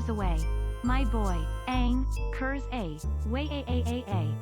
kurs away. My boy, ang, kurs a, way a.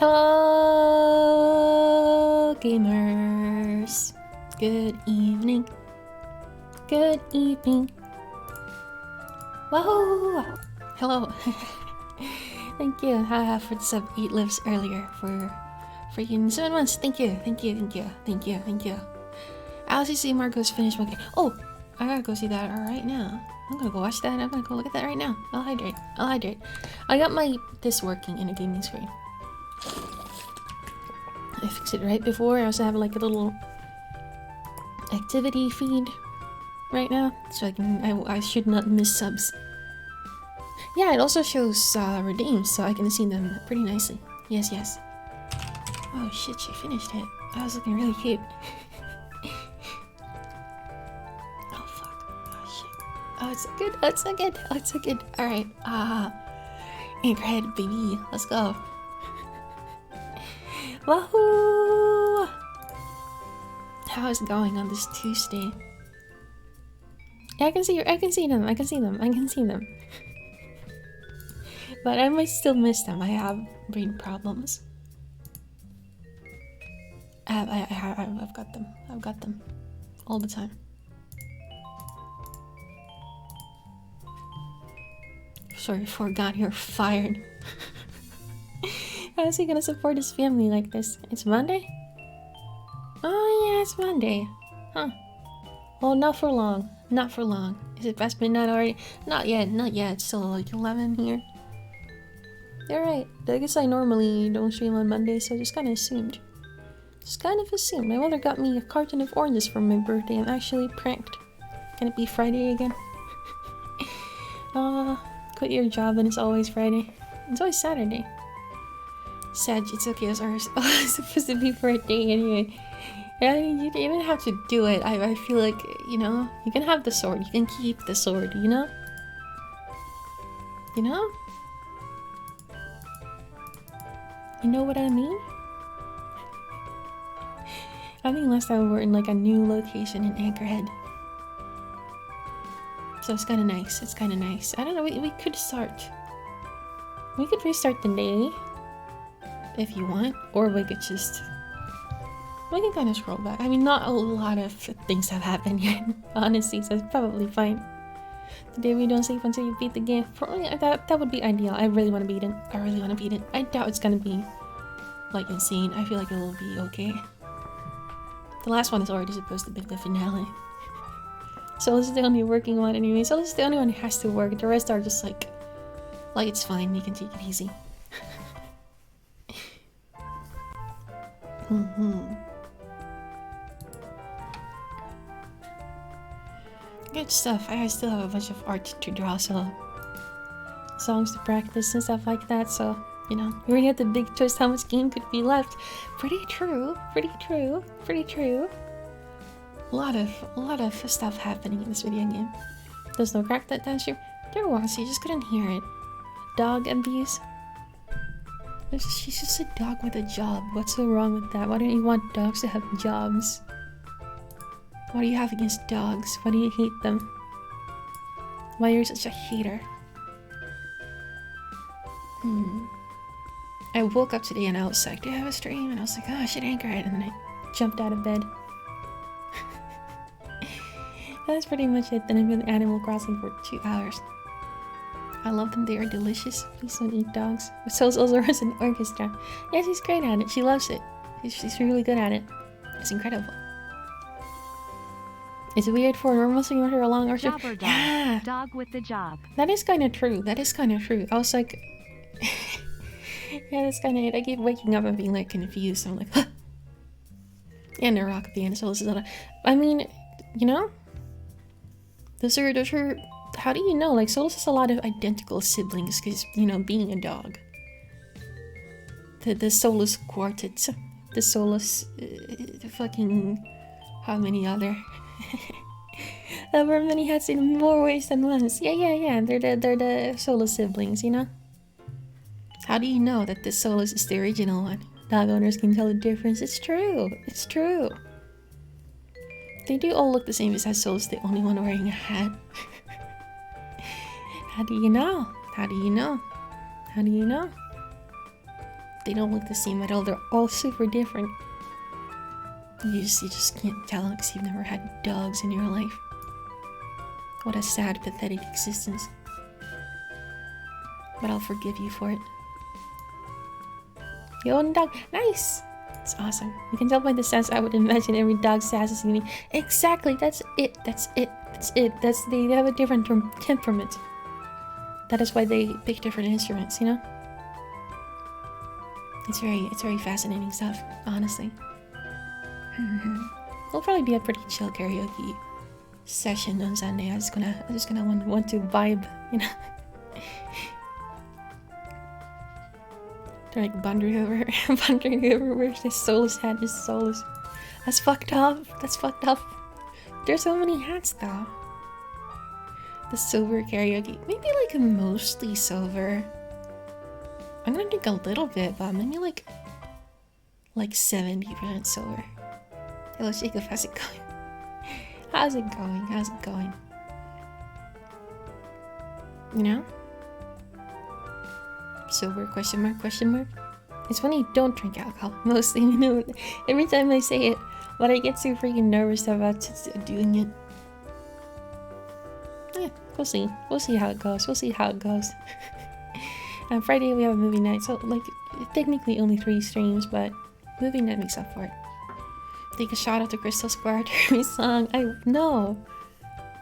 Hello, gamers. Good evening. Good evening. Wahoo! Hello. Thank you for the sub 8 lives earlier for freaking 7 months. Thank you. I'll see Marco's finished smoking. Oh, I gotta go see that right now. I'm gonna go watch that. I'm gonna go look at that right now. I'll hydrate. I got this working in a gaming screen. I fixed it right before. I also have like a little activity feed right now, so I should not miss subs. Yeah, it also shows redeems, so I can see them pretty nicely. Yes. Oh shit, she finished it. That was looking really cute. Oh fuck. Oh shit. Oh, it's so good. Alright. Anchorhead, baby. Let's go. Wahoo! How is it going on this Tuesday? Yeah, I can see them. But I might still miss them. I have brain problems. I've got them. All the time. Sorry, forgot you're fired. How is he gonna support his family like this? It's Monday? Oh yeah, it's Monday. Huh. Well, not for long. Is it past midnight already? Not yet. It's still like 11 here. You're right. I guess I normally don't stream on Monday, so I just kind of assumed. My mother got me a carton of oranges for my birthday. I'm actually pranked. Can it be Friday again? Quit your job and it's always Friday. It's always Saturday. Sag, it's okay, it's supposed to be for a day anyway. I mean, you didn't even have to do it. I feel like, you know, you can have the sword. You can keep the sword, you know? You know? You know what I mean? I think last time we were in like a new location in Anchorhead. So it's kind of nice. I don't know, we could start. We could restart the day. If you want, or we could just We can kind of scroll back. I mean, not a lot of things have happened yet, honestly, so it's probably fine. The day we don't sleep until you beat the game. That would be ideal. I really want to beat it. I doubt it's gonna be like insane. I feel like it will be okay. The last one is already supposed to be the finale. So this is the only working one anyway. So this is the only one who has to work. The rest are just like it's fine. You can take it easy. Good stuff. I still have a bunch of art to draw, so songs to practice and stuff like that. So you know, you already had the big twist. How much game could be left? Pretty true. A lot of stuff happening in this video game. There's no crack that dancer. There was. You just couldn't hear it. Dog abuse. She's just a dog with a job. What's so wrong with that? Why don't you want dogs to have jobs? What do you have against dogs? Why do you hate them? Why are you such a hater? I woke up today and I was like, do you have a stream? And I was like, oh shit, Anchorhead. And then I jumped out of bed. That's pretty much it. Then I've been Animal Crossing for 2 hours. I love them. They are delicious. Please don't eat dogs. But so also runs an orchestra. Yeah, she's great at it. She loves it. She's really good at it. It's incredible. It's weird for a normal singer or a long orchestra. Job or dog? Yeah. Dog with the job. That is kind of true. I was like, yeah, that's kind of it. I keep waking up and being like confused. I'm like, huh. And the rock band. So this is not. I mean, you know, those are. How do you know? Like, Solus has a lot of identical siblings because, you know, being a dog. The Solus quartet. The Solus... fucking... How many other... There were many hats in more ways than once. Yeah. They're the Solus siblings, you know? How do you know that the Solus is the original one? Dog owners can tell the difference. It's true. They do all look the same besides Solus, the only one wearing a hat. How do you know? They don't look the same at all. They're all super different. You just can't tell because you've never had dogs in your life. What a sad, pathetic existence. But I'll forgive you for it. You own a dog. Nice! It's awesome. You can tell by the sass. I would imagine every dog sass is unique. Exactly, that's it. They have a different temperament. That is why they pick different instruments, you know? It's very fascinating stuff, honestly. It'll probably be a pretty chill karaoke session on Sunday. I'm just gonna want to vibe, you know? They're like wandering over where this Solus hat is Solus. That's fucked up. There's so many hats though. The silver karaoke. Maybe like mostly silver. I'm gonna drink a little bit, but maybe like 70% silver. Hello Jacob, how's it going? How's it going? You know? Silver question mark? It's when you don't drink alcohol. Mostly, you know. Every time I say it, but I get so freaking nervous about doing it. Yeah, we'll see. We'll see how it goes. On Friday we have a movie night, so like technically only 3 streams, but movie night makes up for it. Take a shot of the Crystal Square Derby song. No,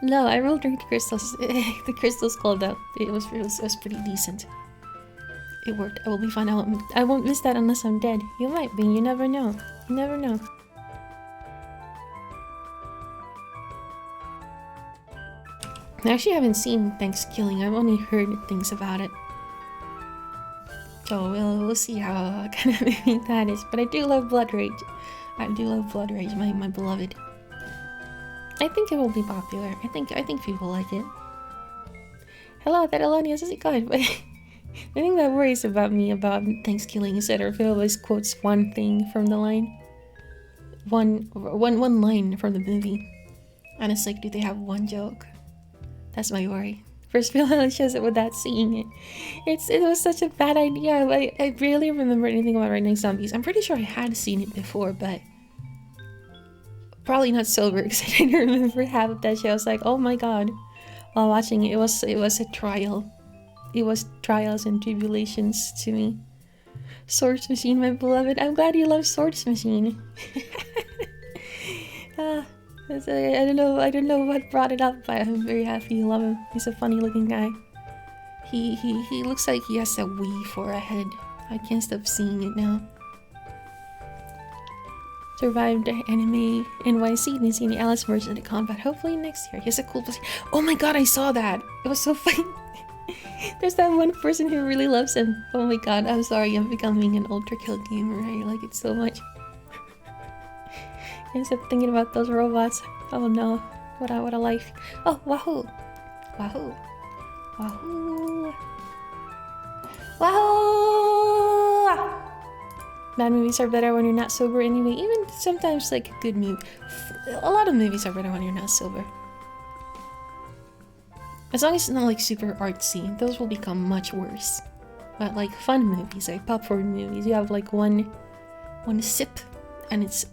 I will drink the crystals. The crystals cold out. It was pretty decent. It worked. It will be fun. I won't miss that unless I'm dead. You might be. You never know. I actually haven't seen Thanksgiving. I've only heard things about it. So we'll see how kind of movie that is. But I do love Blood Rage. My beloved. I think it will be popular. I think people like it. Hello, Catalonians, how's it going? But the thing that worries about me about Thanksgiving is that Orville always quotes one thing from the line. One line from the movie. And it's like, do they have one joke? That's my worry. First Phil shows it without seeing it. It was such a bad idea. I barely remember anything about Writing Zombies. I'm pretty sure I had seen it before, but probably not sober because I didn't remember half of that shit. I was like, oh my god. While watching it, it was a trial. It was trials and tribulations to me. Swords Machine, my beloved. I'm glad you love Swords Machine. I don't know what brought it up, but I'm very happy you love him. He's a funny looking guy. He looks like he has a wee forehead. I can't stop seeing it now. Survived anime NYC, didn't see any Alice version of the combat. Hopefully next year. He has a cool place. Oh my god, I saw that! It was so funny. There's that one person who really loves him. Oh my god, I'm sorry, I'm becoming an ultra kill gamer. I like it so much. I stop thinking about those robots. Oh no, what a life. Oh, wahoo! Wahoo! Wahoo! Wahoo! Bad movies are better when you're not sober anyway. Even sometimes like a good movie. A lot of movies are better when you're not sober. As long as it's not like super artsy, those will become much worse. But like fun movies, like popcorn movies, you have like one sip and it's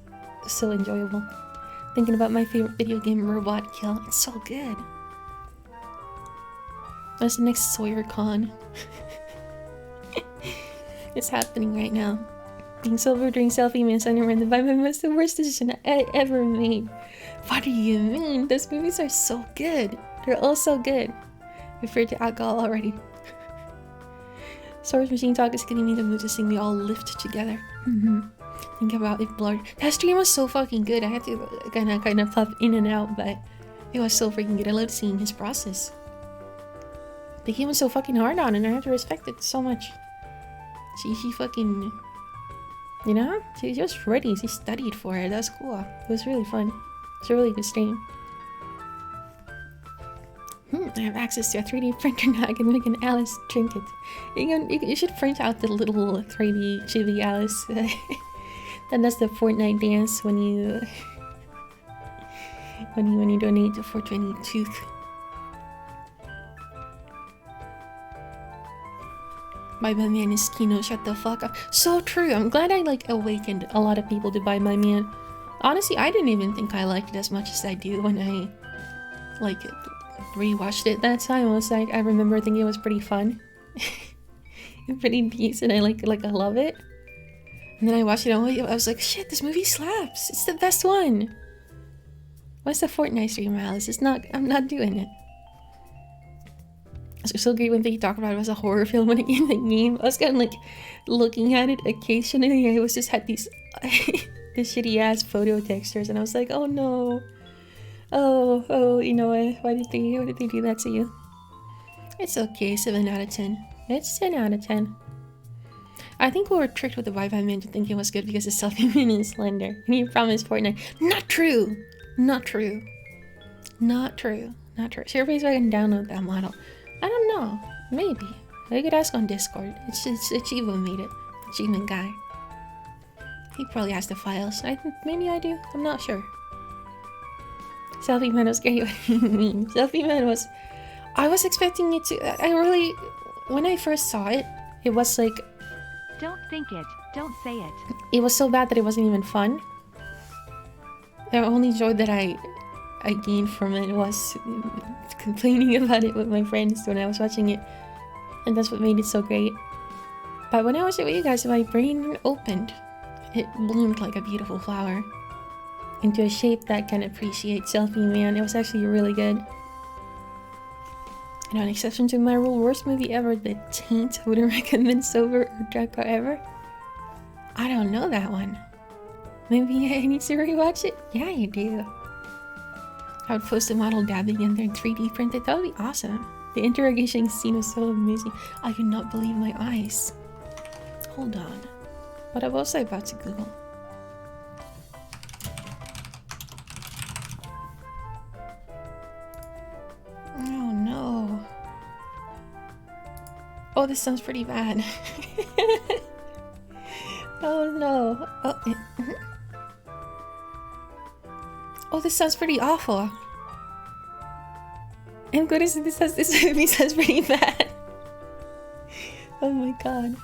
so enjoyable. Thinking about my favorite video game, Robot Kill. It's so good. That's the next SawyerCon. It's happening right now. Being sober during selfie means I never ended by my was the worst decision I ever made. What do you mean? Those movies are so good. They're all so good. Referred to alcohol already. Swords Machine Talk is getting me the mood to sing We All Lift Together. Think about it, Blurred. That stream was so fucking good. I had to kind of pop in and out, but it was so freaking good. I loved seeing his process. The game was so fucking hard on, and I have to respect it so much. She fucking, you know, she was ready. She studied for it. That was cool. It was really fun. It's a really good stream. I have access to a 3D printer now. I can make an Alice trinket. You should print out the little 3D chibi Alice. That does the Fortnite dance when you donate to 420 Tooth. My man is Kino, shut the fuck up. So true. I'm glad I like awakened a lot of people to buy my man. Honestly, I didn't even think I liked it as much as I do when I like rewatched it that time. I was like, I remember thinking it was pretty fun. Pretty decent. I love it. And then I watched it and I was like, shit, this movie slaps. It's the best one. What's the Fortnite stream, Alice? I'm not doing it. It's so great when they talk about it as a horror film when it in the game. I was kind of like looking at it occasionally. I was just had these this shitty ass photo textures, and I was like, oh no, oh, you know what? Why did they do that to you? It's okay. 7 out of 10. It's 10 out of 10. I think we were tricked with the Wi-Fi man to think it was good because the selfie man is slender, and he promised Fortnite. Not true. Not true. Not true. Not true. Surveys so I can download that model. I don't know. Maybe. I could ask on Discord. It's Chivo made it. Achievement guy. He probably has the files. Maybe I do. I'm not sure. Selfie man was scary. What do you mean? Selfie man was... I was expecting it to... I really... When I first saw it, it was like... Don't think it. Don't say it. It was so bad that it wasn't even fun. The only joy that I gained from it was complaining about it with my friends when I was watching it, and that's what made it so great. But when I watched it with you guys, my brain opened. It bloomed like a beautiful flower into a shape that can appreciate selfie man. It was actually really good. You know, an exception to my rule, worst movie ever, The Taint. Wouldn't recommend sober or drunk or ever. I don't know that one. Maybe I need to rewatch it? Yeah, you do. I would post a model dabbing in there 3D printed. That would be awesome. The interrogation scene was so amazing. I could not believe my eyes. Hold on. What was I about to Google? Oh no. Oh, this sounds pretty bad. Oh no. Oh, this sounds pretty awful. I'm good as this movie sounds pretty bad. Oh my god.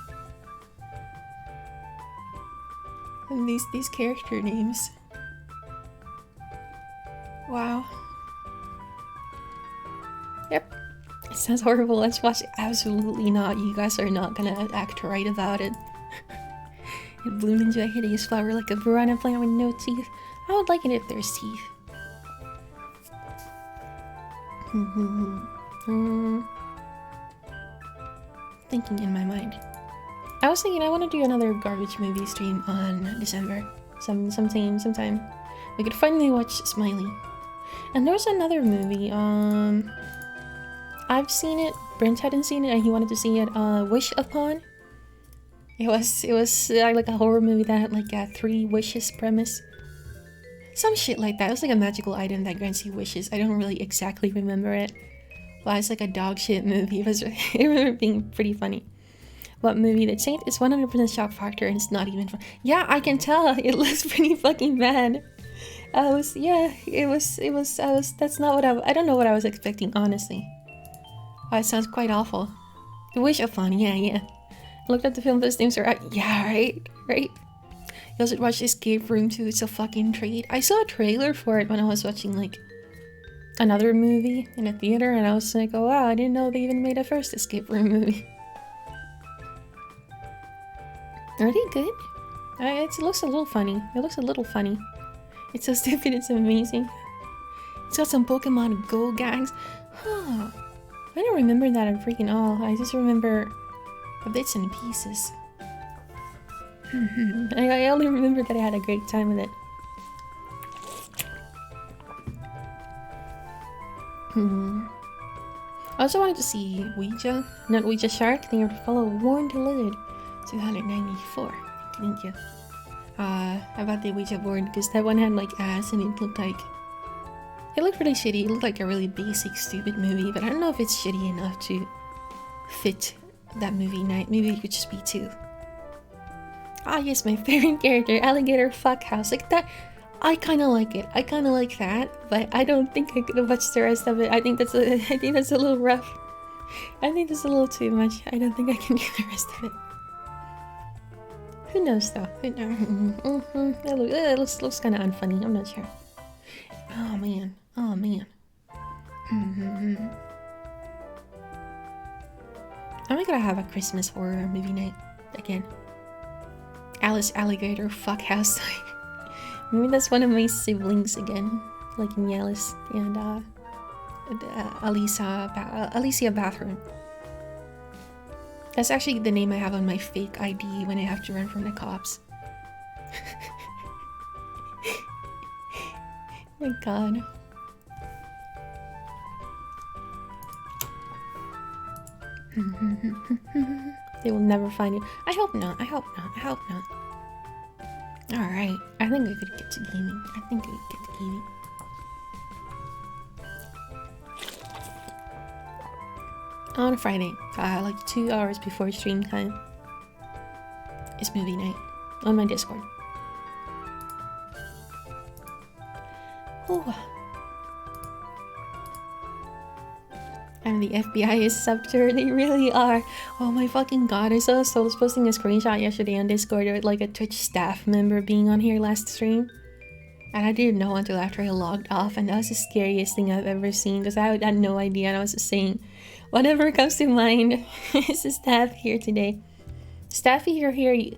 And these character names. Wow. Yep. It sounds horrible. Let's watch it. Absolutely not. You guys are not gonna act right about it. It bloomed into a hideous flower like a piranha plant with no teeth. I would like it if there's teeth. Thinking in my mind. I was thinking I want to do another garbage movie stream on December. Sometime. We could finally watch Smiley. And there's another movie, I've seen it, Brent hadn't seen it and he wanted to see it, Wish Upon. It was like a horror movie that had like a 3 wishes premise. Some shit like that. It was like a magical item that grants you wishes. I don't really exactly remember it. But it's like a dog shit movie. I remember it being pretty funny. What movie? The Saint is 100% shock factor and it's not even fun. Yeah, I can tell. It looks pretty fucking bad. That's not what I don't know what I was expecting, honestly. Oh, it sounds quite awful. The Wish Upon, yeah. I looked at the film, those names are out. Yeah, right? You also watched Escape Room 2, it's a fucking treat. I saw a trailer for it when I was watching, like, another movie in a theater, and I was like, oh wow, I didn't know they even made a first Escape Room movie. Are they good? It looks a little funny. It's so stupid, it's amazing. It's got some Pokemon Go gags. Huh. I don't remember that at freaking all. I just remember the bits and pieces. I only remember that I had a great time with it. I also wanted to see Ouija, not Ouija Shark, they follow Warren the Lizard, 294. Thank you. About the Ouija board, because that one had like ass and it looked really shitty. It looked like a really basic, stupid movie, but I don't know if it's shitty enough to fit that movie night. Maybe it could just be 2. Ah yes, my favorite character, Alligator Fuckhouse. Like that, I kinda like it. I kinda like that, but I don't think I could watch the rest of it. I think that's a little rough. I think that's a little too much. I don't think I can do the rest of it. Who knows though? It looks kind of unfunny. I'm not sure. Oh man. Am I gonna have a Christmas horror movie night again? Alice Alligator Fuckhouse. Maybe that's one of my siblings again, like in Alice and Alicia Bathroom. That's actually the name I have on my fake ID when I have to run from the cops. Oh my god. They will never find you. I hope not. Alright. I think I could get to gaming. On a Friday, like 2 hours before stream time, it's movie night on my Discord. Ooh. And the FBI is subbed to her. They really are. Oh my fucking god, I saw Souls posting a screenshot yesterday on Discord of like a Twitch staff member being on here last stream. And I didn't know until after I logged off, and that was the scariest thing I've ever seen because I had no idea, and I was just saying whatever comes to mind. Is the staff here today? Staff, if you're here, you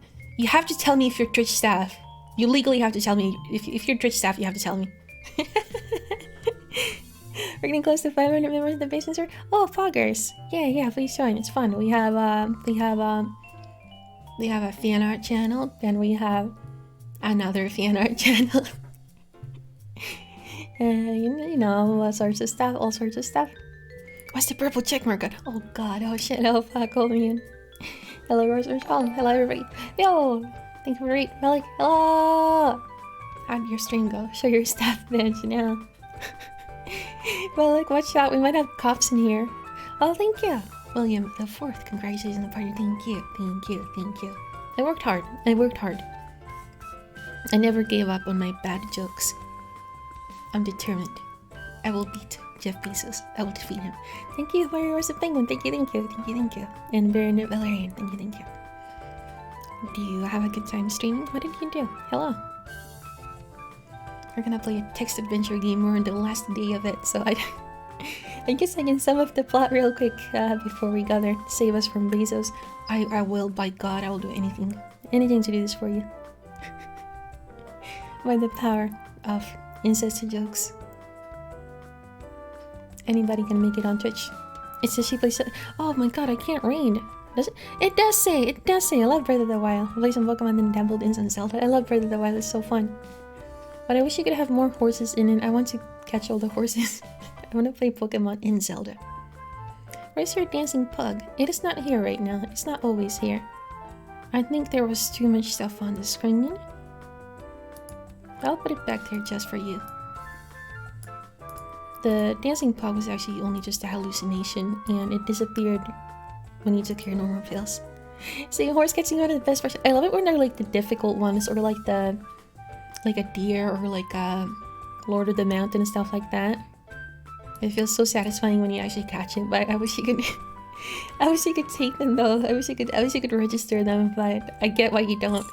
have to tell me if you're Twitch staff. You legally have to tell me. If you're Twitch staff, you have to tell me. We're getting close to 500 members of the basement server. Oh, Poggers! Yeah, please join. It's fun. We have a fan art channel, then we have another fan art channel. You know, all sorts of stuff. What's the purple check mark? Oh god, oh shit, oh fuck, oh man. Hello, Rose Call. Hello, everybody. Yo! Thank you for reading. Malik, hello! How'd your stream go? Show your staff badge now. Malik, watch out. We might have cops in here. Oh, thank you. William the 4th. Congratulations on the party. Thank you. I worked hard. I never gave up on my bad jokes. I'm determined. I will beat Jeff Bezos. I will defeat him. Thank you, Warriors of Penguin. Thank you. And Baron Valerian. Thank you. Do you have a good time streaming? What did you do? Hello. We're gonna play a text adventure game. We're on the last day of it, so I guess I can sum up the plot real quick before we gather to save us from Bezos. I will, by God, I will do anything. Anything to do this for you. By the power of incest jokes. Anybody can make it on Twitch. It says she plays... Oh my God, I can't read. Does it? It does say. I love Breath of the Wild. I play some Pokemon and dabbled in some Zelda. I love Breath of the Wild, it's so fun. But I wish you could have more horses in it. I want to catch all the horses. I want to play Pokemon in Zelda. Where's your dancing pug? It is not here right now. It's not always here. I think there was too much stuff on the screen. I'll put it back there just for you. The dancing pug was actually only just a hallucination, and it disappeared when you took your normal pills. See, horse catching out of the best part. I love it when they're like the difficult ones, or like a deer, or like Lord of the Mountain and stuff like that. It feels so satisfying when you actually catch it, but I wish you could I wish you could take them though. I wish you could register them, but I get why you don't.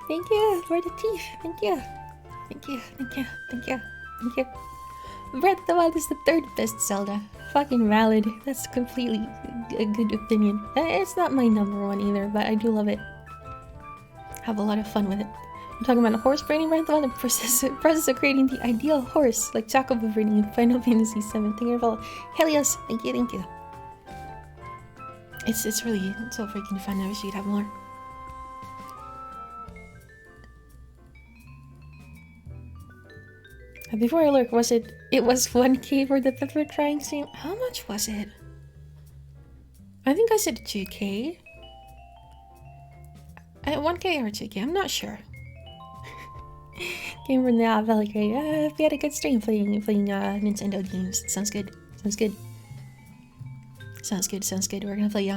Thank you for the teeth. Thank you. Breath of the Wild is the third best Zelda. Fucking valid. That's completely a good opinion. It's not my number one either, but I do love it. Have a lot of fun with it. I'm talking about a horse breeding Breath of the Wild, the process of creating the ideal horse, like Chocobo breeding in Final Fantasy VII. Thank you for Helios. Thank you. It's really so freaking fun. I wish you'd have more. Before I lurk, it was 1K for the pepper trying stream? How much was it? I think I said 2K. 1K or 2K, I'm not sure. Game from the Valkyrie. We had a good stream playing Nintendo games. Sounds good. We're gonna play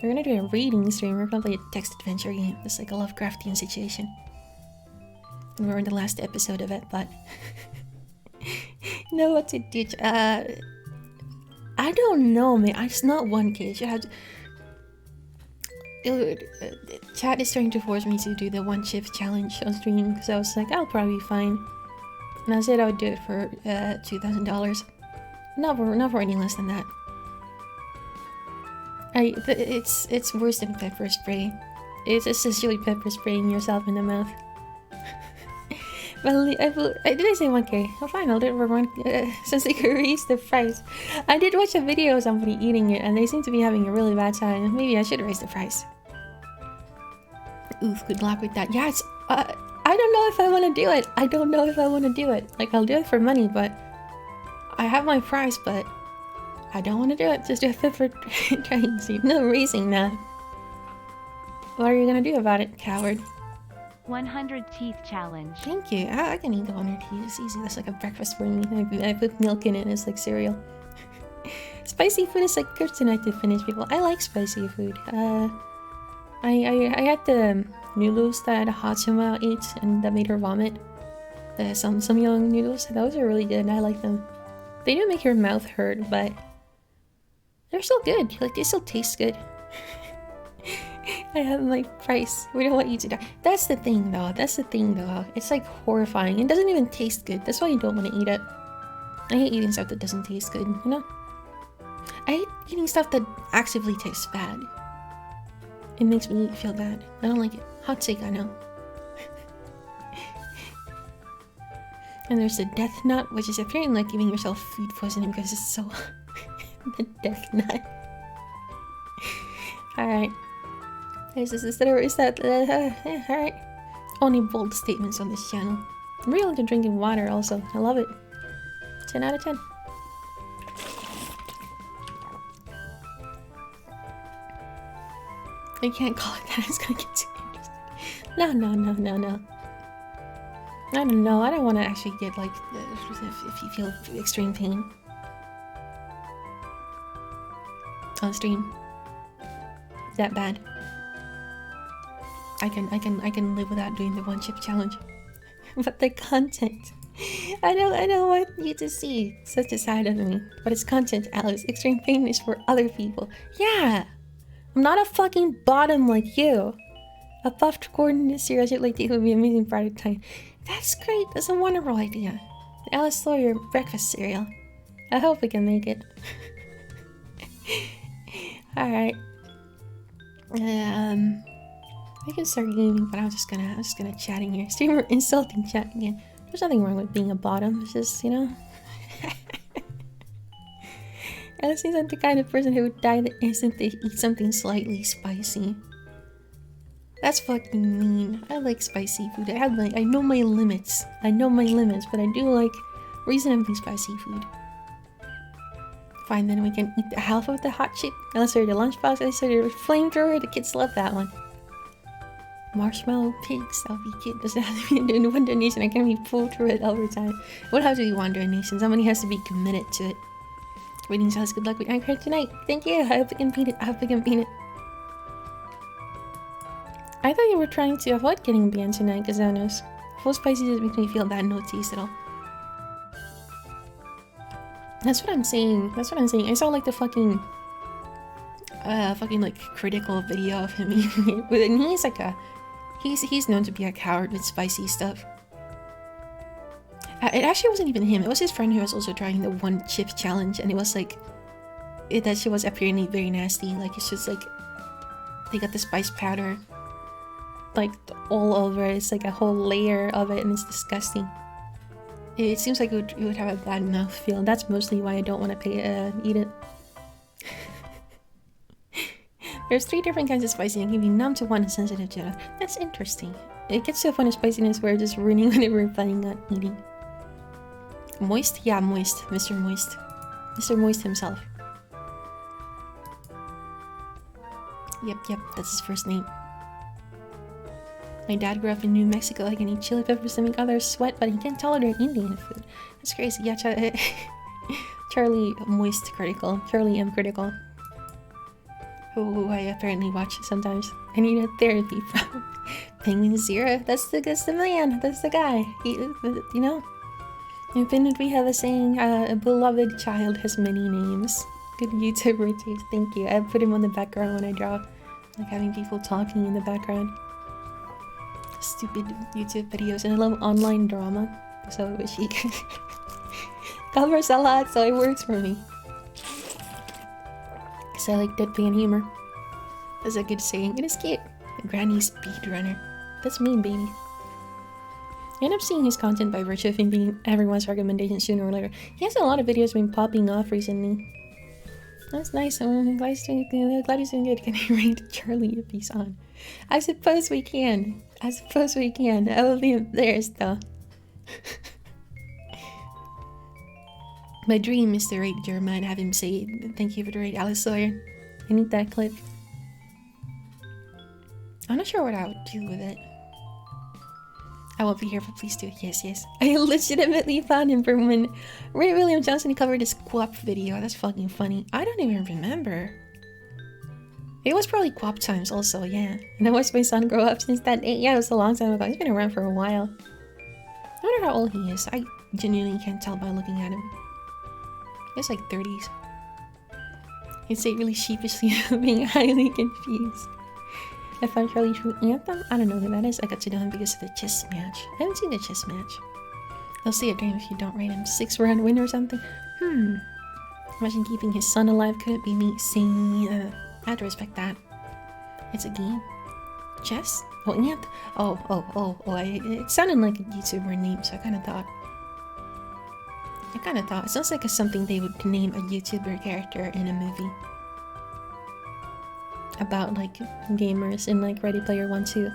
we're gonna do a reading stream. We're gonna play a text adventure game. It's like a Lovecraftian situation. And we're in the last episode of it, but know what to do. I don't know, man. It's not 1K. You have to... chat is trying to force me to do the one chip challenge on stream, because I was like, I'll probably be fine. And I said I would do it for $2,000. Not for any less than that. It's worse than pepper spray. It's essentially pepper spraying yourself in the mouth. Well, did I say 1K? Oh fine, I'll do it for 1K, since they could raise the price. I did watch a video of somebody eating it, and they seem to be having a really bad time. Maybe I should raise the price. Oof, good luck with that. Yeah, it's, I don't know if I want to do it. Like, I'll do it for money, but I have my price, but I don't want to do it. Just do it for trying to. No raising that. What are you gonna do about it, coward? 100 teeth challenge. Thank you. I can eat the 100 teeth. It's easy. That's like a breakfast for me. I put milk in it. It's like cereal. Spicy food is like kryptonite to Finnish people. I like spicy food. I had the noodles that Hatsuma ate and that made her vomit. The Samyang noodles. Those are really good. I like them. They do make your mouth hurt, but they're still good. Like, they still taste good. I have my price. We don't want you to die. That's the thing though. It's like horrifying. It doesn't even taste good. That's why you don't want to eat it. I hate eating stuff that doesn't taste good, you know? I hate eating stuff that actively tastes bad. It makes me feel bad. I don't like it. Hot take, I know. And there's the death nut, which is apparently like giving yourself food poisoning because it's so... the death nut. Alright. Is that alright. Only bold statements on this channel. I'm real into drinking water also. I love it. 10 out of 10. I can't call it that. It's gonna get too interesting. No. I don't know. I don't want to actually get like if you feel extreme pain on stream. That bad. I can live without doing the one chip challenge. But the content, I don't want you to see such a side of me. But it's content, Alice. Extreme pain is for other people. Yeah, I'm not a fucking bottom like you. A puffed corn in this series, like it would be amazing product time. That's great. That's a wonderful idea. The Alice Sawyer breakfast cereal. I hope we can make it. Alright. We can start gaming, but I'm just gonna chat in here. Streamer insulting chat again. There's nothing wrong with being a bottom. It's just, you know. Alice seems like the kind of person who would die the instant they eat something slightly spicy. That's fucking mean. I like spicy food. I know my limits. But I do like reasonably spicy food. Fine, then we can eat the half of the hot chip. Unless they're the lunchbox, unless they're the flamethrower. The kids love that one. Marshmallow pigs. That'll be cute. Doesn't have to be in one donation. I can't be pulled through it over time. It would have to be one donation. Somebody has to be committed to it. Greetings, Alice. Good luck with Anchorhead tonight. Thank you. I hope we can beat it. I thought you were trying to avoid getting banned tonight, Gazanos. Full spicy just makes me feel bad, no taste at all. That's what I'm saying. I saw like the fucking like critical video of him eating it. And he's like he's known to be a coward with spicy stuff. It actually wasn't even him. It was his friend who was also trying the one chip challenge, and it was like that shit was apparently very nasty. Like it's just like they got the spice powder like all over. It's like a whole layer of it, and it's disgusting. It seems like it would have a bad mouthfeel, and that's mostly why I don't want to eat it. There's 3 different kinds of spicy, and it can be numb to one and sensitive to another. That's interesting. It gets to a point of spiciness where it's just ruining whenever we're planning on eating. Moist? Yeah, Moist. Mr. Moist. Mr. Moist himself. Yep, that's his first name. My dad grew up in New Mexico. I can eat chili peppers to make others sweat, but he can't tolerate Indian food. That's crazy. Yeah, Charlie Moist critical. Charlie M critical. Who I apparently watch sometimes. I need a therapy from Penguin Zero. That's the man. That's the guy. You know? In Finland we have a saying, a beloved child has many names. Good YouTube routines. Thank you. I put him on the background when I draw. Like having people talking in the background. Stupid YouTube videos, and I love online drama, so I wish he could covers a lot, so it works for me. Cause I like deadpan humor. That's a good saying. It is cute. The granny speedrunner. That's me, baby. I end up seeing his content by virtue of him being everyone's recommendation sooner or later. He has a lot of videos been popping off recently. That's nice. I'm glad he's doing good. Can I rate Charlie if he's on? I suppose we can. I will be embarrassed though. My dream is to rate Jerma and have him say, "Thank you for the rate, Alice Sawyer." I need that clip. I'm not sure what I would do with it. I won't be here, but please do. Yes. I legitimately found him from when Ray William Johnson covered his Quap video. That's fucking funny. I don't even remember. It was probably Quap times also, yeah. And I watched my son grow up since that day. Yeah, it was a long time ago. He's been around for a while. I wonder how old he is. I genuinely can't tell by looking at him. He's like 30s. He'd say really sheepishly being highly confused. I found Charlie through Anthem? I don't know who that is. I got to know him because of the chess match. I haven't seen the chess match. They'll see a dream if you don't rate him. 6-round win or something? Imagine keeping his son alive. Couldn't be me. See, I have to respect that. It's a game. Chess? Oh, Ant? It sounded like a YouTuber name, so I kind of thought. It sounds like something they would name a YouTuber character in a movie. About, like, gamers in, like, Ready Player One too.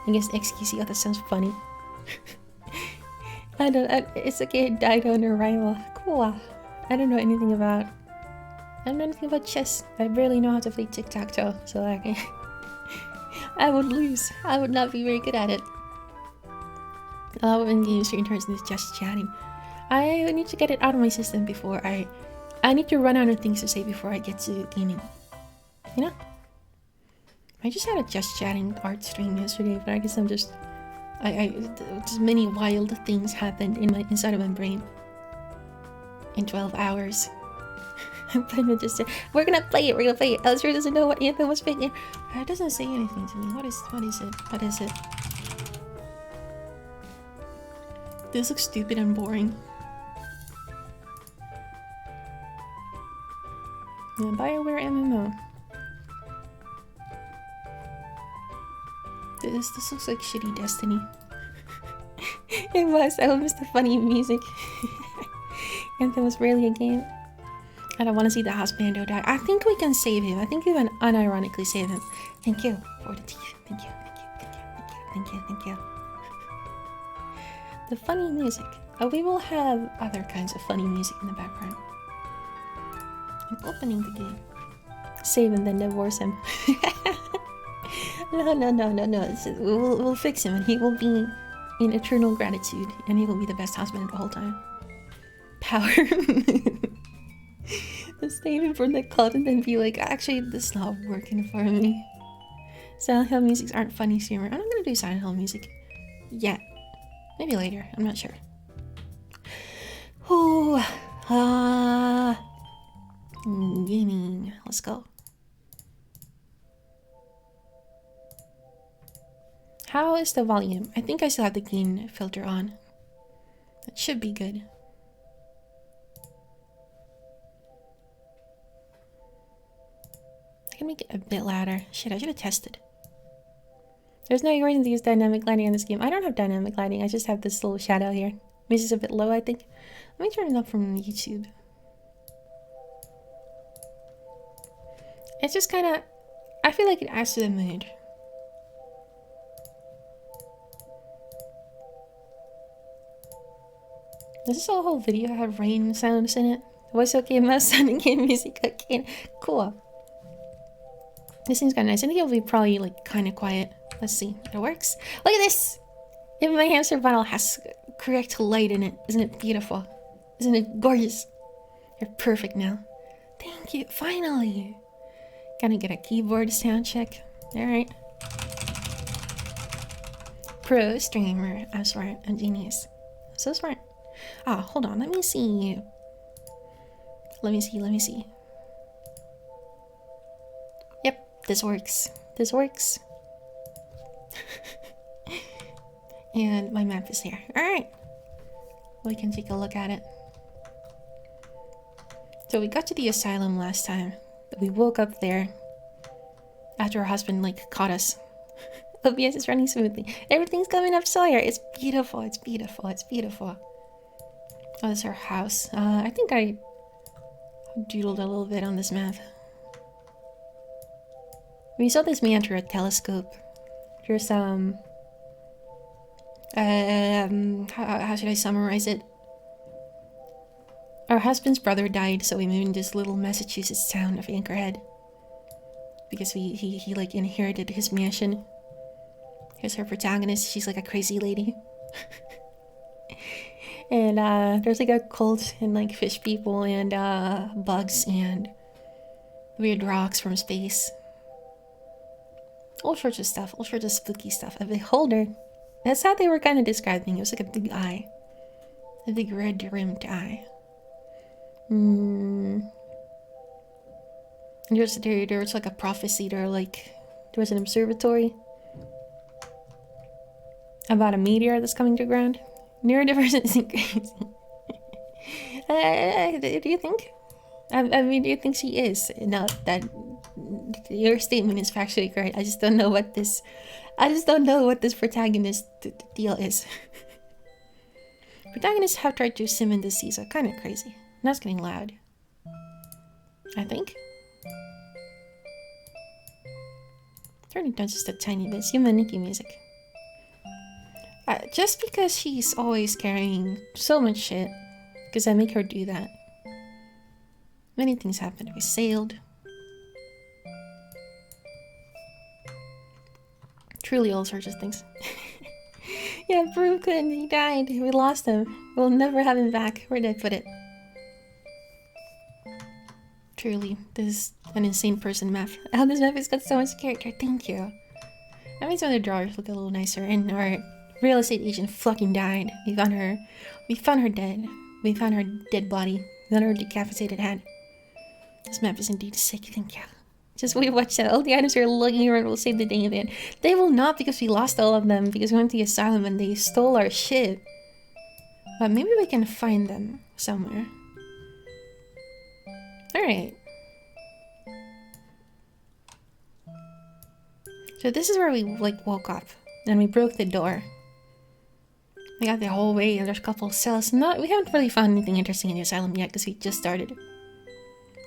I guess XQC. Oh, that sounds funny. It's okay, it died on arrival. Cool. I don't know anything about chess. I barely know how to play tic-tac-toe, so I would lose. I would not be very good at it. A lot of in-game screen turns into just chatting. I need to get it out of my system before I need to run out of things to say before I get to gaming. You know? I just had a just chatting art stream yesterday, but I guess I'm just just many wild things happened inside of my brain in 12 hours. But just we're gonna play it. Elser doesn't know what Anthem was picking. It doesn't say anything to me. What is it? This looks stupid and boring. Yeah, BioWare MMO. This looks like shitty Destiny. It was. I missed the funny music. Anthem was barely a game. I don't want to see the house bando die. I think we can save him. I think we can unironically save him. Thank you for the teeth. Thank you, thank you, thank you, thank you, thank you, thank you. The funny music. We will have other kinds of funny music in the background. I'm opening the game. Save and then divorce him. No. We'll fix him and he will be in eternal gratitude and he will be the best husband the whole time. Power. Let's save him for the cult and then be like, actually, this is not working for me. Silent Hill musics aren't funny humor. I'm not gonna do Silent Hill music yet. Maybe later. I'm not sure. Ooh, gaming. Let's go. How is the volume? I think I still have the gain filter on. That should be good. I can make it a bit louder. Shit, I should have tested. There's no reason to use dynamic lighting in this game. I don't have dynamic lighting. I just have this little shadow here. Music's a bit low, I think. Let me turn it up from YouTube. It's just kind of... I feel like it adds to the mood. Does this whole video have rain sounds in it? Voice okay, mouse sound and game music okay. Cool. This seems kind of nice. I think it'll be probably like kind of quiet. Let's see. It works. Look at this! Even my hamster bottle has correct light in it. Isn't it beautiful? Isn't it gorgeous? You're perfect now. Thank you. Finally. Gonna get a keyboard sound check. Alright. Pro streamer. I'm smart. I'm genius. I'm so smart. Ah, hold on. Let me see. Let me see. Yep, this works. This works. And my map is here. Alright. We can take a look at it. So we got to the asylum last time. We woke up there after our husband like caught us. OBS is running smoothly. Everything's coming up Sawyer. It's beautiful. It's beautiful. It's beautiful. Oh, that's our house. I think I doodled a little bit on this map. We saw this man through a telescope. There's how should I summarize it? Our husband's brother died, so we moved in this little Massachusetts town of Anchorhead. Because he like inherited his mansion. Here's her protagonist. She's like a crazy lady. And there's like a cult and like fish people and bugs and weird rocks from space. All sorts of stuff, all sorts of spooky stuff. A beholder. That's how they were kind of describing it. It was like a big eye. A big red rimmed eye. There was like a prophecy there, like there was an observatory about a meteor that's coming to the ground. Neurodivergent isn't crazy. Do you think? I mean, do you think she is? No, that your statement is factually correct. I just don't know what this protagonist deal is. Protagonists have tried to sim in this season. Kind of crazy. Now it's getting loud. I think. Turn it down just a tiny bit. See my Nikki music. Just because she's always carrying so much shit, because I make her do that. Many things happened. We sailed. Truly all sorts of things. Yeah, Brooklyn, he died. We lost him. We'll never have him back. Where did I put it? Truly, this is an insane person map. Oh, this map has got so much character. Thank you. That makes some of the drawers look a little nicer. And our real estate agent fucking died. We found her. We found her dead. We found her dead body. We found her decapitated head. This map is indeed sick. Thank you. Just we watch that. All the items are looking around will save the day then. They will not, because we lost all of them because we went to the asylum and they stole our shit. But maybe we can find them somewhere. Alright. So this is where we like woke up. And we broke the door. We got the whole way, and there's a couple of cells. We haven't really found anything interesting in the asylum yet because we just started.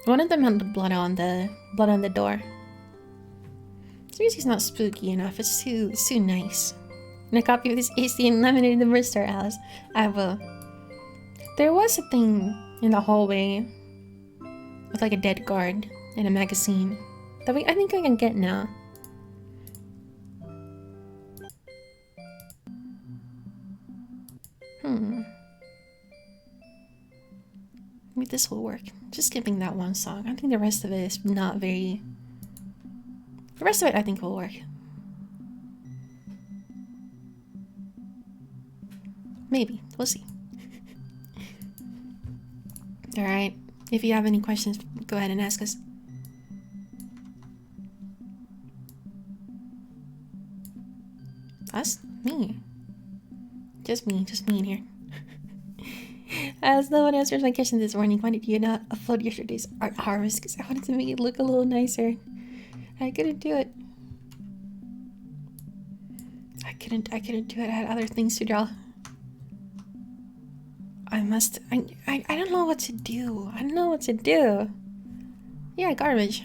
One of them had the blood on the door. This music's not spooky enough. It's too nice. And a copy of this tasty and lemonade in the Bristol, Alice. I will. There was a thing in the hallway with like a dead guard and a magazine that I think I can get now. Maybe this will work. Just skipping that one song. I think the rest of it is not very... The rest of it I think will work. Maybe. We'll see. Alright. If you have any questions, go ahead and ask us. Us? Me. Just me in here. As no one answers my question this morning, why did you not upload yesterday's art harvest? Because I wanted to make it look a little nicer. I couldn't do it. I couldn't do it. I had other things to draw. I don't know what to do. I don't know what to do. Yeah, garbage.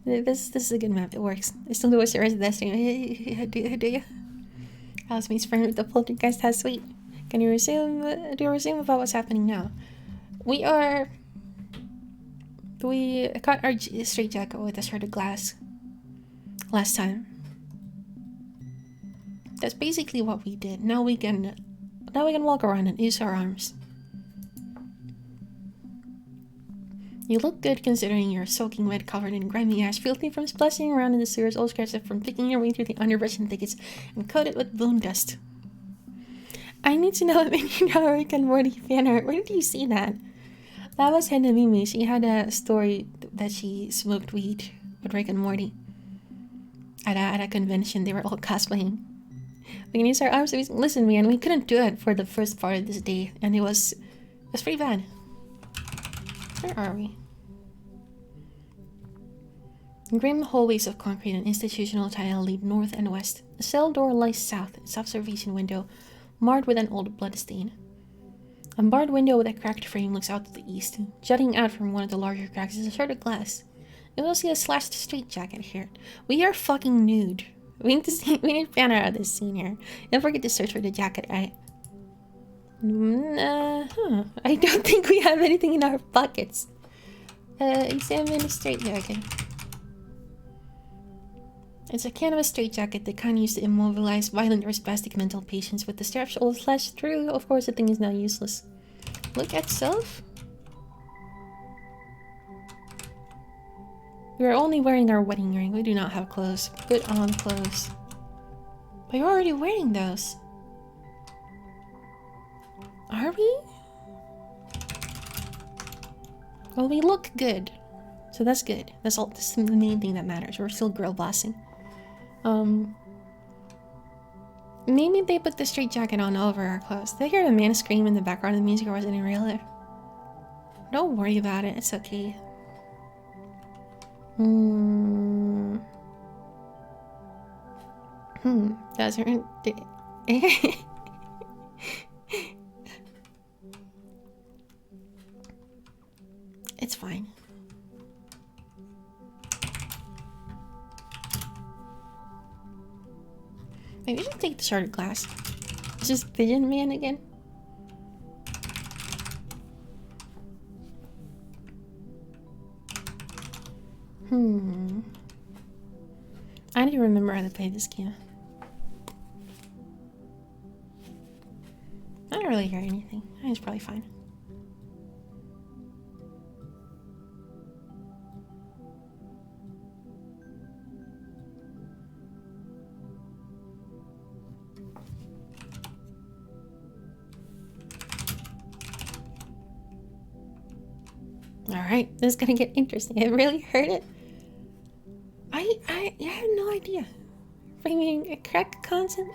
This is a good map. It works. I still do watch the rest of that stream. Do you? Alice makes friend with the poltergeist. How sweet. Can you resume? Do you resume about what's happening now? We got our straitjacket with a shredded glass last time. That's basically what we did. Now we can walk around and use our arms. You look good considering you're soaking wet, covered in grimy ash, filthy from splashing around in the sewers, all scratched up from picking your way through the underbrush and thickets, and coated with bone dust. I need to know what made you know Rick and Morty fan art. Where did you see that? That was Hannah Mimi. She had a story that she smoked weed with Rick and Morty. At a convention, they were all cosplaying. We can use our arms. Listen, man, we couldn't do it for the first part of this day, and it was pretty bad. Where are we? Grim hallways of concrete and institutional tile lead north and west. A cell door lies south, its observation window marred with an old bloodstain. A barred window with a cracked frame looks out to the east. Jutting out from one of the larger cracks is a shard of glass. You will see a slashed straitjacket here. We are fucking nude. We need fan art of this scene here. Don't forget to search for the jacket, right? I don't think we have anything in our pockets. Examine a straitjacket. It's a canvas straitjacket, the kind used to immobilize violent or spastic mental patients with the straps all slashed through. Of course, the thing is now useless. Look at self. We are only wearing our wedding ring. We do not have clothes. Put on clothes. But you're already wearing those. Are we? Well, we look good. So that's good. That's all. That's the main thing that matters. We're still girl bossing. Maybe they put the straitjacket on over our clothes. Did I hear a man scream in the background of the music, or was it in real life? Don't worry about it. It's okay. That's her. It's fine. Maybe we should take the sharded glass. It's just Pigeon Man again. I don't remember how to play this game. I don't really hear anything. I think it's probably fine. Alright, this is gonna get interesting. I really heard it. I have no idea. Framing a crack concept?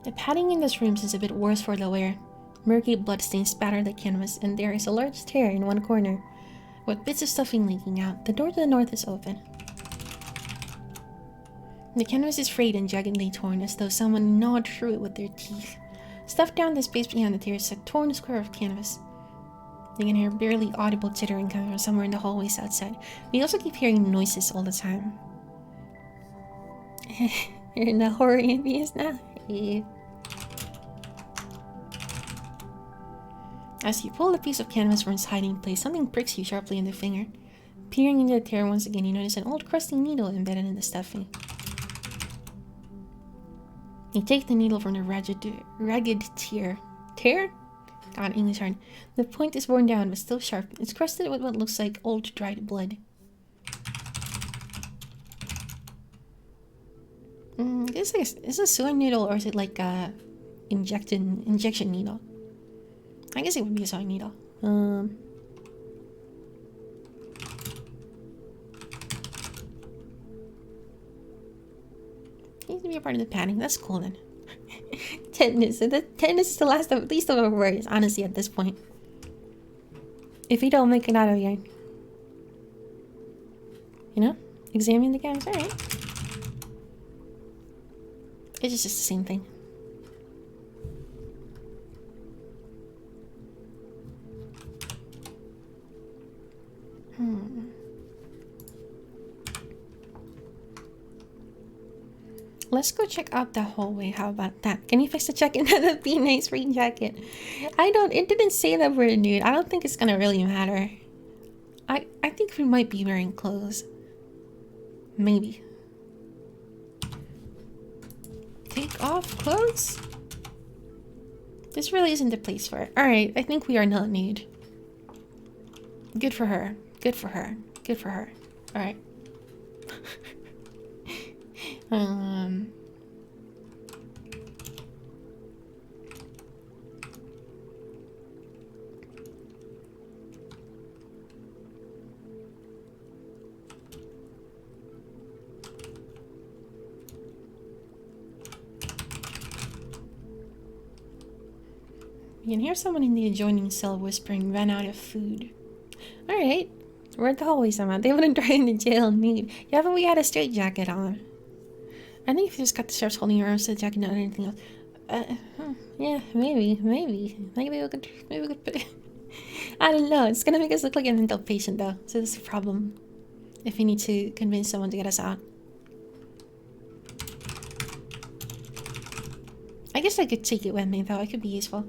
The padding in this room is a bit worse for the wear. Murky bloodstains spatter the canvas, and there is a large tear in one corner, with bits of stuffing leaking out. The door to the north is open. The canvas is frayed and jaggedly torn, as though someone gnawed through it with their teeth. Stuffed down the space behind the tear is a torn square of canvas. You can hear barely audible chittering coming from somewhere in the hallways outside. We also keep hearing noises all the time. You're in the horror ambience now? Yeah. As you pull the piece of canvas from its hiding place, something pricks you sharply in the finger. Peering into the tear once again, you notice an old crusty needle embedded in the stuffing. You take the needle from the ragged tear. Tear? God, English hard. The point is worn down, but still sharp. It's crusted with what looks like old dried blood. Is this a sewing needle, or is it like a injection needle? I guess it would be a sewing needle. Needs to be a part of the padding. That's cool then. Tetanus. The tetanus is the least of our worries, honestly, at this point. If we don't make it out of here. You know? Examine the canvas. Alright. It's just the same thing. Let's go check out the hallway. How about that? Can you fix the check-in to the Be Nice rain jacket? It didn't say that we're nude. I don't think it's gonna really matter. I think we might be wearing clothes. Maybe. Take off clothes? This really isn't the place for it. Alright, I think we are not nude. Good for her. Good for her. Good for her. Alright. You can hear someone in the adjoining cell whispering, "Ran out of food." Alright. We're at the hallway somehow. They wouldn't try in the jail nude. Yeah, but we had a straight jacket on. I think if you just got the straps holding your arms to the jacket, not anything else. Yeah, maybe we could put it. I don't know. It's gonna make us look like a mental patient though. So that's a problem. If we need to convince someone to get us out. I guess I could take it with me though. It could be useful.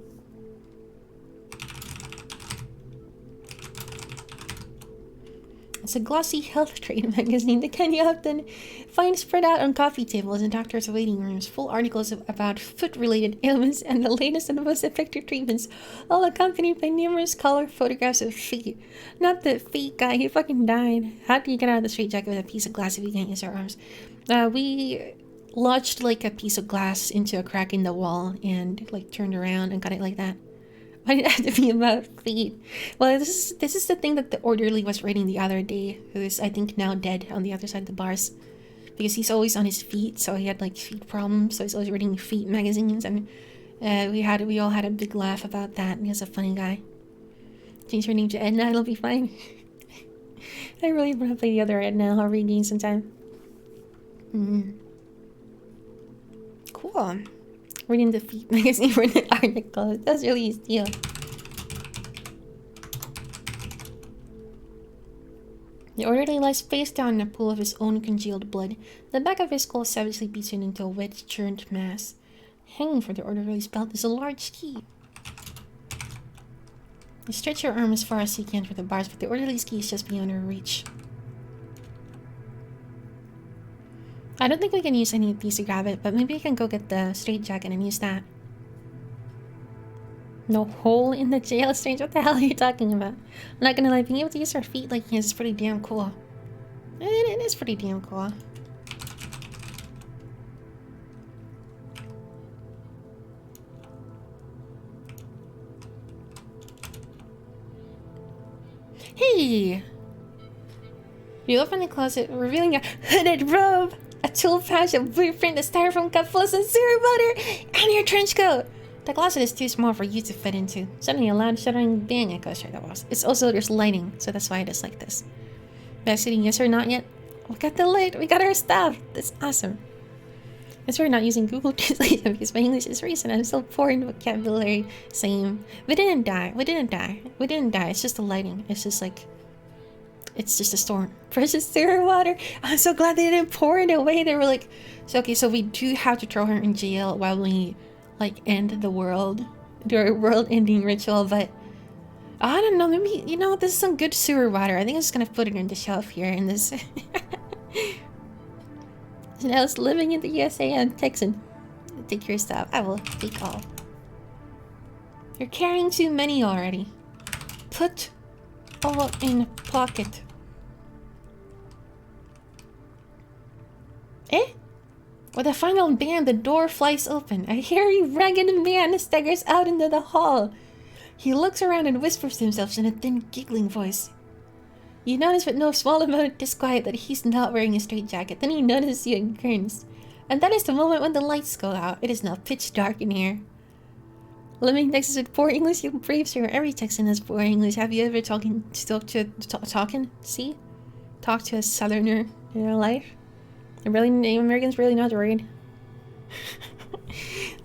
It's a glossy health trade magazine that can you often find spread out on coffee tables and doctors' waiting rooms, full articles about foot-related ailments and the latest and most effective treatments, all accompanied by numerous color photographs of feet. Not the feet guy, he fucking died. How do you get out of the straitjacket with a piece of glass if you can't use our arms? We lodged like a piece of glass into a crack in the wall and like turned around and got it like that. Why did it have to be about feet? Well, this is the thing that the orderly was reading the other day, who is I think now dead on the other side of the bars, because he's always on his feet, so he had like feet problems, so he's always reading feet magazines, and we all had a big laugh about that. And he's a funny guy. Change her name to Edna, it'll be fine. I really want to play the other Edna. I'll regain some time. Cool. Reading the feet magazine for the article. That's really a steal. The orderly lies face down in a pool of his own congealed blood. The back of his skull savagely beaten into a wet, churned mass. Hanging from the orderly's belt is a large key. You stretch your arm as far as you can for the bars, but the orderly's key is just beyond your reach. I don't think we can use any of these to grab it, but maybe we can go get the straitjacket and use that. No hole in the jail, strange. What the hell are you talking about? I'm not gonna lie, being able to use our feet like this is pretty damn cool. It is pretty damn cool. Hey! You open the closet, revealing a hooded robe! A tool pouch, a blueprint, a styrofoam cup full of some sewer water, and your trench coat. The closet is too small for you to fit into. Suddenly a loud shuddering bang echoes through the walls. It's also there's lighting, so that's why it is like this. Vaccinating, yes or not yet? We got the light, we got our stuff. That's awesome. That's why we're not using Google Translate because my English is recent. I'm so poor in vocabulary. Same. We didn't die. We didn't die. We didn't die. It's just the lighting. It's just like... It's just a storm. Precious sewer water. I'm so glad they didn't pour it away. They were like... So, okay, so we do have to throw her in jail while we, like, end the world. Do our world-ending ritual, but... I don't know. Maybe, you know, this is some good sewer water. I think I'm just gonna put it on the shelf here in this... And I was living in the USA and Texan. Take your stuff. I will take all. You're carrying too many already. Put all in pocket. Eh? With a final bang, the door flies open. A hairy, ragged man staggers out into the hall. He looks around and whispers to himself in a thin, giggling voice. You notice with no small amount of disquiet that he's not wearing a straitjacket. Then he notices you and grins. And that is the moment when the lights go out. It is now pitch dark in here. Living in Texas with poor English, you brave sir. Every Texan has poor English. Have you ever talked to a southerner in your life? Americans really not worried.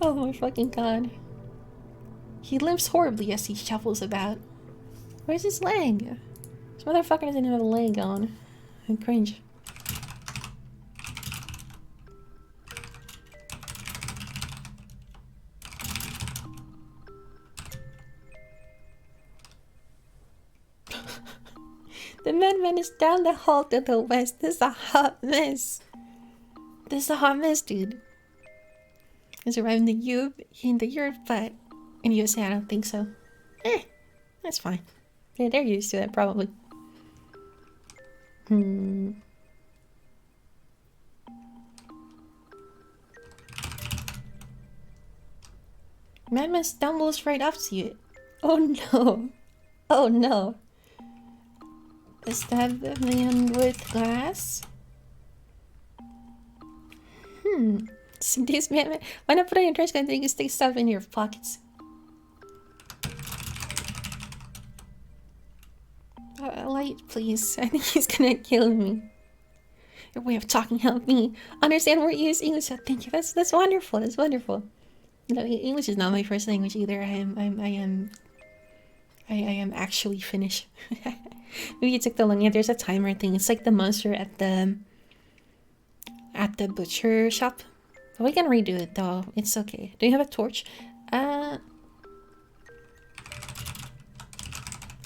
Oh my fucking god. He limps horribly as he shuffles about. Where's his leg? This motherfucker doesn't have a leg on. I cringe. The madman is down the hall to the west. This is a hot mess. This is a hot mess, dude. He's arrived in the Europe, but in the USA, I don't think so. That's fine. Yeah, they're used to it, probably. Madman stumbles right up to you. Oh no. Oh no. Stab the man with glass? This man... Why not put on your trash can and you can stick stuff in your pockets? Light, please. I think he's gonna kill me. Your way of talking helped me understand where you use English. So thank you. That's wonderful. That's wonderful. No, English is not my first language either. I am actually Finnish. Maybe it took the long. Yeah, there's a timer thing. It's like the monster at the butcher shop. We can redo it though. It's okay. Do you have a torch?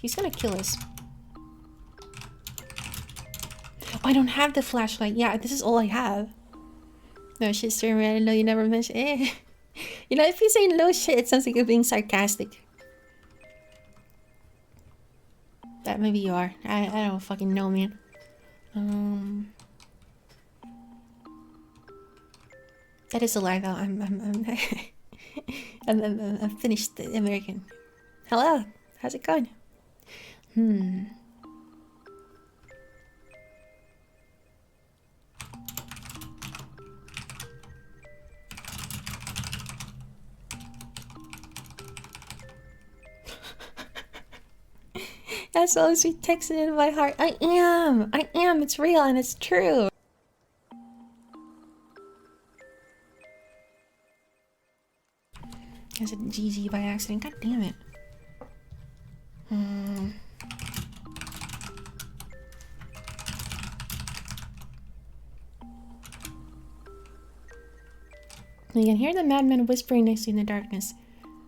He's gonna kill us. Oh, I don't have the flashlight. Yeah, this is all I have. No shit, sir. I know you never mentioned. You know, if you say no shit, it sounds like you're being sarcastic. That maybe you are. I don't fucking know, man. That is a lie, though. I'm finished American. Hello, how's it going? As well as we texted in my heart. I am. It's real and it's true. I said GG by accident. God damn it. You can hear the madman whispering next to you in the darkness.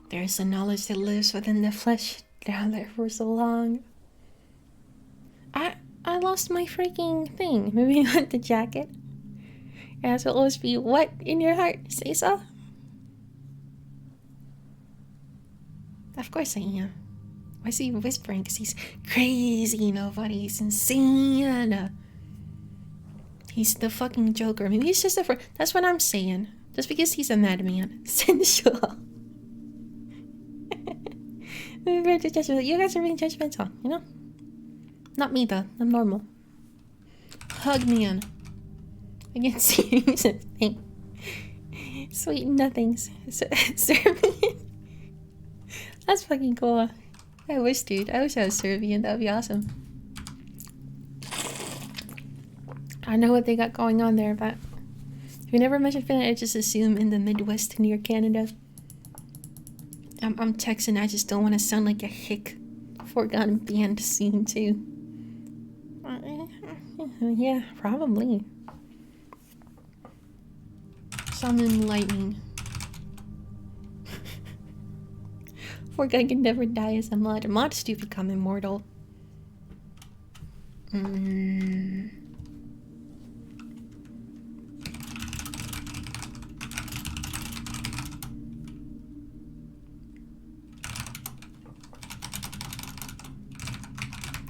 There is a knowledge that lives within the flesh down there for so long. I lost my freaking thing. Maybe you want the jacket? It has to always be what in your heart? Say so? Of course I am. Why is he whispering? Because he's crazy. Nobody. He's insane. He's the fucking Joker. Maybe he's just a friend. That's what I'm saying. Just because he's a madman. Sensual. You guys are being judgmental, you know? Not me though. I'm normal. Hug man. I can't see anything. Sweet nothings. Serbian. That's fucking cool. I wish, dude. I wish I was Serbian. That would be awesome. I know what they got going on there, but if you never mentioned Finland, I just assume in the Midwest near Canada. I'm Texan. I just don't want to sound like a hick forgotten band scene too. Yeah, probably. Summon lightning. Forgotten can never die as a mod. Mods do become immortal.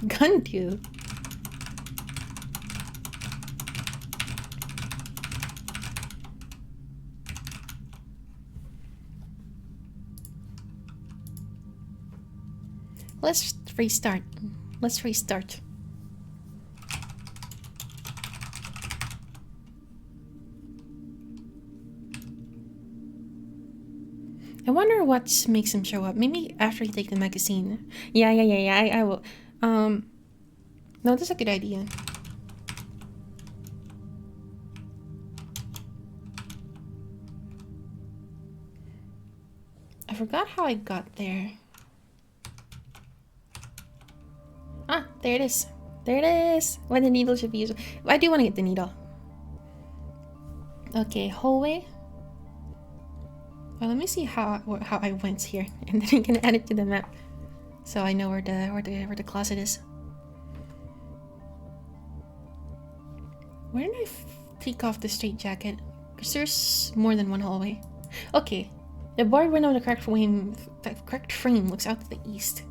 Gun do. Let's restart. Let's restart. I wonder what makes him show up. Maybe after you take the magazine. Yeah. I will. No, that's a good idea. I forgot how I got there. Ah, there it is. There it is. When the needle should be used. I do want to get the needle. Okay, hallway. Well, let me see how I went here, and then I can add it to the map, so I know where the closet is. Where did I take off the straitjacket? Because there's more than one hallway. Okay, the barred window in the correct frame looks out to the east.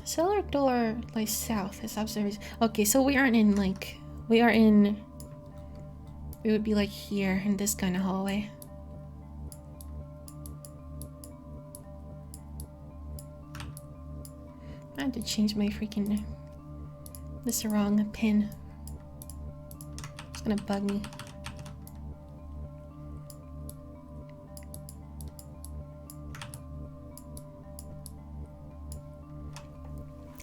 Cellar door lies south. As observers. Okay, so we aren't in like we would be like here in this kind of hallway. I had to change my freaking. This is the wrong pin. It's gonna bug me.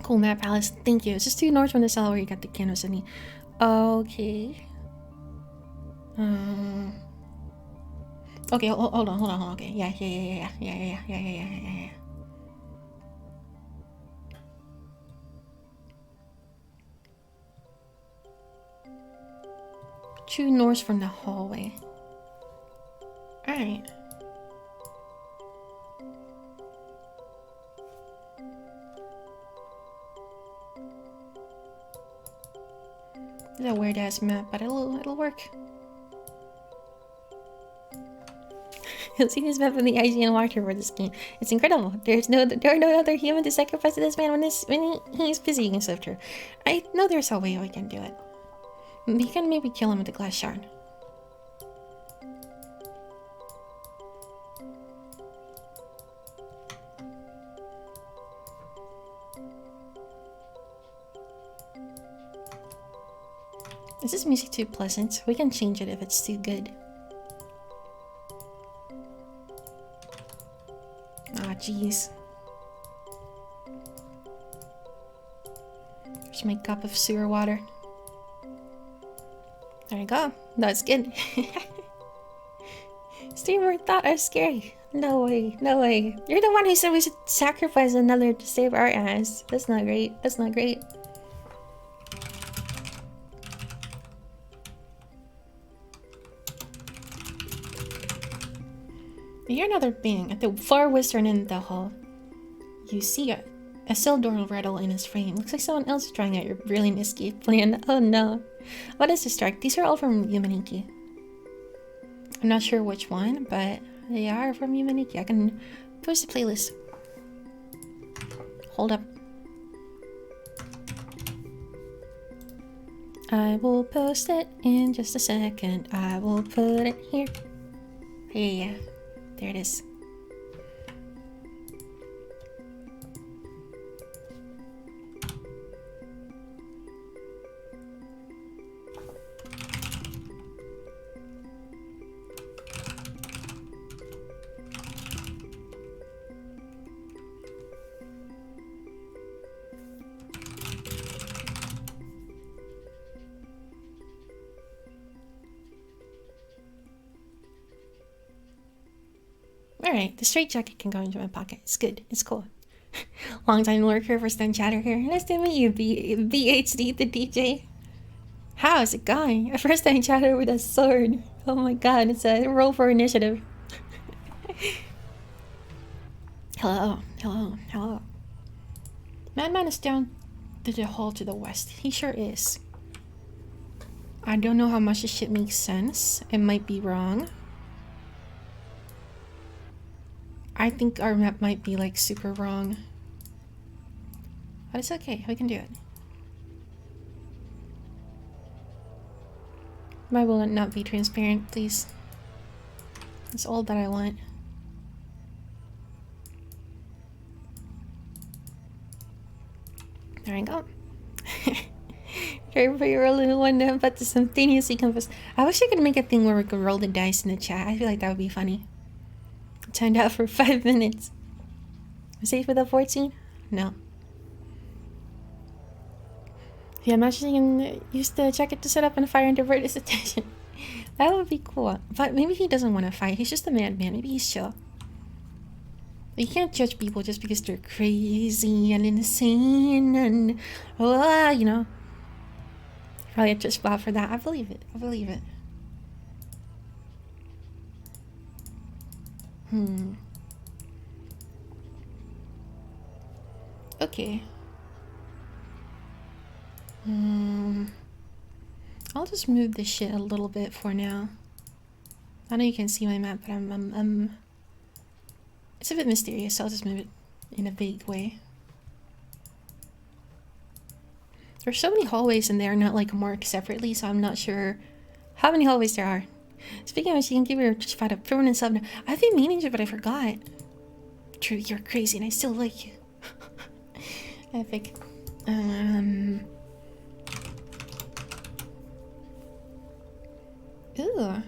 Cool map, Alice. Thank you. It's just 2 north from the cellar where you got the canvas in me. Okay. Okay, hold on. Okay, yeah. True north from the hallway. Alright. It's a weird ass map, but it'll work. You'll see this map in the IGN walkthrough for this game. It's incredible. There are no other human to sacrifice to this man when he's busy and Swifter. I know there's a way we can do it. We can maybe kill him with the glass shard. Is this music too pleasant? We can change it if it's too good. Ah, jeez. There's my cup of sewer water. There you go. That's good. Streamer thought I was scary. No way. You're the one who said we should sacrifice another to save our ass. That's not great. You hear another bang at the far western end of the hall. You see a cell door rattle in his frame. Looks like someone else is trying out your brilliant escape plan. Oh no. What is this track? These are all from Yumaniki. I'm not sure which one, but they are from Yumaniki. I can post the playlist. Hold up. I will post it in just a second. I will put it here. Yeah. There it is. Alright, the straight jacket can go into my pocket. It's good. It's cool. Long time lurker, first time chatter here. Nice to meet you, BHD, the DJ. How's it going? A first time chatter with a sword. Oh my god, it's a roll for initiative. Hello, hello, hello. Madman is down to the hall to the west. He sure is. I don't know how much this shit makes sense. It might be wrong. I think our map might be like super wrong. But it's okay, we can do it. Why will it not be transparent, please? It's all that I want. There we go. Everybody rolling one down, but to simultaneously compass. I wish I could make a thing where we could roll the dice in the chat. I feel like that would be funny. Timed out for 5 minutes. Safe with a 14? No. Yeah, imagine you can use the jacket to set up and fire and divert his attention. That would be cool. But maybe he doesn't want to fight. He's just a madman. Maybe he's chill. You can't judge people just because they're crazy and insane and you know. Probably a judge spot for that. I believe it. I believe it. Okay. I'll just move this shit a little bit for now. I know you can see my map, but it's a bit mysterious, so I'll just move it in a vague way. There's so many hallways and they're not like marked separately, so I'm not sure how many hallways there are. Speaking of which, you can give your spot a permanent sub now. I've been meaning to, but I forgot. True, you're crazy and I still like you. Epic. Ooh.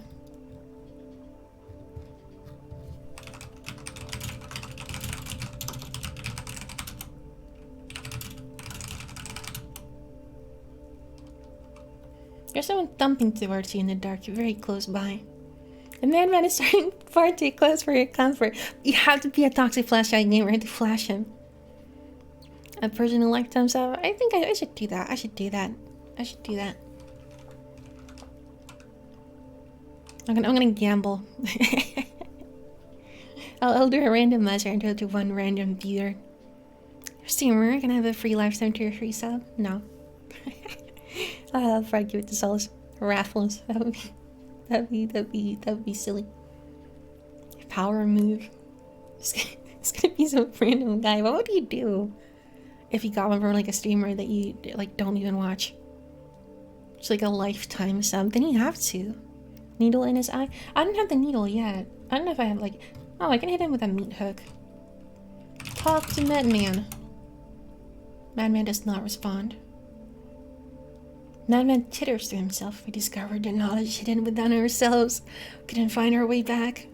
There's someone thumping towards you in the dark, very close by. The madman is starting far too close for your comfort. You have to be a toxic flashlight gamer to flash him. A personal lifetime sub. I think I should do that. I should do that. I should do that. I'm gonna gamble. I'll do a randomizer and go to one random viewer. Streamer, can I have a free lifetime to your free sub? No. I'll probably give it to Solus. Raffles. That'd be silly. Power move. It's gonna be some random guy. What would you do if you got one from like a streamer that you like don't even watch? It's like a lifetime sub. Then you have to. Needle in his eye. I don't have the needle yet. I don't know if I have like. Oh, I can hit him with a meat hook. Talk to Madman. Madman does not respond. Madman titters to himself. We discovered the knowledge hidden within ourselves. Couldn't find our way back.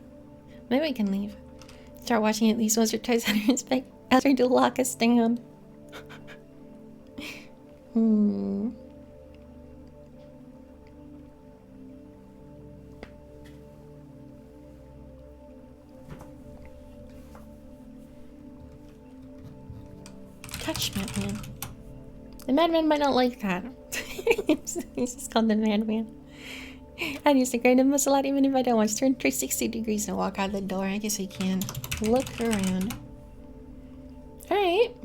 Maybe we can leave. Start watching at least once or twice under inspect after to lock us down. Touch Madman. The Madman might not like that. He's just called the Madman. I'd use the grind muscle out even if I don't want to turn 360 degrees and walk out the door. I guess we can look around. Alright.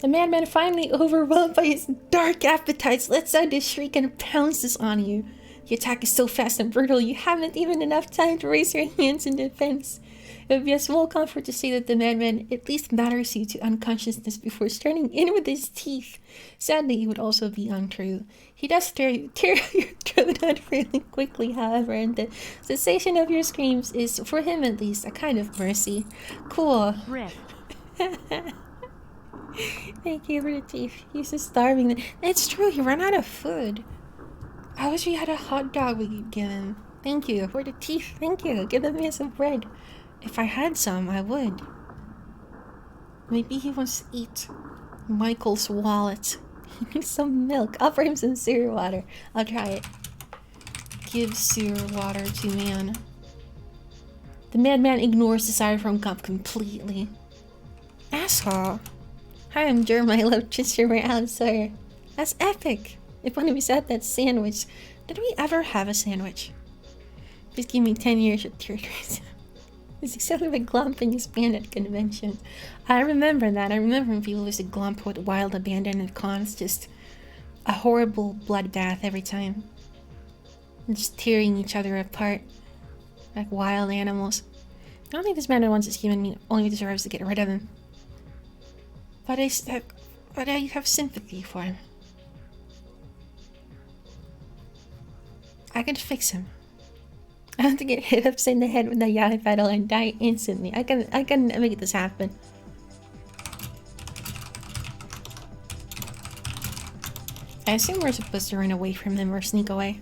The madman, finally overwhelmed by his dark appetites, lets out a shriek and pounces on you. The attack is so fast and brutal, you haven't even enough time to raise your hands in defense. It would be a small comfort to say that the madman at least batters you to unconsciousness before starting in with his teeth. Sadly, it would also be untrue. He does tear your throat out fairly quickly, however, and the cessation of your screams is, for him at least, a kind of mercy. Cool. Rip. Thank you for the teeth. He's just starving. It's true, he ran out of food. I wish we had a hot dog we could give him. Thank you for the teeth. Thank you. Give me some bread. If I had some, I would. Maybe he wants to eat Michael's wallet. He needs some milk. I'll for him some sewer water. I'll try it. Give sewer water to man. The madman ignores the styrofoam cup completely. Asshole. Hi, I'm Jeremiah. I love Trisha Royale, sir. That's epic. If only we had that sandwich. Did we ever have a sandwich? Please give me 10 years of tears. It's exactly like glomping is banned at convention. I remember that. I remember when people used to glomp with wild abandoned cons. Just a horrible bloodbath every time. Just tearing each other apart. Like wild animals. I don't think this man wants his human meat. Only deserves to get rid of him. But I have sympathy for him. I can fix him. I have to get hit upside the head with a yellow pedal and die instantly. I can make this happen. I assume we're supposed to run away from him or sneak away.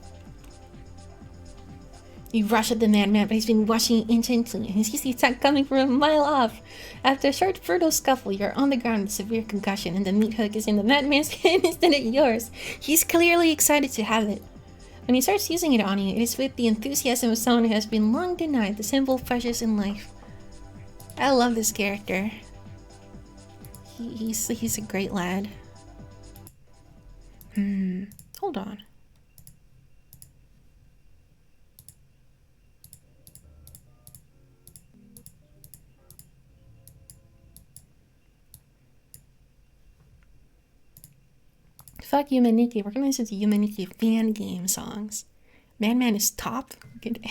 You rush at the madman, but he's been watching intently, and he sees the attack coming from a mile off. After a short, brutal scuffle, you're on the ground with severe concussion, and the meat hook is in the madman's hand instead of yours. He's clearly excited to have it. When he starts using it on you, it is with the enthusiasm of someone who has been long denied the simple pleasures in life. I love this character. He's a great lad. Hold on. Fuck Yumaniki. We're gonna listen to Yumaniki fan game songs. Madman is top. Good.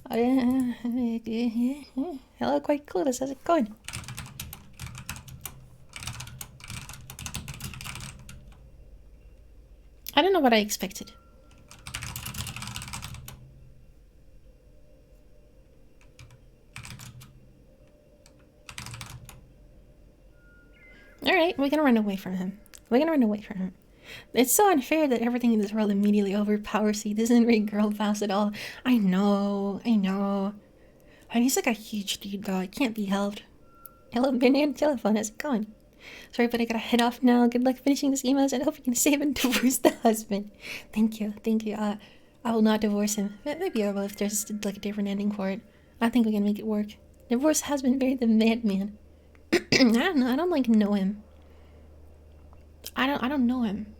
Hello, quite clueless. How's it going? I don't know what I expected. Alright, we're gonna run away from him. We're gonna run away from him. It's so unfair that everything in this world immediately overpowers he doesn't rate girl boss at all. I know. And he's like a huge dude though, it can't be helped. Hello, Banana Telephone, how's it going? Sorry, but I gotta head off now. Good luck finishing this emails and I hope you can save and divorce the husband. Thank you. I will not divorce him. Maybe I will if there's like a different ending for it. I think we can make it work. Divorce husband married the madman. I don't know, I don't like know him. I don't know him.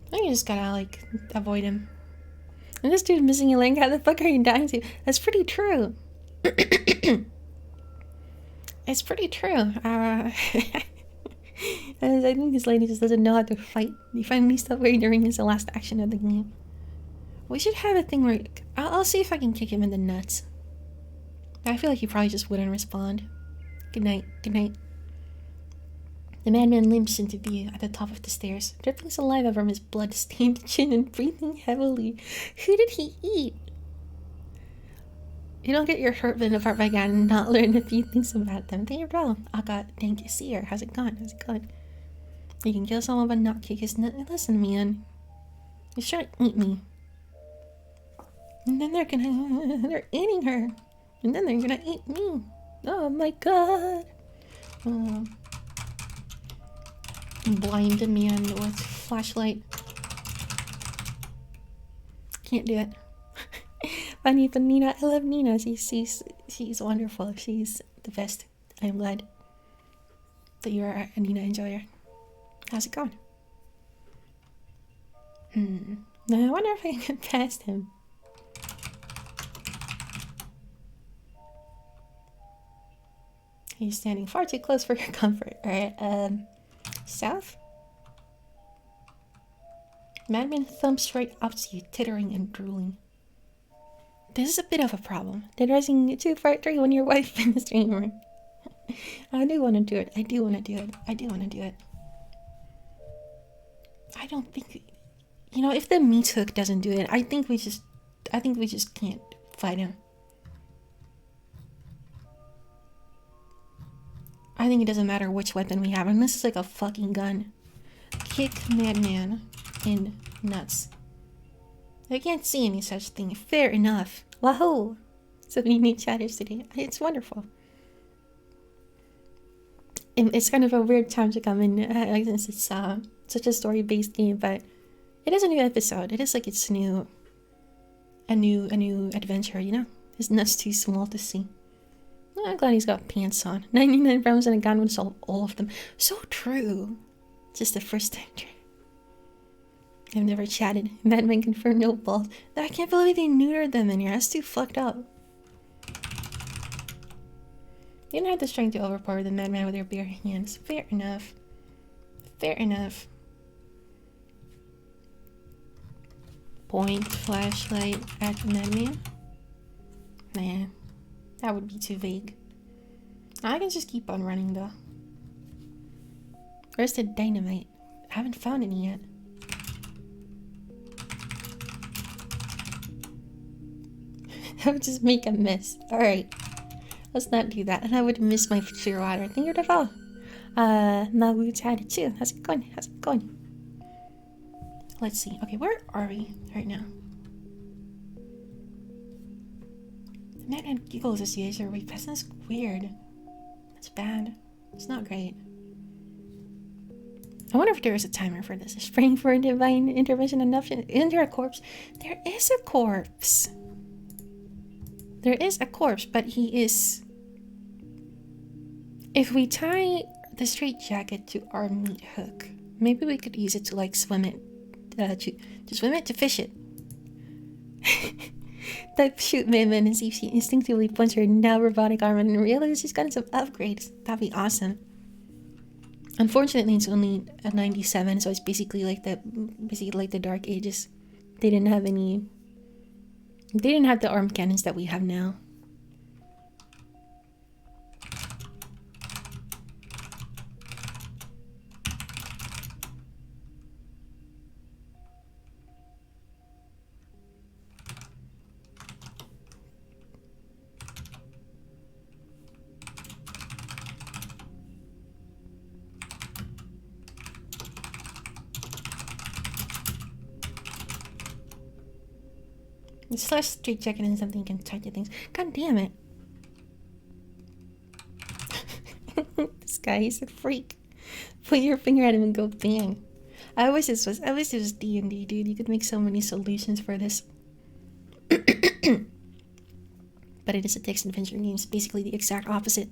I think you just gotta like avoid him. And this dude missing a leg, how the fuck are you dying to? That's pretty true. It's pretty true. I think this lady just doesn't know how to fight. He finally stopped waiting during his last action of the game. We should have a thing where I'll see if I can kick him in the nuts. I feel like he probably just wouldn't respond. Good night. Good night. The madman limps into view at the top of the stairs, dripping saliva from his blood-stained chin and breathing heavily. Who did he eat? You don't get your heart been apart by God and not learn a few things about them. Then you're wrong. I got thank you, see her. How's it going? How's it going? You can kill someone but not kick his nut. Listen, man. You're trying to eat me. And then they're eating her. And then they're gonna eat me. Oh my god. Oh. Blind man with flashlight. Can't do it. Funny, but Nina, I love Nina. She's wonderful. She's the best. I'm glad that you are a Nina enjoyer. How's it going? I wonder if I can get past him. He's standing far too close for your comfort. Alright, south? Madman thumps right up to you, tittering and drooling. This is a bit of a problem. They're dressing too far 3 when your wife in the stream room. I do want to do it. I do want to do it. I don't think, you know, if the meat hook doesn't do it, I think we just can't fight him. I think it doesn't matter which weapon we have, unless it's like a fucking gun. Kick madman in nuts. I can't see any such thing. Fair enough. Wahoo! So many neat chatters today. It's wonderful. it's kind of a weird time to come in, since it's such a story-based game, but it is a new episode. It is like it's a new adventure, you know? His nut's too small to see. Oh, I'm glad he's got pants on. 99 problems and a gun would solve all of them. So true. Just the first time. I've never chatted. Madman confirmed no balls. I can't believe they neutered them in here. That's too fucked up. You don't have the strength to overpower the madman with your bare hands. Fair enough. Fair enough. Point flashlight at the madman? Nah, that would be too vague. I can just keep on running though. Where's the dynamite? I haven't found any yet. That would just make a mess. Alright. Let's not do that. And I would miss my sugar water. Thank you, Deval. Mawood's had it too. How's it going? How's it going? Let's see. Okay, where are we right now? The madman giggles as he is your way past. That's weird. That's bad. It's not great. I wonder if there is a timer for this. Is praying for a divine intervention enough? Isn't there a corpse? There is a corpse. There is a corpse, but he is... If we tie the straitjacket to our meat hook, maybe we could use it to like swim it. To swim it, to fish it. Type shoot Madman and see if she instinctively points her now robotic arm and realizes she's gotten some upgrades. That'd be awesome. Unfortunately, it's only a 97, so it's basically like the Dark Ages. They didn't have the arm cannons that we have now. Slash straight jacket and something can touch things. God damn it. This guy is a freak. Put your finger at him and go bang. I wish it was D&D, dude. You could make so many solutions for this. But it is a text adventure game. It's basically the exact opposite.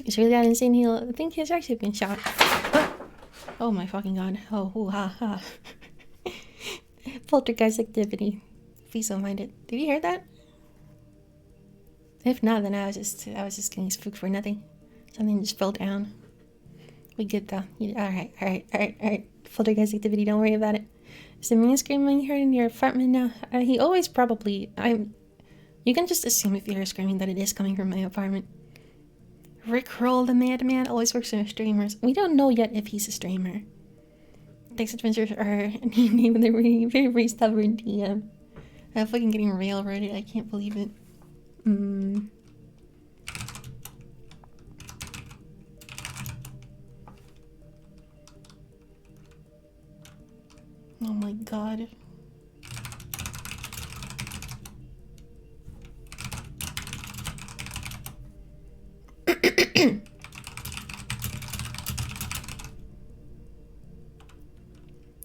It's really that insane. I think he's actually been shot. Oh my fucking god. Oh, hoo, ha, ha. Poltergeist activity. Please don't mind it. Did you hear that? If not, then I was just getting spooked for nothing. Something just fell down. We good though. Alright. Poltergeist activity, don't worry about it. Is the man screaming here in your apartment now? He always probably... You can just assume if you hear screaming that it is coming from my apartment. Rickroll the madman always works for streamers. We don't know yet if he's a streamer. Text adventures are named with a very, very, very stubborn DM. I'm fucking getting railroaded. I can't believe it. Oh my god.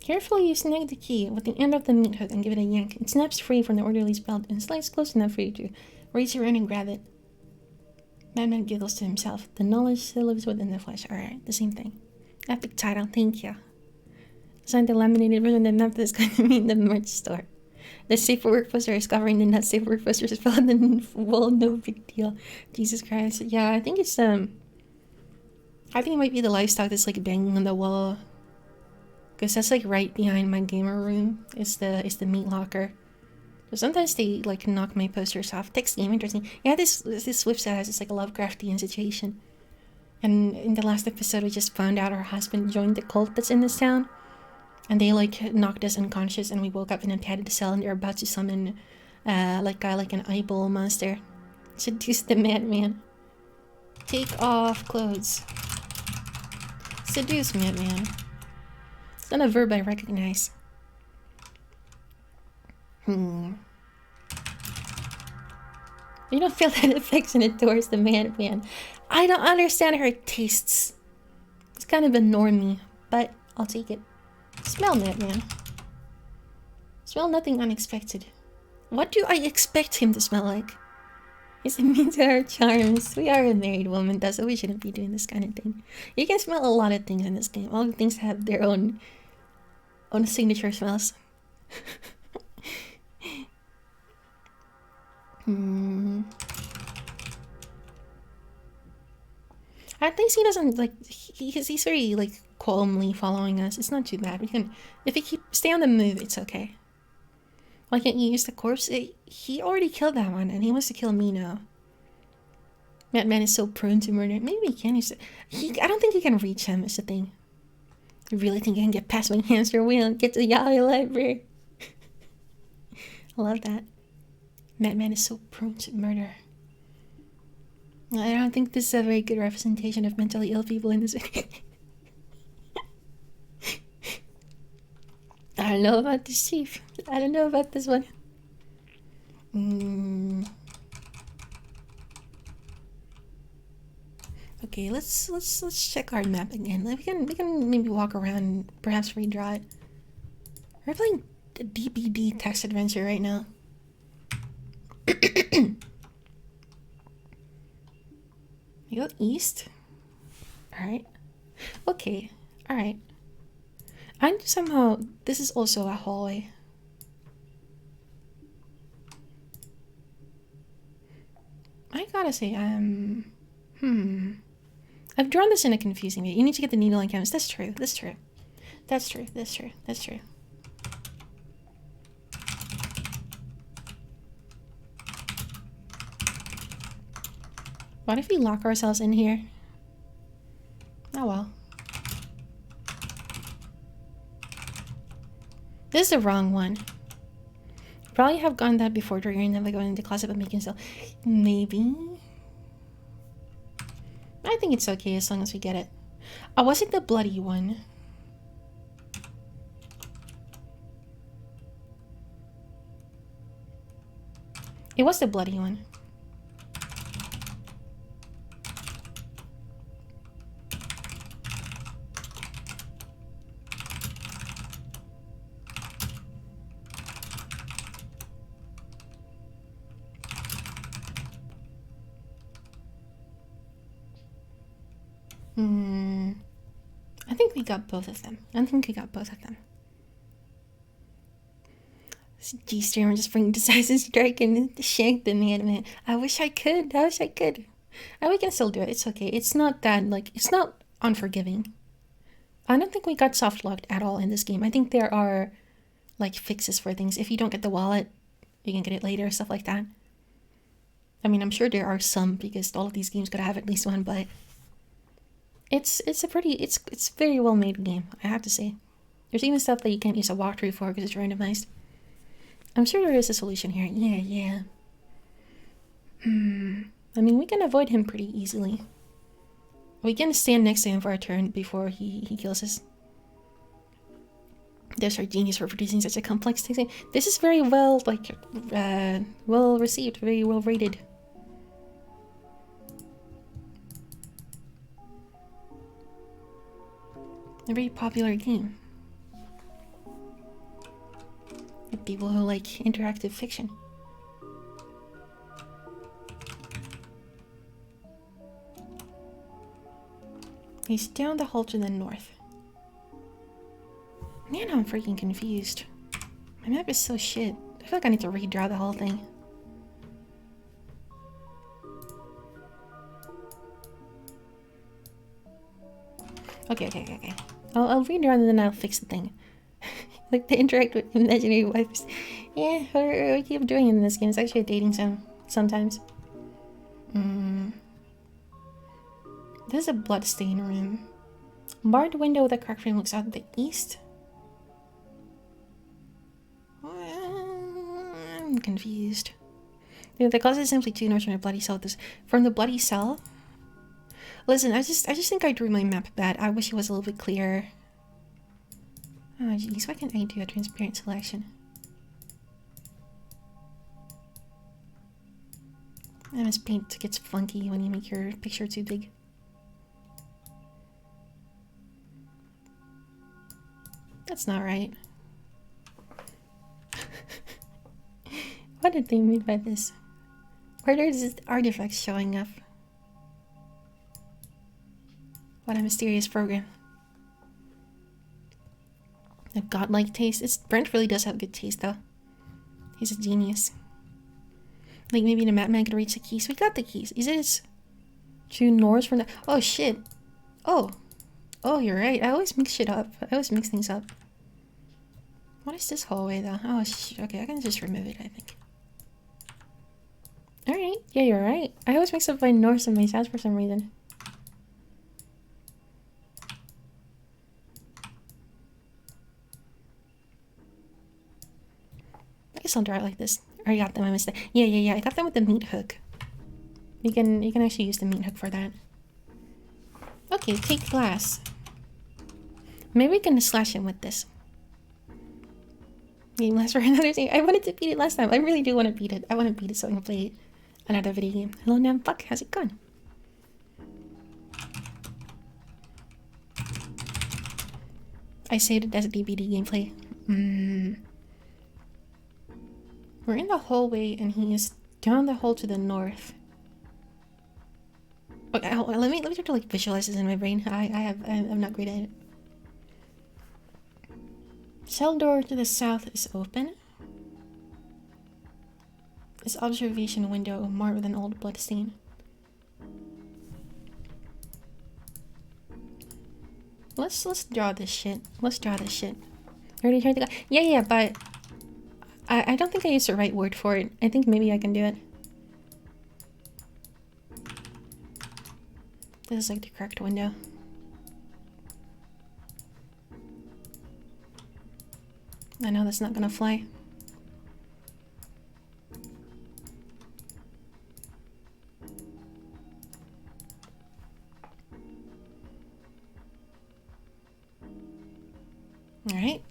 Carefully, you snag the key with the end of the meat hook and give it a yank. It snaps free from the orderly's belt and slides close enough for you to raise your hand and grab it. Madman giggles to himself. The knowledge still lives within the flesh. Alright, the same thing. Epic title, thank you. Signed the laminated version that Memphis is going to mean the merch store. The safe for work poster is covering the not safe for work poster is found in well, no big deal. Jesus Christ. Yeah, I think it's I think it might be the livestock that's like banging on the wall. Because that's like right behind my gamer room. It's the meat locker. So sometimes they like knock my posters off. Text game, interesting. Yeah, this website has it's like a Lovecraftian situation. And in the last episode we just found out our husband joined the cult that's in this town. And they like knocked us unconscious, and we woke up in a padded cell, and they're about to summon like an eyeball monster. Seduce the madman. Take off clothes. Seduce madman. It's not a verb I recognize. You don't feel that affectionate towards the madman. I don't understand her tastes. It's kind of a normie, but I'll take it. Smell, madman. Smell nothing unexpected. What do I expect him to smell like? Is it mean to our charms? We are a married woman, though, so we shouldn't be doing this kind of thing. You can smell a lot of things in this game. All the things have their own signature smells. At least he doesn't like he's very like calmly following us. It's not too bad. We can if we stay on the move, it's okay. Why can't you use the corpse? He already killed that one, and he wants to kill me now. Madman is so prone to murder. Maybe we can use it. I don't think you can reach him. Is the thing. I really think I can get past my hamster wheel and get to the Yahweh library. I love that. Madman is so prone to murder. I don't think this is a very good representation of mentally ill people in this video. I don't know about this, Chief. I don't know about this one. Okay, let's check our map again. We can maybe walk around and perhaps redraw it. We're playing the DBD text adventure right now. You go east. Alright. Okay. Alright. And somehow this is also a hallway. I gotta say, I've drawn this in a confusing way. You need to get the needle on canvas. That's true. That's true. That's true. That's true. That's true. What if we lock ourselves in here? Oh well. This is the wrong one. Probably have gone that before triggering them by going into closet but making still. Maybe. I think it's okay as long as we get it. Oh, was it the bloody one? It was the bloody one. I think we got both of them. G-Streamer just bring Decisive Strike and shank the man. I wish I could. And we can still do it. It's okay. It's not that, like, it's not unforgiving. I don't think we got soft locked at all in this game. I think there are, like, fixes for things. If you don't get the wallet, you can get it later, stuff like that. I mean, I'm sure there are some, because all of these games gotta have at least one, but it's very well made game, I have to say. There's even stuff that you can't use a walkthrough for because it's randomized. I'm sure there is a solution here. Yeah. I mean, we can avoid him pretty easily. We can stand next to him for a turn before he kills us. There's our genius for producing such a complex thing. This is very well, like, well received, very well rated. A very popular game. With people who like interactive fiction. He's down the hall to the north. Man, I'm freaking confused. My map is so shit. I feel like I need to redraw the whole thing. Okay. I'll redraw and then I'll fix the thing. Like to interact with imaginary wives. Yeah, we keep doing it in this game. It's actually a dating sim sometimes. This is a bloodstain room. Barred window with a cracked frame looks out the east. I'm confused. Dude, the cause is simply 2 north from the bloody cell. From the bloody cell? Listen, I just think I drew my map bad. I wish it was a little bit clearer. Oh jeez, why can't I do a transparent selection? MS Paint gets funky when you make your picture too big. That's not right. What did they mean by this? Where are these artifacts showing up? What a mysterious program. A godlike taste. Brent really does have good taste though. He's a genius. Like maybe the madman could reach the keys. We got the keys. Is it true north from the... Oh shit. Oh. Oh, you're right. I always mix shit up. I always mix things up. What is this hallway though? Oh shit. Okay, I can just remove it, I think. Alright. Yeah, you're right. I always mix up my north and my south for some reason. I guess I'll draw it like this. I got them. I missed it. Yeah. I got them with the meat hook. You can actually use the meat hook for that. Okay, take glass. Maybe we can slash him with this. Game lasts for another thing. I wanted to beat it last time. I really do want to beat it. I want to beat it so I can play another video game. Hello, Namfuck. How's it going? I saved it as a DVD gameplay. We're in the hallway and he is down the hall to the north. Okay, let me try to like visualize this in my brain. I'm not great at it. Cell door to the south is open. This observation window marked with an old blood stain. Let's draw this shit. Let's draw this shit. I already tried to go. Yeah, but I don't think I used the right word for it. I think maybe I can do it. This is like the correct window. I know that's not gonna fly. Alright.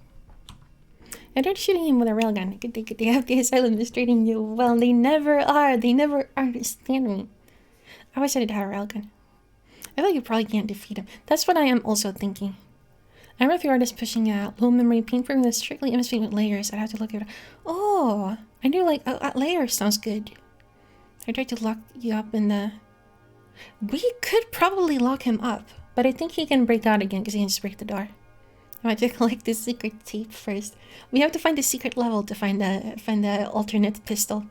I tried shooting him with a railgun. They have the Asylum is treating you well. They never are. They never understand me. I wish I did have a railgun. I feel like you probably can't defeat him. That's what I am also thinking. I remember if the artist pushing out low memory paint for me with strictly image paint with layers. I'd have to look at it. Oh, I knew like layers sounds good. I tried to lock you up in the... We could probably lock him up, but I think he can break out again because he can just break the door. I might have to collect the secret tape first. We have to find the secret level to find the alternate pistol.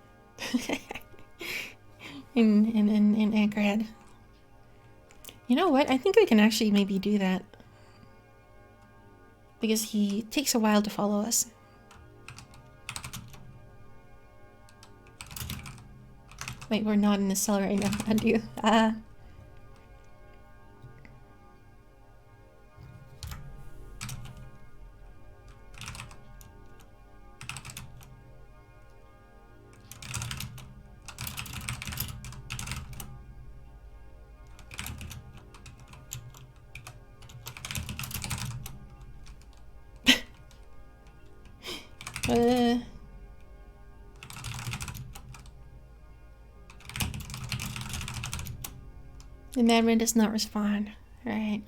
in Anchorhead. You know what? I think we can actually maybe do that. Because he takes a while to follow us. Wait, we're not in the cell right now, undo. The madman does not respond. Right.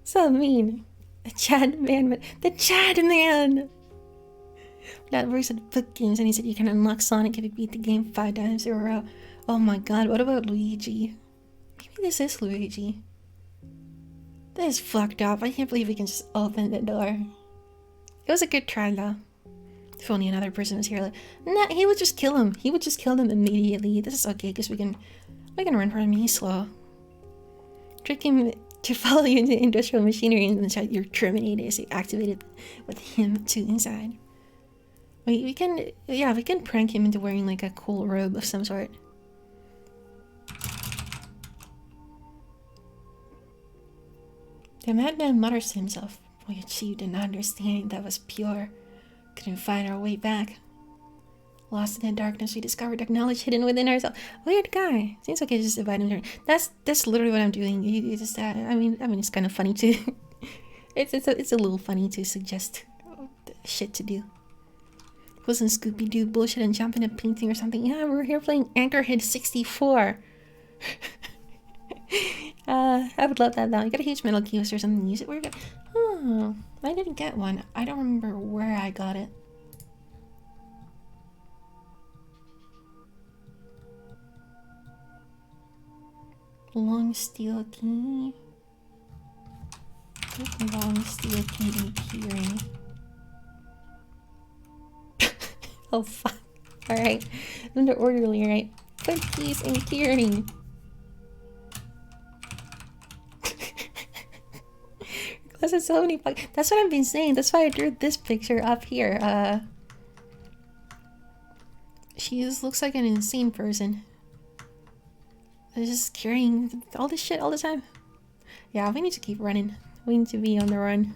So mean. The Chad man. The Chad man! That works at book games and he said you can unlock Sonic if you beat the game 5 times in a row. Oh my god, what about Luigi? Maybe this is Luigi. This is fucked up. I can't believe we can just open the door. It was a good try though. If only another person was here. Like, nah, he would just kill him. He would just kill them immediately. This is okay because we can run from him. He's slow. Trick him to follow you into industrial machinery and shout you're terminated as you activated with him too inside. We can prank him into wearing like a cool robe of some sort. The madman mutters to himself. We achieved an understanding that was pure. Couldn't find our way back. Lost in the darkness, we discovered the knowledge hidden within ourselves. Weird guy. Seems okay, just invite him. That's literally what I'm doing. You just, I mean, it's kind of funny too. it's a little funny to suggest shit to do. Wasn't Scooby-Doo bullshit and jump in a painting or something? Yeah, we're here playing Anchorhead 64. I would love that though. You got a huge metal kiosk or something. Use it. Where you got? Oh, I didn't get one. I don't remember where I got it. Long steel key. Long steel key and keyring. Oh fuck. Alright. I'm the orderly, right? Put keys and keyring. There's so many that's what I've been saying. That's why I drew this picture up here. She looks like an insane person. Just carrying all this shit all the time. Yeah, we need to keep running. We need to be on the run.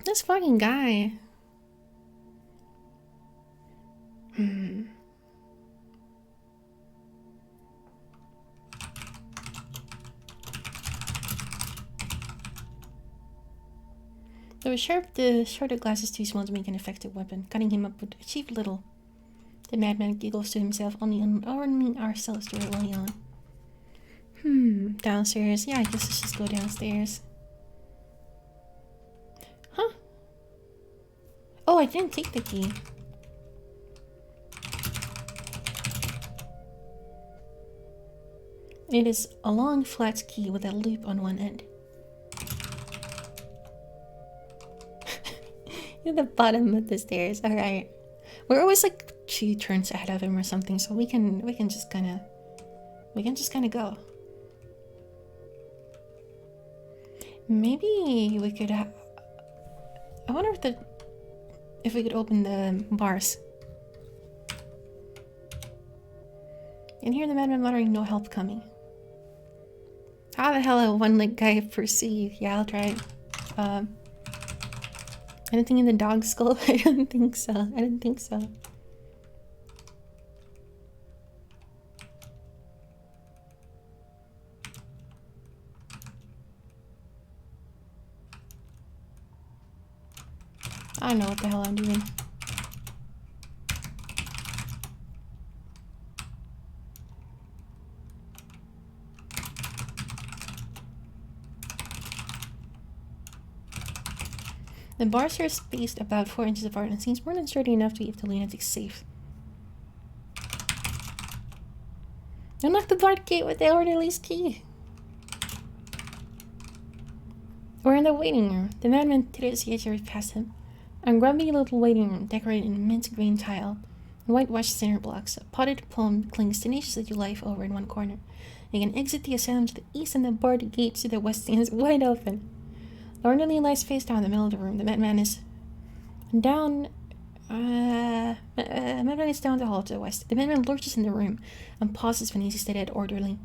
This fucking guy. The shorter glass is too small to make an effective weapon. Cutting him up would achieve little. The madman giggles to himself, only arming ourselves to rely on. Downstairs. Yeah, I guess let's just go downstairs. Huh? Oh, I didn't take the key. It is a long flat key with a loop on one end. At the bottom of the stairs. Alright. We're always like 2 turns ahead of him or something, so we can just kinda go. Maybe we could I wonder if we could open the bars. And hear the madman muttering, no help coming. How the hell will one-legged guy perceive? Yeah, I'll try it. Anything in the dog skull? I don't think so. I don't think so. I don't know what the hell I'm doing. The bars are spaced about 4 inches apart and seems more than sturdy enough to keep the lunatics safe. Unlock the bar gate with the orderly's key. We're in the waiting room. The madman titters as you past him. A grubby little waiting room decorated in mint green tile and whitewashed center blocks. A potted plum clings tenaciously to life over in one corner. You can exit the asylum to the east and the barred gate to the west stands wide open. The orderly lies face down in the middle of the room. The madman is down. Madman is down the hall to the west. The madman lurches in the room and pauses when he's steady at orderly.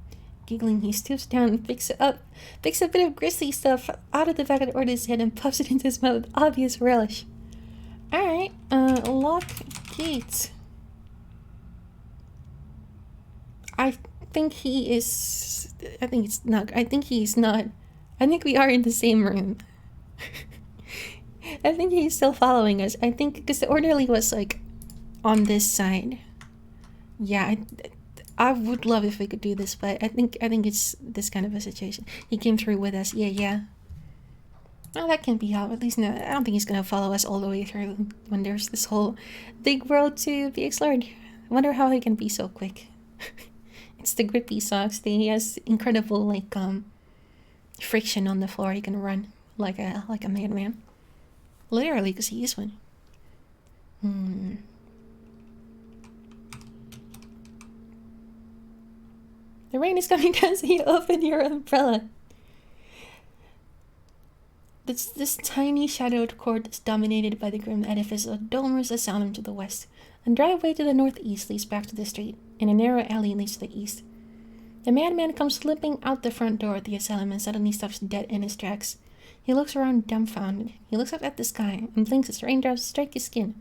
Giggling, he stoops down and picks a bit of grisly stuff out of the back of the orderly's head and puffs it into his mouth with obvious relish. Alright, lock gate. I think he's not. I think we are in the same room. I think he's still following us. I think because the orderly was like on this side. Yeah, I would love if we could do this, but I think it's this kind of a situation. He came through with us. Yeah. Well, that can't be helped. At least no, I don't think he's gonna follow us all the way through when there's this whole big world to be explored. I wonder how he can be so quick. It's the grippy socks. He has incredible like friction on the floor. He can run like a madman. Literally, because he is one. The rain is coming down, so you open your umbrella. This tiny shadowed court is dominated by the grim edifice of Dolmer's Asylum to the west. A driveway to the northeast leads back to the street, and a narrow alley leads to the east. The madman comes slipping out the front door of the asylum and suddenly stops dead in his tracks. He looks around dumbfounded. He looks up at the sky and blinks as raindrops strike his skin.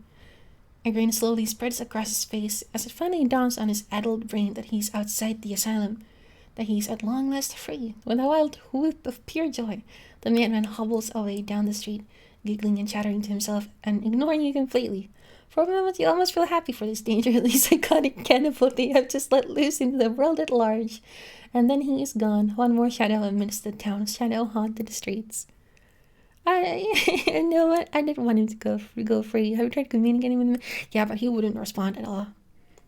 A grin slowly spreads across his face as it finally dawns on his addled brain that he's outside the asylum, that he's at long last free. With a wild whoop of pure joy, the madman hobbles away down the street, giggling and chattering to himself and ignoring you completely. For a moment, you almost feel happy for this dangerously psychotic cannibal they have just let loose into the world at large. And then he is gone, one more shadow amidst the town's shadow-haunted streets. I know what, I didn't want him to go free. Have you tried communicating with him? Yeah, but he wouldn't respond at all.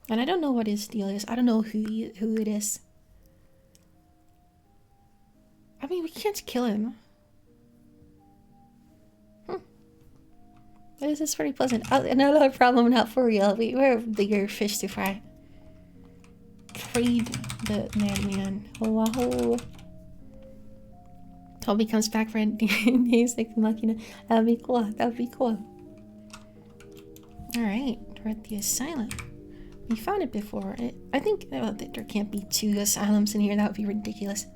And I don't know what his deal is. I don't know who it is. I mean, we can't kill him. This is pretty pleasant. Another problem, not for real. We're bigger fish to fry. Freed the madman. Wow. Hope he comes back for a days like Machina. That'd be cool. That'd be cool. Alright, we're at the asylum. We found it before. I think there can't be 2 asylums in here. That would be ridiculous.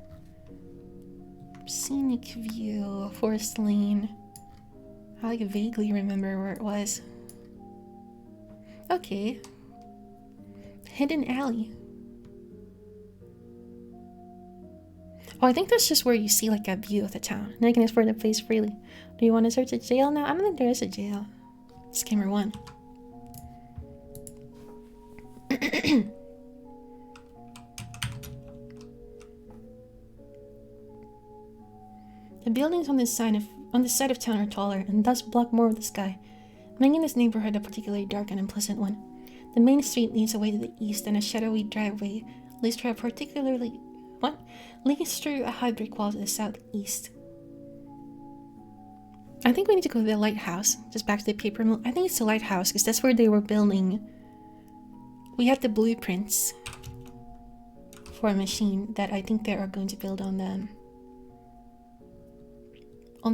Scenic view, forest lane. I like vaguely remember where it was. Okay. Hidden alley. Oh, I think that's just where you see like a view of the town. Now you can explore the place freely. Do you want to search a jail now? I don't think there is a jail. Scammer 1. The buildings on this side of town are taller and thus block more of the sky, making this neighborhood a particularly dark and unpleasant one. The main street leads away to the east, and a shadowy driveway leads through a high brick wall to the southeast. I think we need to go to the lighthouse. Just back to the paper mill. I think it's the lighthouse because that's where they were building. We have the blueprints for a machine that I think they are going to build on the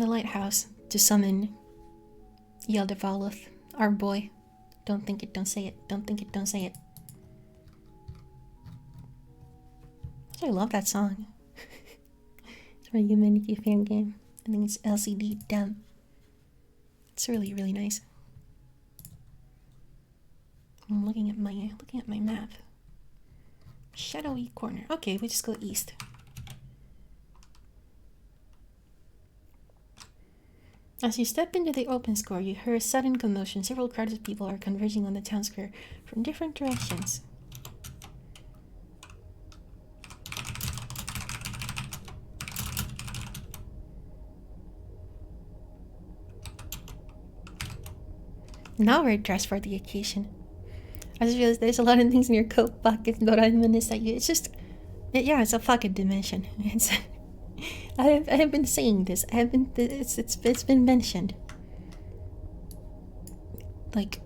lighthouse to summon Yaldavaloth, our boy. Don't think it, don't say it. Don't think it, don't say it. I love that song. It's from a Humanity fan game. I think it's LCD Dumb. It's really, really nice. I'm looking at my map. Shadowy corner. Okay, we just go east. As you step into the open square, you hear a sudden commotion. Several crowds of people are converging on the town square from different directions. Now we're dressed for the occasion. I just realized there's a lot of things in your coat pocket that you. It's just, yeah, it's a fucking dimension. It's. I have been saying this. It's been mentioned. Like,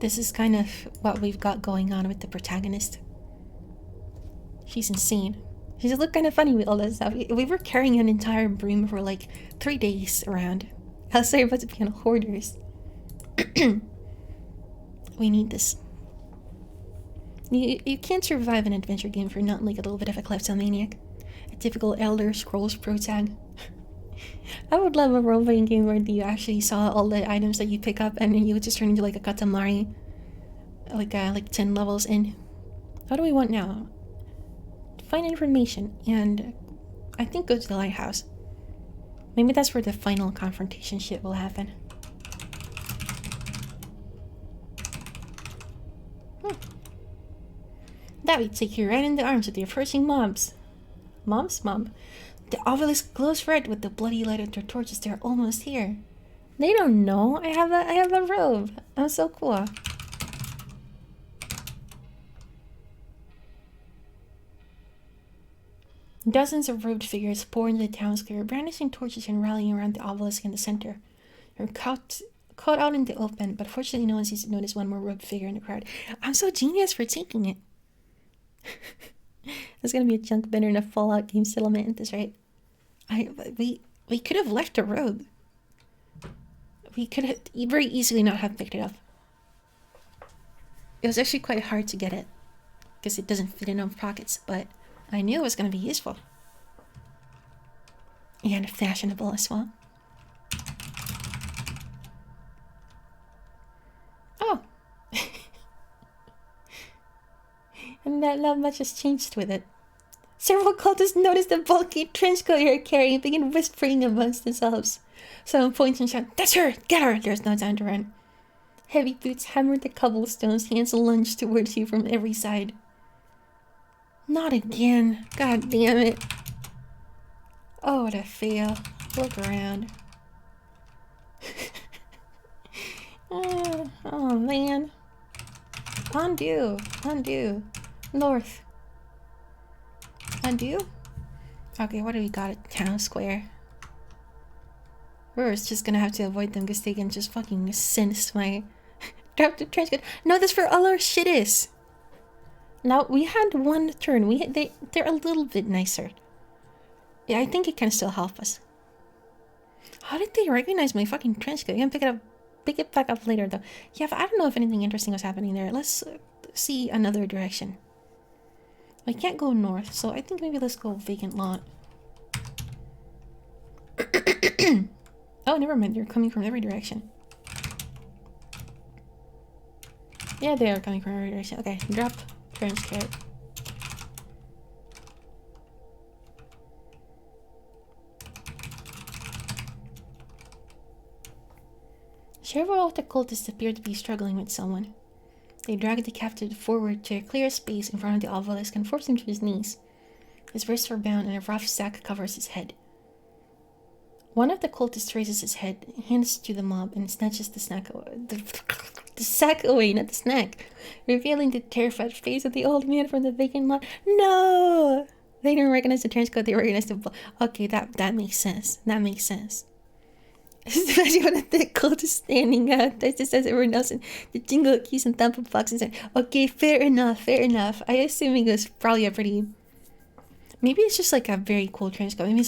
this is kind of what we've got going on with the protagonist. She's insane. She just looked kind of funny with all that stuff. We were carrying an entire broom for like 3 days around. I was sorry about to be on hoarders. We need this. You can't survive an adventure game if you're not like a little bit of a kleptomaniac. A typical Elder Scrolls protag. I would love a role-playing game where you actually saw all the items that you pick up and you would just turn into like a Katamari. Like 10 levels in. What do we want now? Find information and I think go to the lighthouse. Maybe that's where the final confrontation shit will happen. That would take you right in the arms of the approaching mobs. Mobs? Mob. The obelisk glows red with the bloody light of their torches. They're almost here. They don't know. I have a robe. I'm so cool. Dozens of robed figures pour into the town square, brandishing torches and rallying around the obelisk in the center. They're caught out in the open, but fortunately no one seems to notice one more robed figure in the crowd. I'm so genius for taking it. There's gonna be a chunk better in a Fallout game still lament this, right? We could have left a robe. We could have very easily not have picked it up. It was actually quite hard to get it because it doesn't fit in our pockets, but I knew it was going to be useful. And fashionable as well. Oh! And not much has changed with it. Several cultists notice the bulky trench coat you're carrying and begin whispering amongst themselves. Someone points and shouts, "That's her! Get her!" There's no time to run. Heavy boots hammer the cobblestones, hands lunge towards you from every side. Not again. God damn it. Oh, what a fail. Look around. Oh, man. Undo. North. Undo? Okay, what do we got at town square? We're just gonna have to avoid them because they can just fucking sense my... Drop the trench coat. No, that's for all our shit is. Now, we had one turn. They're a little bit nicer. Yeah, I think it can still help us. How did they recognize my fucking trench coat? I can pick it back up later, though. Yeah, but I don't know if anything interesting was happening there. Let's see another direction. I can't go north, so I think maybe let's go vacant lot. Oh, never mind. They're coming from every direction. Yeah, they are coming from every direction. Okay, drop trench coat. Several of the cultists appear to be struggling with someone. They drag the captive forward to a clear space in front of the obelisk and force him to his knees. His wrists are bound and a rough sack covers his head. One of the cultists raises his head, hands it to the mob, and snatches the sack away, not the snack, revealing the terrified face of the old man from the vacant lot. No! They didn't recognize the trench coat, they recognized the... Okay, that makes sense. That makes sense. Especially when the cultist standing out, just as everyone else, and the jingle keys and thump boxes. And okay, fair enough. I assume it was probably a pretty... Maybe it's just like a very cool trench coat. Maybe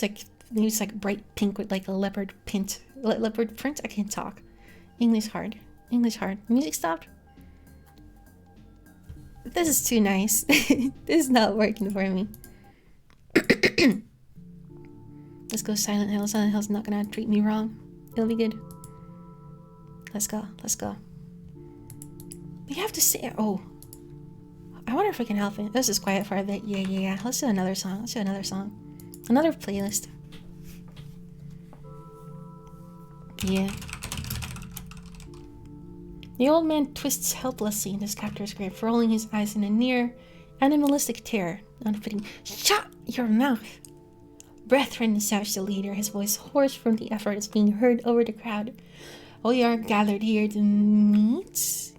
it's like bright pink with like a leopard print. Leopard print? I can't talk. English hard. Music stopped. This is too nice. This is not working for me. Let's go Silent Hill. Silent Hill's not gonna treat me wrong. It'll be good. Let's go. We have to say... Oh. I wonder if we can help it. This is quiet for a bit. Yeah. Let's do another song. Another playlist. Yeah. The old man twists helplessly in his captor's grip, rolling his eyes in a near animalistic terror. Unfitting. Shut your mouth! Brethren, shouts the leader, his voice hoarse from the effort is being heard over the crowd. We are gathered here to meet?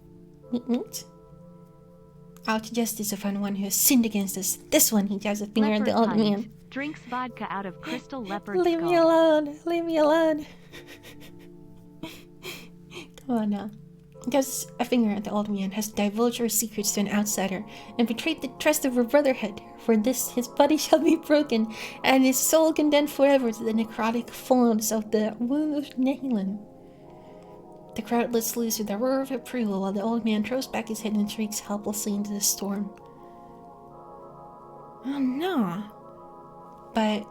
Out justice upon one who has sinned against us. This one, he jabs a finger at the old man. Drinks vodka out of crystal leopard Leave me alone. Come on now. Just a finger at the old man has divulged her secrets to an outsider and betrayed the trust of her brotherhood. For this his body shall be broken, and his soul condemned forever to the necrotic folds of the womb of Nehilin. The crowd lets loose with a roar of approval while the old man throws back his head and shrieks helplessly into the storm. Oh no. But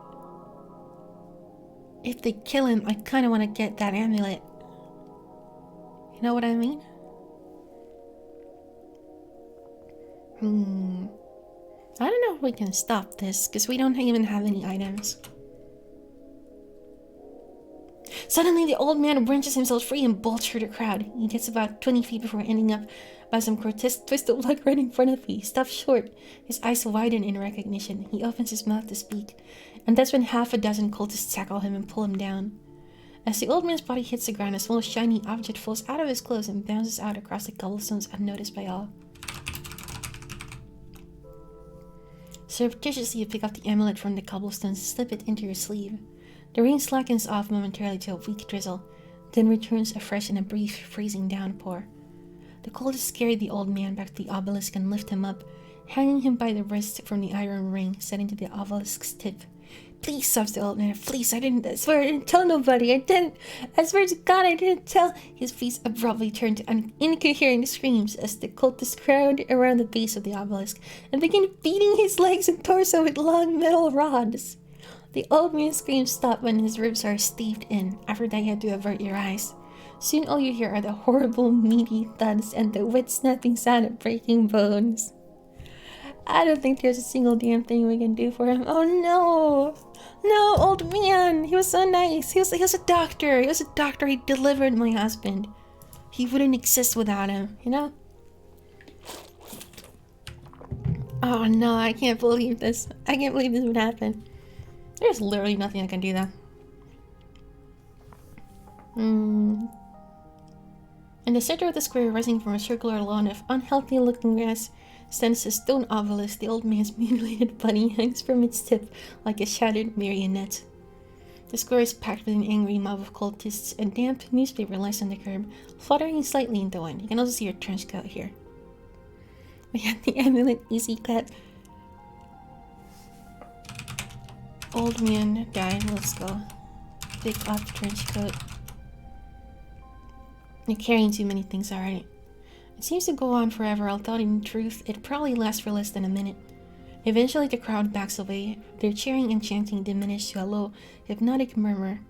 if they kill him, I kind of want to get that amulet. You know what I mean? I don't know if we can stop this, because we don't even have any items. Suddenly, the old man wrenches himself free and bolts through the crowd. He gets about 20 feet before ending up by some grotesque twist of luck right in front of me. He stops short. His eyes widen in recognition. He opens his mouth to speak. And that's when half a dozen cultists tackle him and pull him down. As the old man's body hits the ground, a small shiny object falls out of his clothes and bounces out across the cobblestones unnoticed by all. Surreptitiously, you pick up the amulet from the cobblestones and slip it into your sleeve. The rain slackens off momentarily to a weak drizzle, then returns afresh in a brief, freezing downpour. The cultists carry the old man back to the obelisk and lift him up, hanging him by the wrist from the iron ring set into the obelisk's tip. Please, sobs the old man. Please, I swear I didn't tell nobody. I swear to God, I didn't tell. His face abruptly turned to incoherent screams as the cultists crowd around the base of the obelisk and begin beating his legs and torso with long metal rods. The old man's screams stop when his ribs are staved in. After that, you have to avert your eyes. Soon all you hear are the horrible, meaty thuds and the wet snapping sound of breaking bones. I don't think there's a single damn thing we can do for him. Oh no! No, old man! He was so nice. He was a doctor. He was a doctor. He delivered my husband. He wouldn't exist without him, you know? Oh no, I can't believe this. I can't believe this would happen. There's literally nothing I can do though. In the center of the square, rising from a circular lawn of unhealthy looking grass, stands a stone obelisk. The old man's mutilated body hangs from its tip like a shattered marionette. The square is packed with an angry mob of cultists, and damp newspaper lies on the curb, fluttering slightly in the wind. You can also see your trench coat here. We have the amulet easy clap. Old man died. Let's go. Pick up trench coat. You're carrying too many things already. It seems to go on forever, although in truth, it probably lasts for less than a minute. Eventually, the crowd backs away. Their cheering and chanting diminish to a low, hypnotic murmur.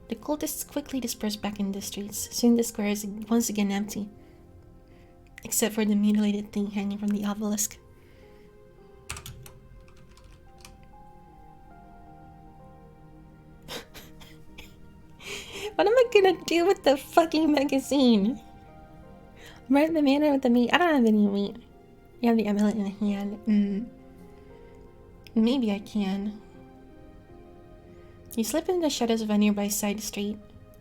The cultists quickly disperse back in the streets. Soon the square is once again empty, except for the mutilated thing hanging from the obelisk. What am I gonna do with the fucking magazine? Right, the man with the meat. I don't have any meat. You have the amulet in hand. Maybe I can. You slip in the shadows of a nearby side street.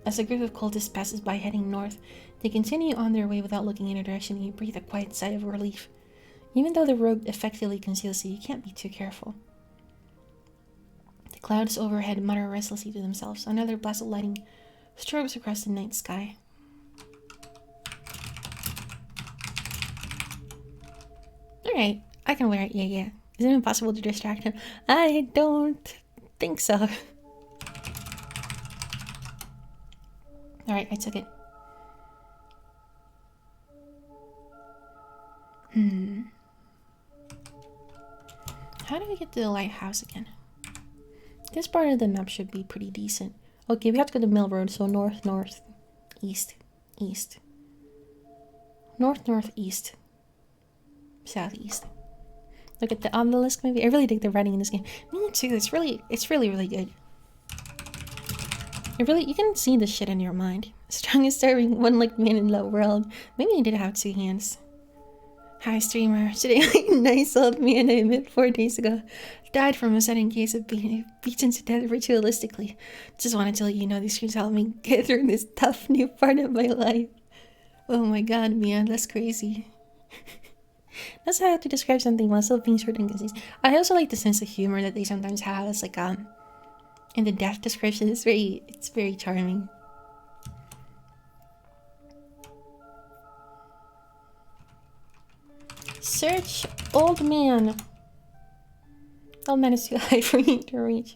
As a group of cultists passes by heading north, they continue on their way without looking in a direction, and you breathe a quiet sigh of relief. Even though the road effectively conceals you, you can't be too careful. The clouds overhead mutter restlessly to themselves. Another blast of lighting strobes across the night sky. Alright, I can wear it, yeah. Is it impossible to distract him? I don't think so. Alright, I took it. How do we get to the lighthouse again? This part of the map should be pretty decent. Okay, we have to go to Mill Road, so north, north, east, east. North, northeast. Southeast. Look at the obelisk maybe. I really dig the writing in this game. Me too. It's really good. You can see the shit in your mind. Strongest serving one-legged man in the world. Maybe I did have two hands. Hi streamer. Today a nice old man I met 4 days ago died from a sudden case of being beaten to death ritualistically. Just wanted to let you know these streams helped me get through this tough new part of my life. Oh my god, man, that's crazy. That's how I have to describe something while still being short and concise. I also like the sense of humor that they sometimes have. It's like in the death description, it's very charming. Search old man. Old man is too high for me to reach.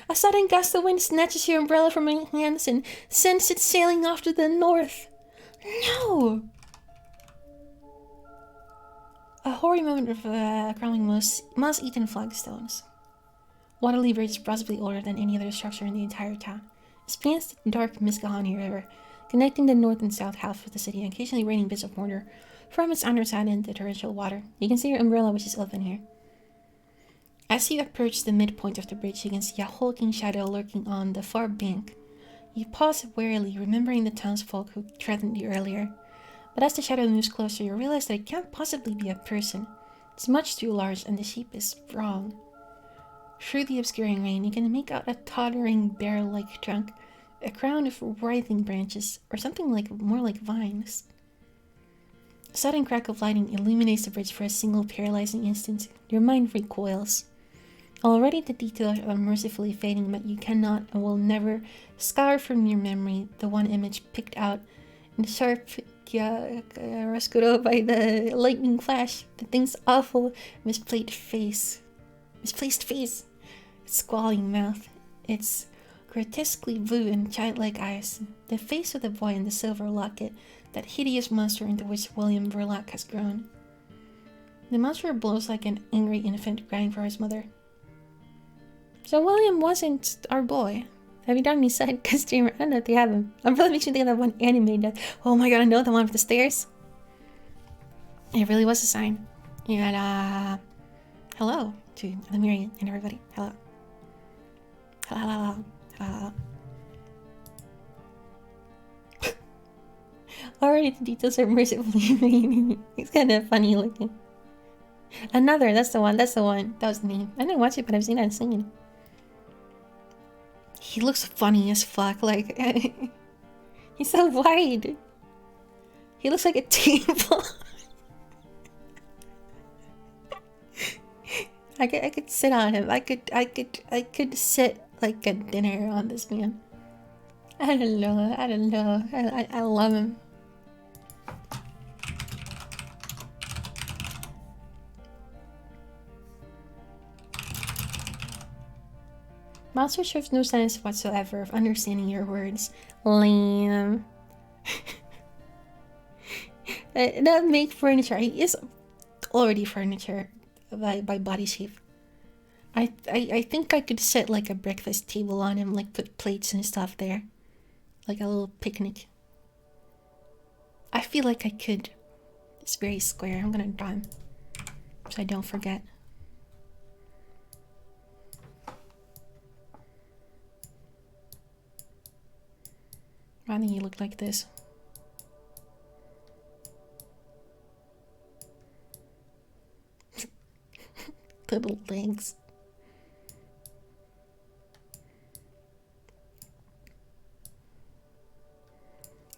A sudden gust of wind snatches your umbrella from my hands and sends it sailing off to the north. No! A hoary moment of crumbling moss-eaten flagstones. Waterley Bridge is possibly older than any other structure in the entire town. It spans the dark Miskahani River, connecting the north and south half of the city and occasionally raining bits of mortar from its underside into torrential water. You can see your umbrella, which is open here. As you approach the midpoint of the bridge, you can see a hulking shadow lurking on the far bank. You pause warily, remembering the townsfolk who threatened you earlier. But as the shadow moves closer, you realize that it can't possibly be a person. It's much too large, and the shape is wrong. Through the obscuring rain, you can make out a tottering barrel-like trunk, a crown of writhing branches, or something more like vines. A sudden crack of lightning illuminates the bridge for a single paralyzing instant. Your mind recoils. Already the details are mercifully fading, but you cannot and will never scour from your memory the one image picked out in sharp chiaroscuro by the lightning flash. The thing's awful, misplaced face. Its squalling mouth. Its grotesquely blue and childlike eyes. The face of the boy in the silver locket. That hideous monster into which William Verloc has grown. The monster blows like an angry infant crying for his mother. So William wasn't our boy. Have you done any side customer? I don't know if they have him. I'm really makes me think of that one anime that, oh my god, I know the one with the stairs. It really was a sign. And hello to the Miriam and everybody. Hello. Hello. Already the details are mercifully fading. It's kind of funny looking. Another, that's the one. That was the name. I didn't watch it, but I've seen that singing. He looks funny as fuck, like... he's so wide. He looks like a table. I could sit on him. I could sit like a dinner on this man. I don't know. I love him. Monster shows no sense whatsoever of understanding your words. Lame. Not make furniture. He is already furniture by body shape. I think I could set like a breakfast table on him, like put plates and stuff there. Like a little picnic. I feel like I could. It's very square. I'm gonna draw him so I don't forget. I think he looked like this. Little legs.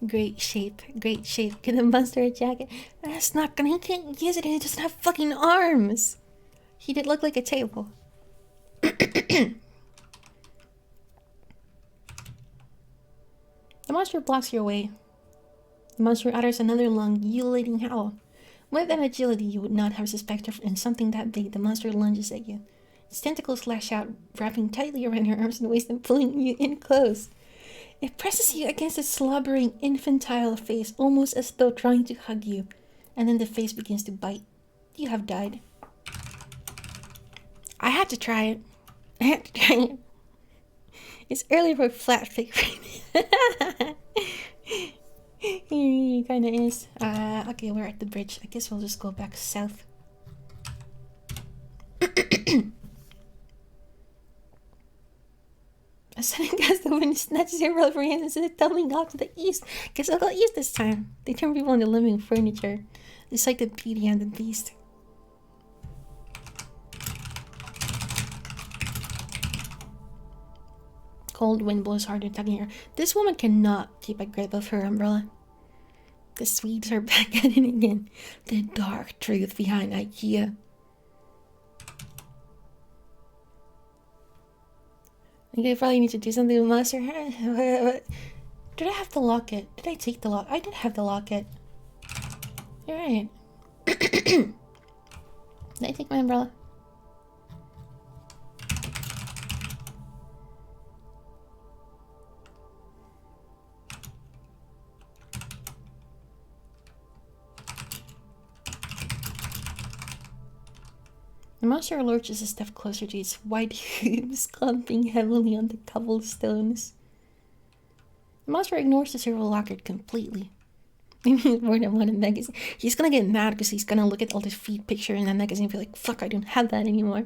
Great shape. Get a monster a jacket. That's not gonna. He can't use it. He doesn't have fucking arms. He did look like a table. The monster blocks your way. The monster utters another long, ululating howl. With an agility you would not have suspected in something that big, the monster lunges at you. Its tentacles lash out, wrapping tightly around your arms and waist and pulling you in close. It presses you against its slobbering, infantile face, almost as though trying to hug you. And then the face begins to bite. You have died. I had to try it. It's early for flat fake. He kind of is. Okay, we're at the bridge. I guess we'll just go back south. A sudden gust of wind snatches your roll from your hands instead of tumbling off to the east. Guess I'll go east this time. They turn people into living furniture. It's like the Beauty and the Beast. Cold wind blows harder, tugging her. This woman cannot keep a grip of her umbrella. The Swedes are back at it again. The dark truth behind IKEA. I think I probably need to do something with Monster. Did I have the locket? Did I take the lock? I did have the locket. You're right. Did I take my umbrella? The monster lurches a step closer to its white hooves, clumping heavily on the cobblestones. The monster ignores the silver locket completely. More than one magazine. He's gonna get mad because he's gonna look at all this feet picture in that magazine and be like, fuck, I don't have that anymore.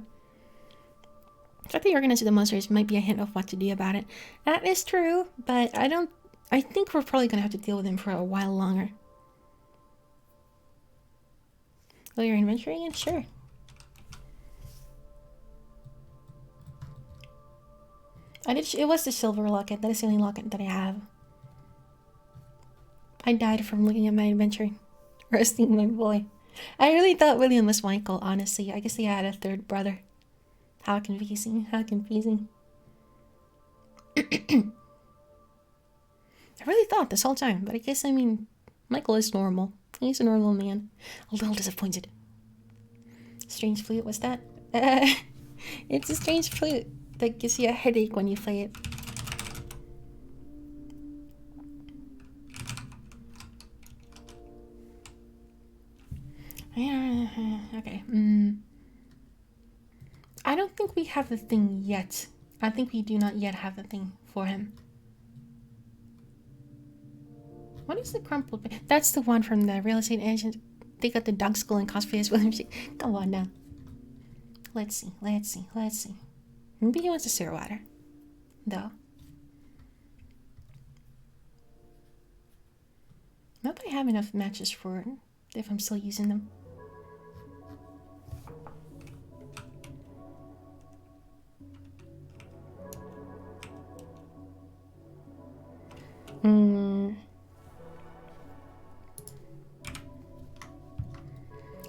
I think organizing the monsters might be a hint of what to do about it. That is true, but I think we're probably gonna have to deal with him for a while longer. Oh, your inventory again? Sure. It was the silver locket. That is the only locket that I have. I died from looking at my inventory. Resting my boy. I really thought William was Michael, honestly. I guess they had a third brother. How confusing. How confusing. I really thought this whole time, but I guess, I mean, Michael is normal. He's a normal man. A little disappointed. Strange flute, what's that? It's a strange flute that gives you a headache when you play it. Okay. I don't think we have the thing yet. I think we do not yet have the thing for him. What is the crumpled? That's the one from the real estate agent. They got the dog skull and cosplay as William. Come on now. Let's see. Maybe he wants the sewer water. Though. I hope I have enough matches for it, if I'm still using them.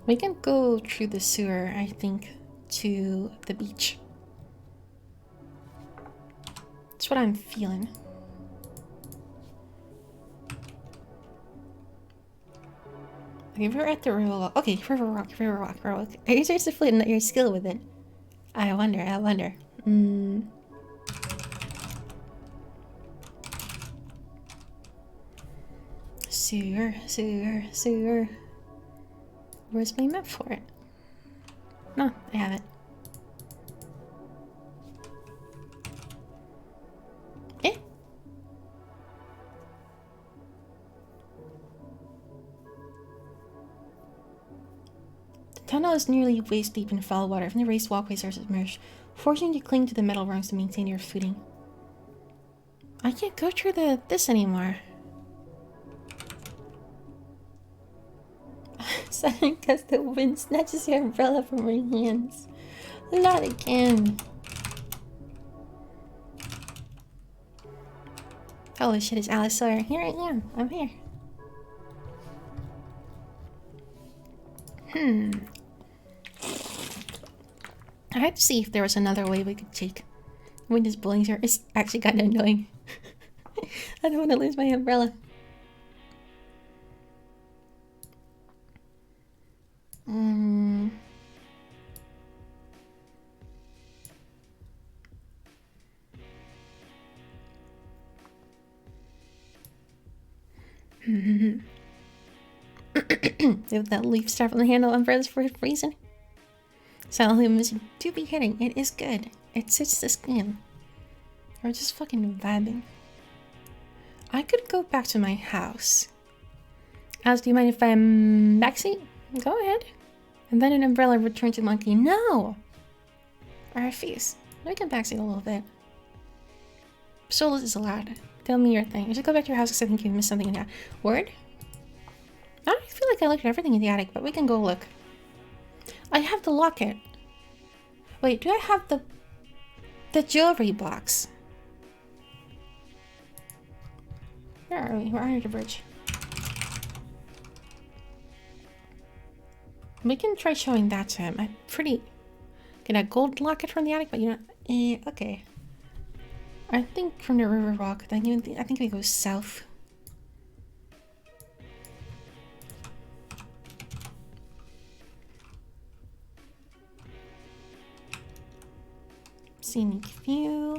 We can go through the sewer, I think, to the beach. That's what I'm feeling. Okay, we're at the river walk. Okay, river walk. I guess there's a flint and your skill with it. I wonder. Sewer. Where's my map for it? No, I have it. Eh? The tunnel is nearly waist deep in foul water. From the raised walkways are submerged, forcing you to cling to the metal rungs to maintain your footing. I can't go through this anymore. Suddenly, because the wind snatches your umbrella from your hands. Not again. Holy shit, it's Alice Sawyer. Here I am. I'm here. I had to see if there was another way we could take. Wind is blowing here. It's actually kind of annoying. I don't want to lose my umbrella. If that leaf start from the handle umbrellas for a reason. Asylum is to be hitting. It is good. It suits the skin. We're just fucking vibing. I could go back to my house. Alice, do you mind if I'm backseat? Go ahead. And then an umbrella return to monkey. No! I refuse. We can backseat a little bit. Solos is allowed. Tell me your thing. You should go back to your house because I think you missed something in that. Word? I don't feel like I looked at everything in the attic, but we can go look. I have the locket. Wait, do I have the jewelry box? Where are we? We're under the bridge. We can try showing that to him. I'm pretty... Get a gold locket from the attic, but you know... okay. I think from the river walk, I think we go south. Scenic view.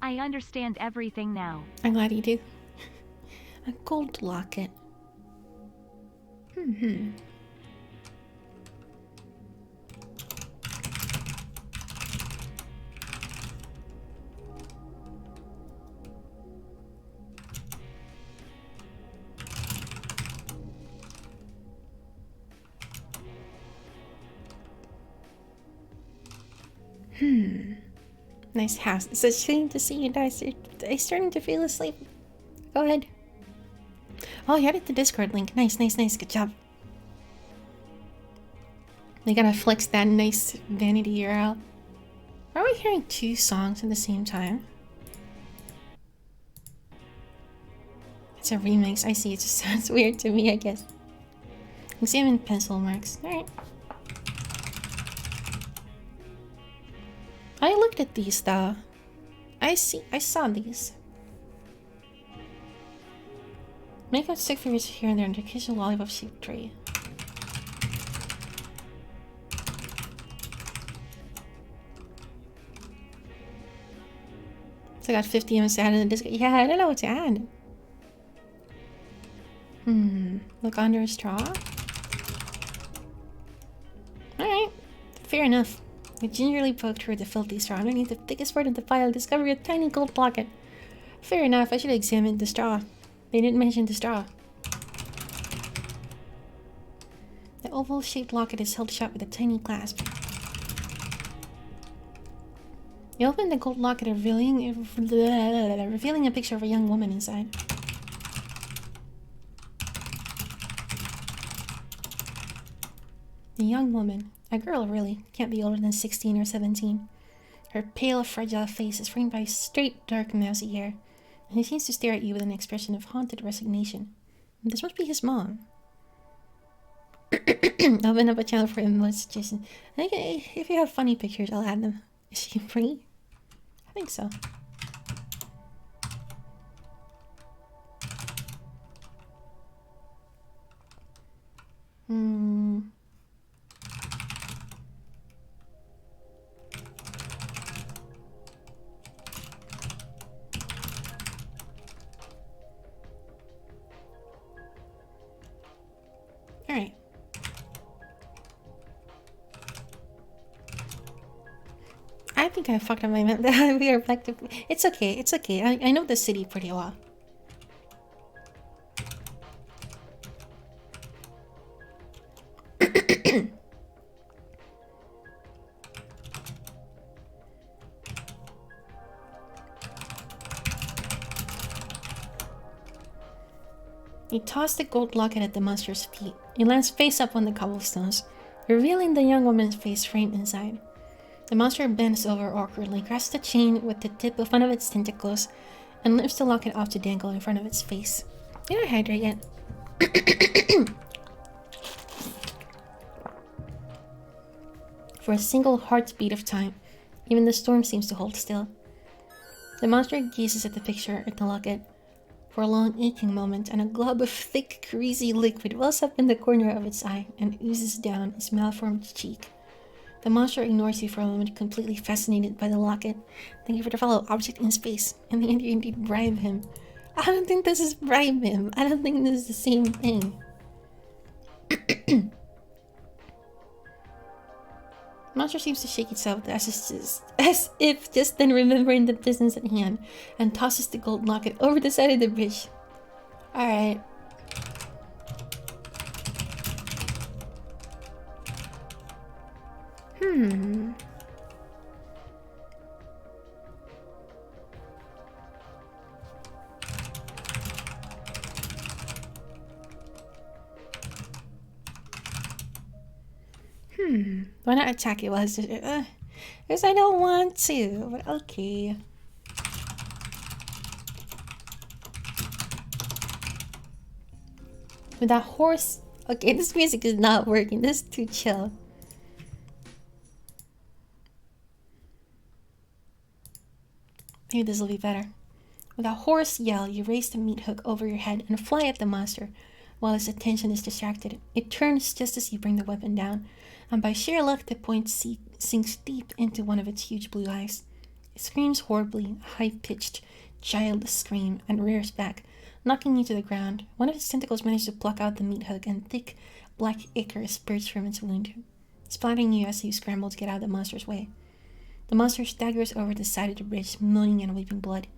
I understand everything now. I'm glad you do. A gold locket. Nice house. It's a shame to see you guys. I'm starting to feel asleep. Go ahead. Oh, you added the Discord link. Nice. Good job. They gotta flex that nice vanity URL. Are we hearing 2 songs at the same time? It's a remix. I see. It just sounds weird to me, I guess. Examine pencil marks. Alright. I looked at these though. I saw these. Make out stick figures here and there in the kitchen lollipop shaped tray. So I got 50 minutes to add in the disc. Yeah, I don't know what to add. Look under a straw. Alright, fair enough. I gingerly poked through the filthy straw. Underneath the thickest part of the pile, I discovered a tiny gold locket. Fair enough, I should have examined the straw. They didn't mention the straw. The oval-shaped locket is held shut with a tiny clasp. You open the gold locket, revealing a picture of a young woman inside. A young woman. A girl, really. Can't be older than 16 or 17. Her pale, fragile face is framed by straight, dark, mousy hair, and he seems to stare at you with an expression of haunted resignation. This must be his mom. Open up a channel for emote suggestions. I think if you have funny pictures, I'll add them. Is she free? I think so. Alright. I think I fucked up my map. We are back to... It's okay, it's okay. I know the city pretty well. He tossed the gold locket at the monster's feet. He lands face up on the cobblestones, revealing the young woman's face framed inside. The monster bends over awkwardly, grasps the chain with the tip of one of its tentacles, and lifts the locket off to dangle in front of its face. You don't hydrate yet. For a single heartbeat of time, even the storm seems to hold still. The monster gazes at the picture at the locket for a long aching moment, and a glob of thick, greasy liquid wells up in the corner of its eye and oozes down its malformed cheek. The monster ignores you for a moment, completely fascinated by the locket. Thank you for the fellow object in space. In the end, you indeed bribe him. I don't think this is bribe him. I don't think this is the same thing. Monster seems to shake itself as if just then remembering the business at hand, and tosses the gold locket over the side of the bridge. Alright. Why not attack it while it's just... because I don't want to, but okay. With that horse... Okay, this music is not working. This is too chill. Maybe this will be better. With a hoarse yell, you raise the meat hook over your head and fly at the monster, while its attention is distracted. It turns just as you bring the weapon down, and by sheer luck the point sinks deep into one of its huge blue eyes. It screams horribly, a high-pitched, childless scream, and rears back, knocking you to the ground. One of its tentacles manages to pluck out the meat hook, and thick, black ichor spurts from its wound, splattering you as you scramble to get out of the monster's way. The monster staggers over the side of the bridge, moaning and weeping blood.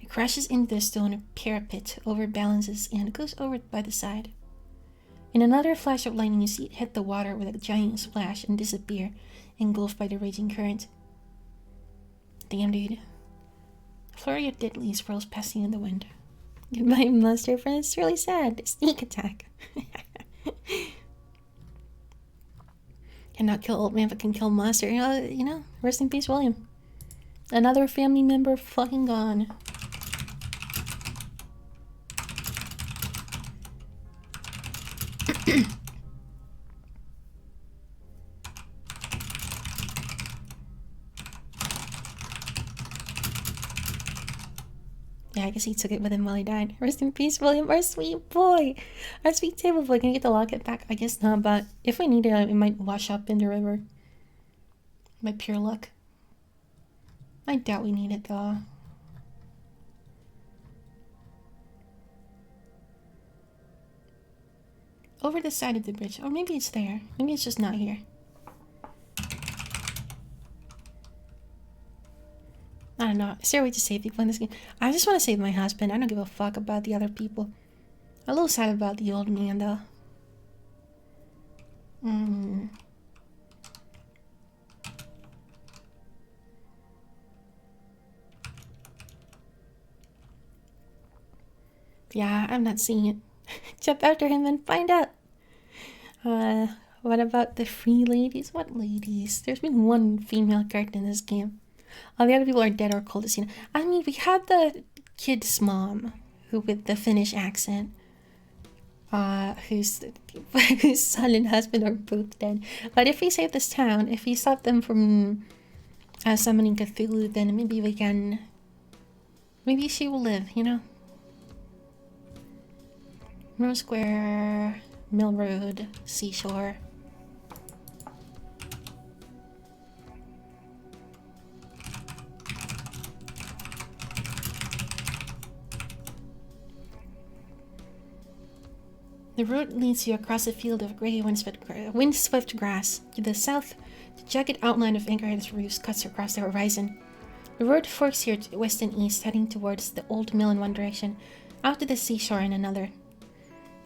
It crashes into the stone parapet, overbalances, and goes over by the side. In another flash of lightning, you see it hit the water with a giant splash and disappear, engulfed by the raging current. Damn, dude. A flurry of dead leaves whirls past you in the wind. Goodbye, monster friend. It's really sad. Sneak attack. Cannot kill old man, but can kill monster. You know, rest in peace, William. Another family member fucking gone. Yeah, I guess he took it with him while he died. Rest in peace, William, our sweet boy. Our sweet table boy. Can I get the locket back? I guess not, but if we need it, it might wash up in the river. By pure luck. I doubt we need it, though. Over the side of the bridge. Or maybe it's there. Maybe it's just not here. I don't know. Is there a way to save people in this game? I just want to save my husband. I don't give a fuck about the other people. I'm a little sad about the old man, though. Yeah, I'm not seeing it. Jump after him and find out. What about the free ladies? What ladies? There's been one female character in this game. All the other people are dead or cold as you know. I mean, we had the kid's mom, who with the Finnish accent, whose son and husband are both dead. But if we save this town, if we stop them from summoning Cthulhu, then maybe we can. Maybe she will live, you know. Rose Square, Mill Road, Seashore. The road leads you across a field of grey windswept grass. To the south, the jagged outline of Anchorhead's roofs cuts across the horizon. The road forks here to west and east, heading towards the old mill in one direction, out to the seashore in another.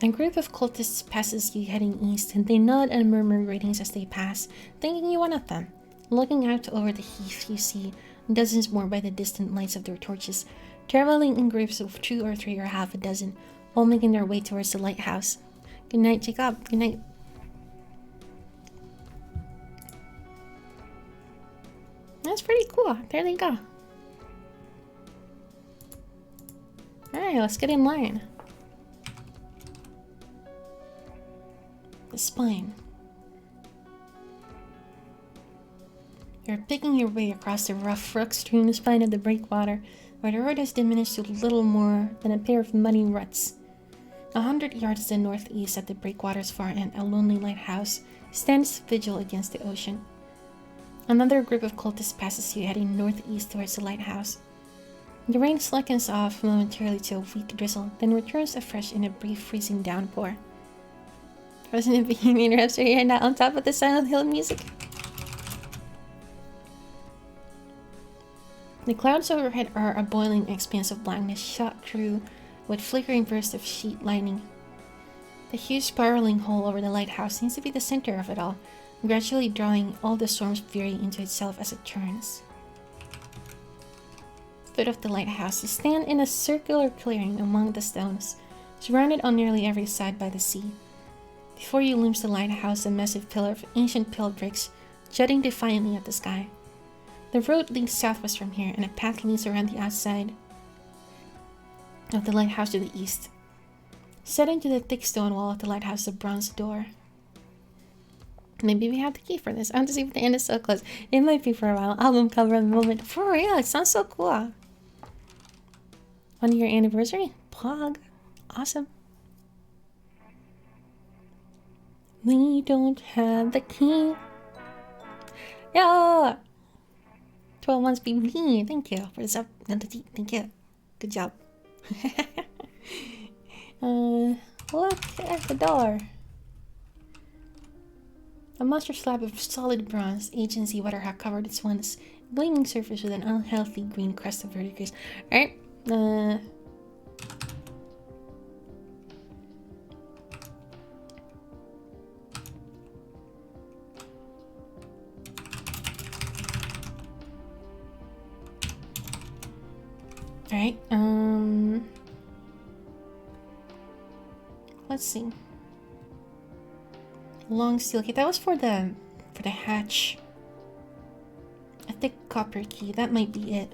A group of cultists passes you heading east, and they nod and murmur greetings as they pass, thinking you one of them. Looking out over the heath, you see dozens more by the distant lights of their torches, traveling in groups of 2 or 3 or half a dozen, all making their way towards the lighthouse. Good night, Jacob. Good night. That's pretty cool. There they go. Alright, let's get in line. The spine. You're picking your way across the rough, rock-strewn spine of the breakwater, where the road has diminished to little more than a pair of muddy ruts. 100 yards to the northeast at the breakwater's far end, a lonely lighthouse stands vigil against the ocean. Another group of cultists passes you, heading northeast towards the lighthouse. The rain slackens off momentarily to a weak drizzle, then returns afresh in a brief freezing downpour. President Bohemian Rhapsody right now on top of the Silent Hill music. The clouds overhead are a boiling expanse of blackness shot through with flickering bursts of sheet lightning. The huge spiraling hole over the lighthouse seems to be the center of it all, gradually drawing all the storm's fury into itself as it turns. Foot of the lighthouse, you stand in a circular clearing among the stones, surrounded on nearly every side by the sea. Before you looms the lighthouse, a massive pillar of ancient pale bricks, jutting defiantly at the sky. The road leads southwest from here, and a path leads around the outside of the lighthouse to the east. Set into the thick stone wall of the lighthouse is a bronze door. Maybe we have the key for this. I want to see if the end is so close. It might be for a while. Album cover in the moment. For real, it sounds so cool. 1 year anniversary? Pog. Awesome. We don't have the key. Yeah. 12 months BB. Thank you for the sub. Thank you. Good job. Look at the door. A monster slab of solid bronze, agency weather had covered its once gleaming surface with an unhealthy green crust of verdigris. Alright, Alright, let's see. Long steel key. That was for the hatch. A thick copper key. That might be it.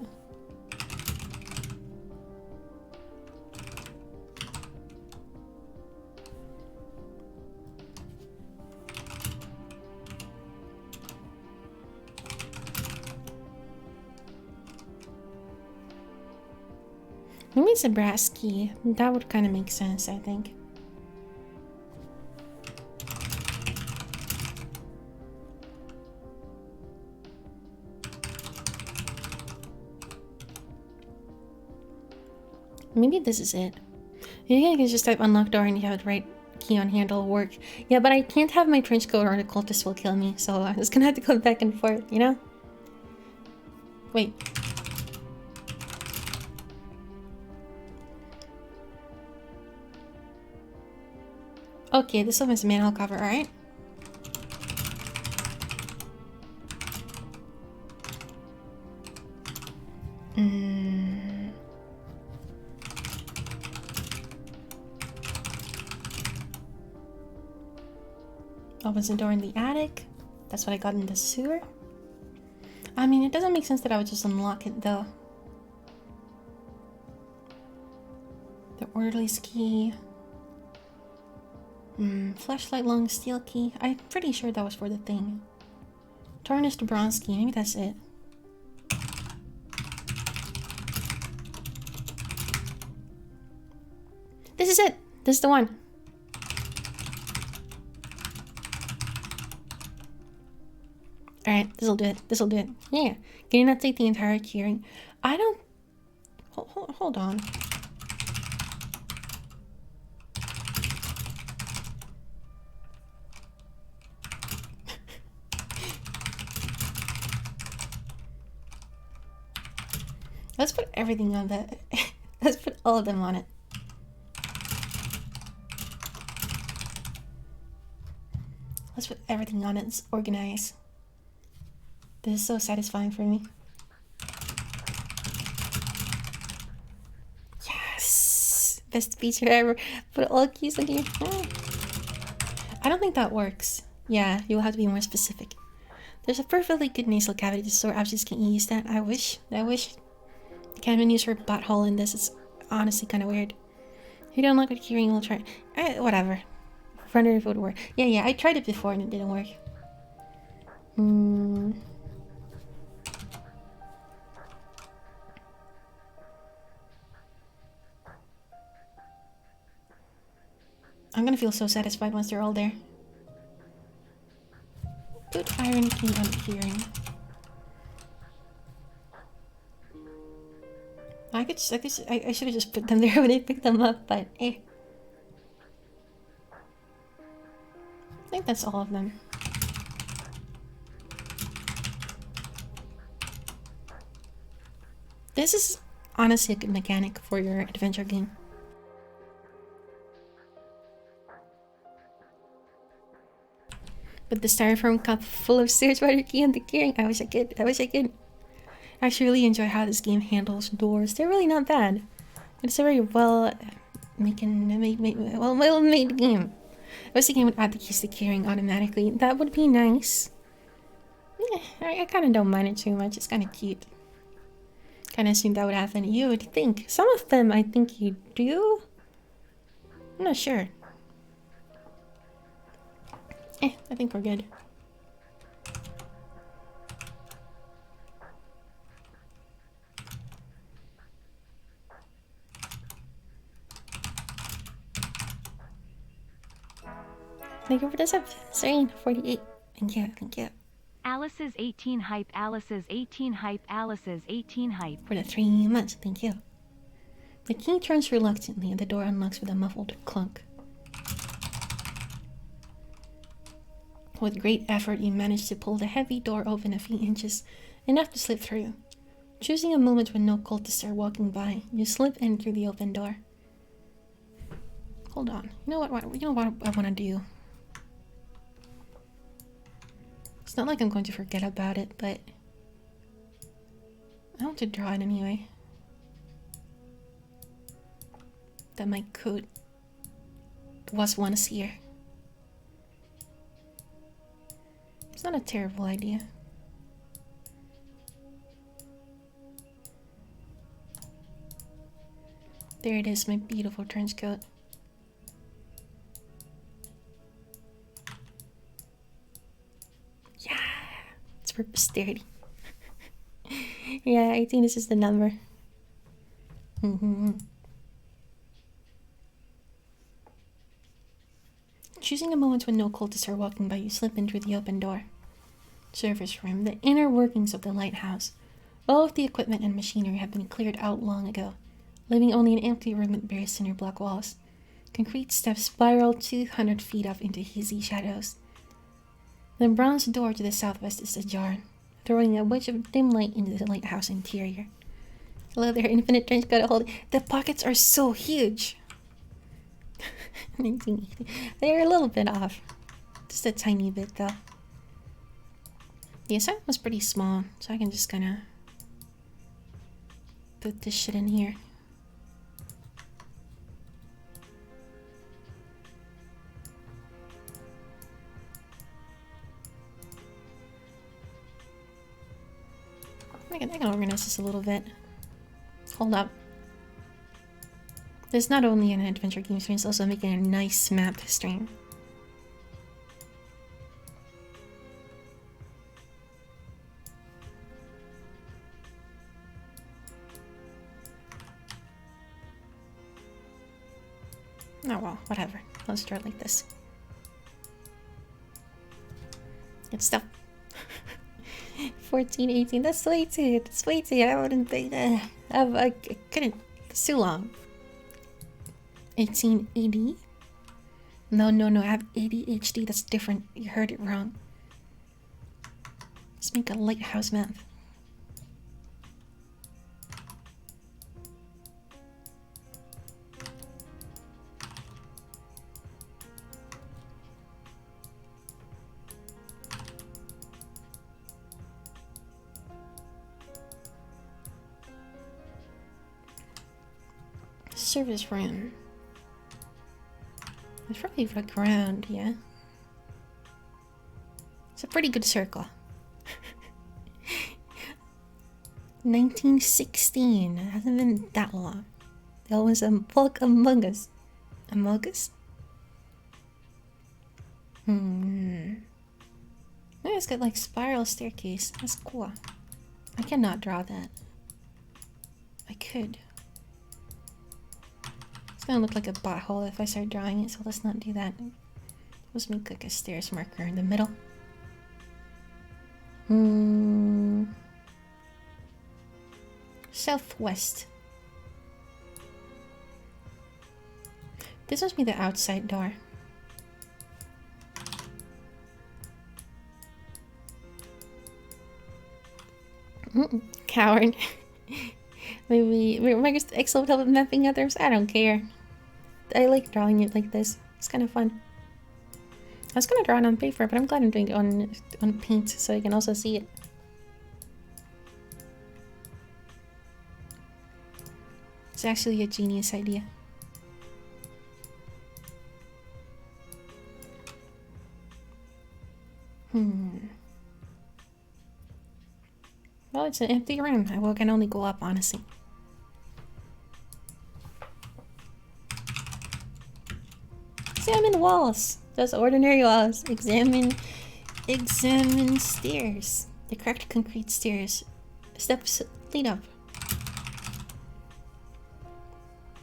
Maybe it's a brass key. That would kind of make sense, I think. Maybe this is it. Maybe I can just type unlock door and you have the right key on handle work. Yeah, but I can't have my trench coat or the cultist will kill me, so I'm just gonna have to go back and forth, you know? Wait. Okay, this one is manhole cover, alright? Opens the door in the attic. That's what I got in the sewer. I mean, it doesn't make sense that I would just unlock it though. The orderly's key. Flashlight long steel key. I'm pretty sure that was for the thing. Tarnished bronze key. Maybe that's it. This is it. This is the one. Alright, this'll do it. This'll do it. Yeah. Can you not take the entire keyring? I don't... Hold on. Let's put everything on that. Let's put all of them on it. Let's put everything on it. Let's organize. This is so satisfying for me. Yes! Best feature ever. Put all keys in here. I don't think that works. Yeah, you'll have to be more specific. There's a perfectly good nasal cavity to store objects. Can you use that? I wish. You can't even use her butthole in this. It's honestly kind of weird. If you don't like the keyring, we'll try. Whatever. Wonder if it would work. Yeah, I tried it before and it didn't work. I'm gonna feel so satisfied once they're all there. Put iron key on keyring. I should have just put them there when I picked them up, but eh. I think that's all of them. This is honestly a good mechanic for your adventure game. But the styrofoam cup full of search water key and the keyring. I wish I could. I actually really enjoy how this game handles doors. They're really not bad. It's a very well made game. I wish the game would add the keys to keyring automatically. That would be nice. I kind of don't mind it too much. It's kind of cute. Kind of assumed that would happen. You would think. Some of them I think you do. I'm not sure. I think we're good. Thank you for the sub. Serene, 48. Thank you. Alice's 18 hype, Alice's 18 hype, Alice's 18 hype. For the 3 months, thank you. The key turns reluctantly and the door unlocks with a muffled clunk. With great effort, you manage to pull the heavy door open a few inches, enough to slip through. Choosing a moment when no cultists are walking by, you slip in through the open door. Hold on. You know what I want to do? It's not like I'm going to forget about it, but I want to draw it anyway. that my coat was once here. It's not a terrible idea. There it is, my beautiful trench coat. Yeah, it's for posterity. Yeah, I think this is the number. Choosing a moment when no cultists are walking by, you slip in through the open door. Service room, the inner workings of the lighthouse. All of the equipment and machinery have been cleared out long ago, leaving only an empty room with bare cinder block walls. Concrete steps spiral 200 feet up into hazy shadows. The bronze door to the southwest is ajar, throwing a wedge of dim light into the lighthouse interior. Hello there, infinite trench coat hold. The pockets are so huge. 1980. They're a little bit off. Just a tiny bit though. The assignment was pretty small, so I can just kind of put this shit in here. I can organize this a little bit. Hold up. This is not only an adventure game stream, it's also making a nice map stream. Oh well, whatever. Let's start like this. Good stuff. 14, 18, that's way too. That's way too. I wouldn't think that. I couldn't. It's too long. 1880? No, I have ADHD. That's different. You heard it wrong. Let's make a lighthouse map. Service room. It's probably the ground, yeah. It's a pretty good circle. 1916. It hasn't been that long. There was a book among us. Among us? It's got like spiral staircase. That's cool. I cannot draw that. I could. It's gonna look like a butthole if I start drawing it, so let's not do that. Let's make like a stairs marker in the middle. Southwest. This must be the outside door. Coward. Maybe Microsoft Excel would help with mapping others. I don't care. I like drawing it like this. It's kind of fun. I was gonna draw it on paper, but I'm glad I'm doing it on paint so I can also see it. It's actually a genius idea. Well, it's an empty room. I can only go up, honestly. Examine walls. Those ordinary walls. Examine stairs. The cracked concrete stairs. Steps lead up.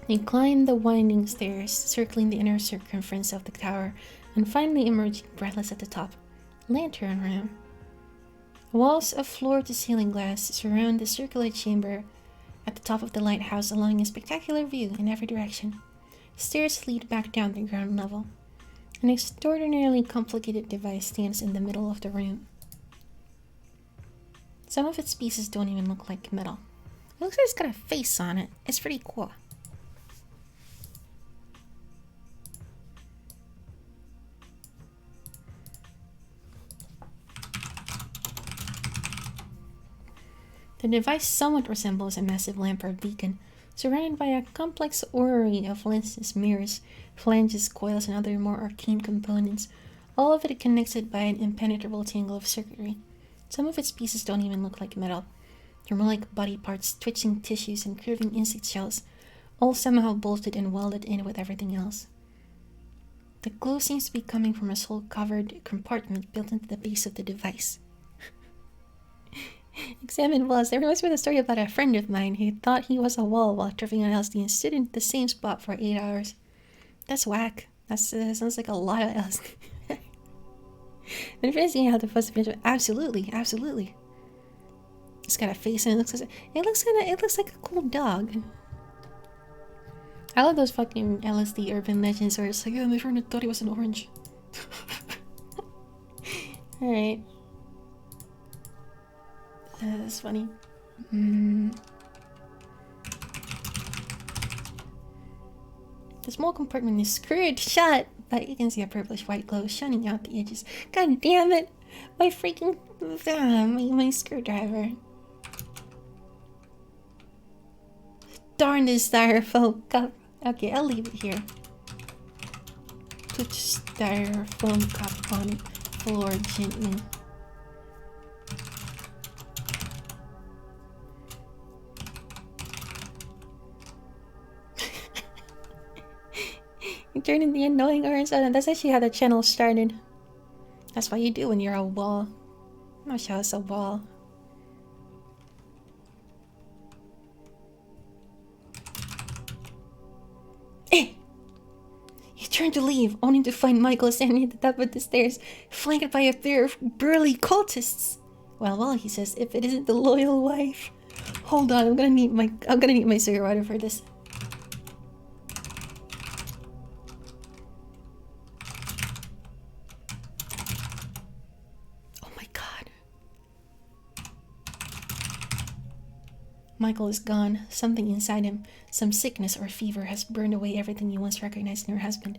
You climb the winding stairs, circling the inner circumference of the tower, and finally emerging breathless at the top. Lantern room. Walls of floor-to-ceiling glass surround the circular chamber at the top of the lighthouse, allowing a spectacular view in every direction. Stairs lead back down the ground level. An extraordinarily complicated device stands in the middle of the room. Some of its pieces don't even look like metal. It looks like it's got a face on it. It's pretty cool. The device somewhat resembles a massive lamp or beacon, Surrounded by a complex orrery of lenses, mirrors, flanges, coils, and other more arcane components, all of it connected by an impenetrable tangle of circuitry. Some of its pieces don't even look like metal. They're more like body parts, twitching tissues, and curving insect shells, all somehow bolted and welded in with everything else. The glow seems to be coming from a soul-covered compartment built into the base of the device. Examine walls. That reminds me of the story about a friend of mine who thought he was a wall while tripping on LSD and stood in the same spot for 8 hours. That's whack. That sounds like a lot of LSD. And fancy how the first picture. Absolutely, absolutely. It's got a face and it looks like a cool dog. I love those fucking LSD urban legends where it's like, oh, my friend thought he was an orange. Alright. That's funny. The small compartment is screwed shut, but you can see a purplish white glow shining out the edges. God damn it! My freaking my screwdriver. Darn this styrofoam cup. Okay, I'll leave it here. Put styrofoam cup on floor gently. Turning the annoying orange on. That's actually how the channel started. That's what you do when you're a wall. I'm gonna show us a wall. Eh! You turn to leave, only to find Michael standing at the top of the stairs, flanked by a pair of burly cultists. Well, he says, if it isn't the loyal wife. Hold on, I'm gonna need my cigarette water for this. Michael is gone. Something inside him, some sickness or fever, has burned away everything you once recognized in your husband.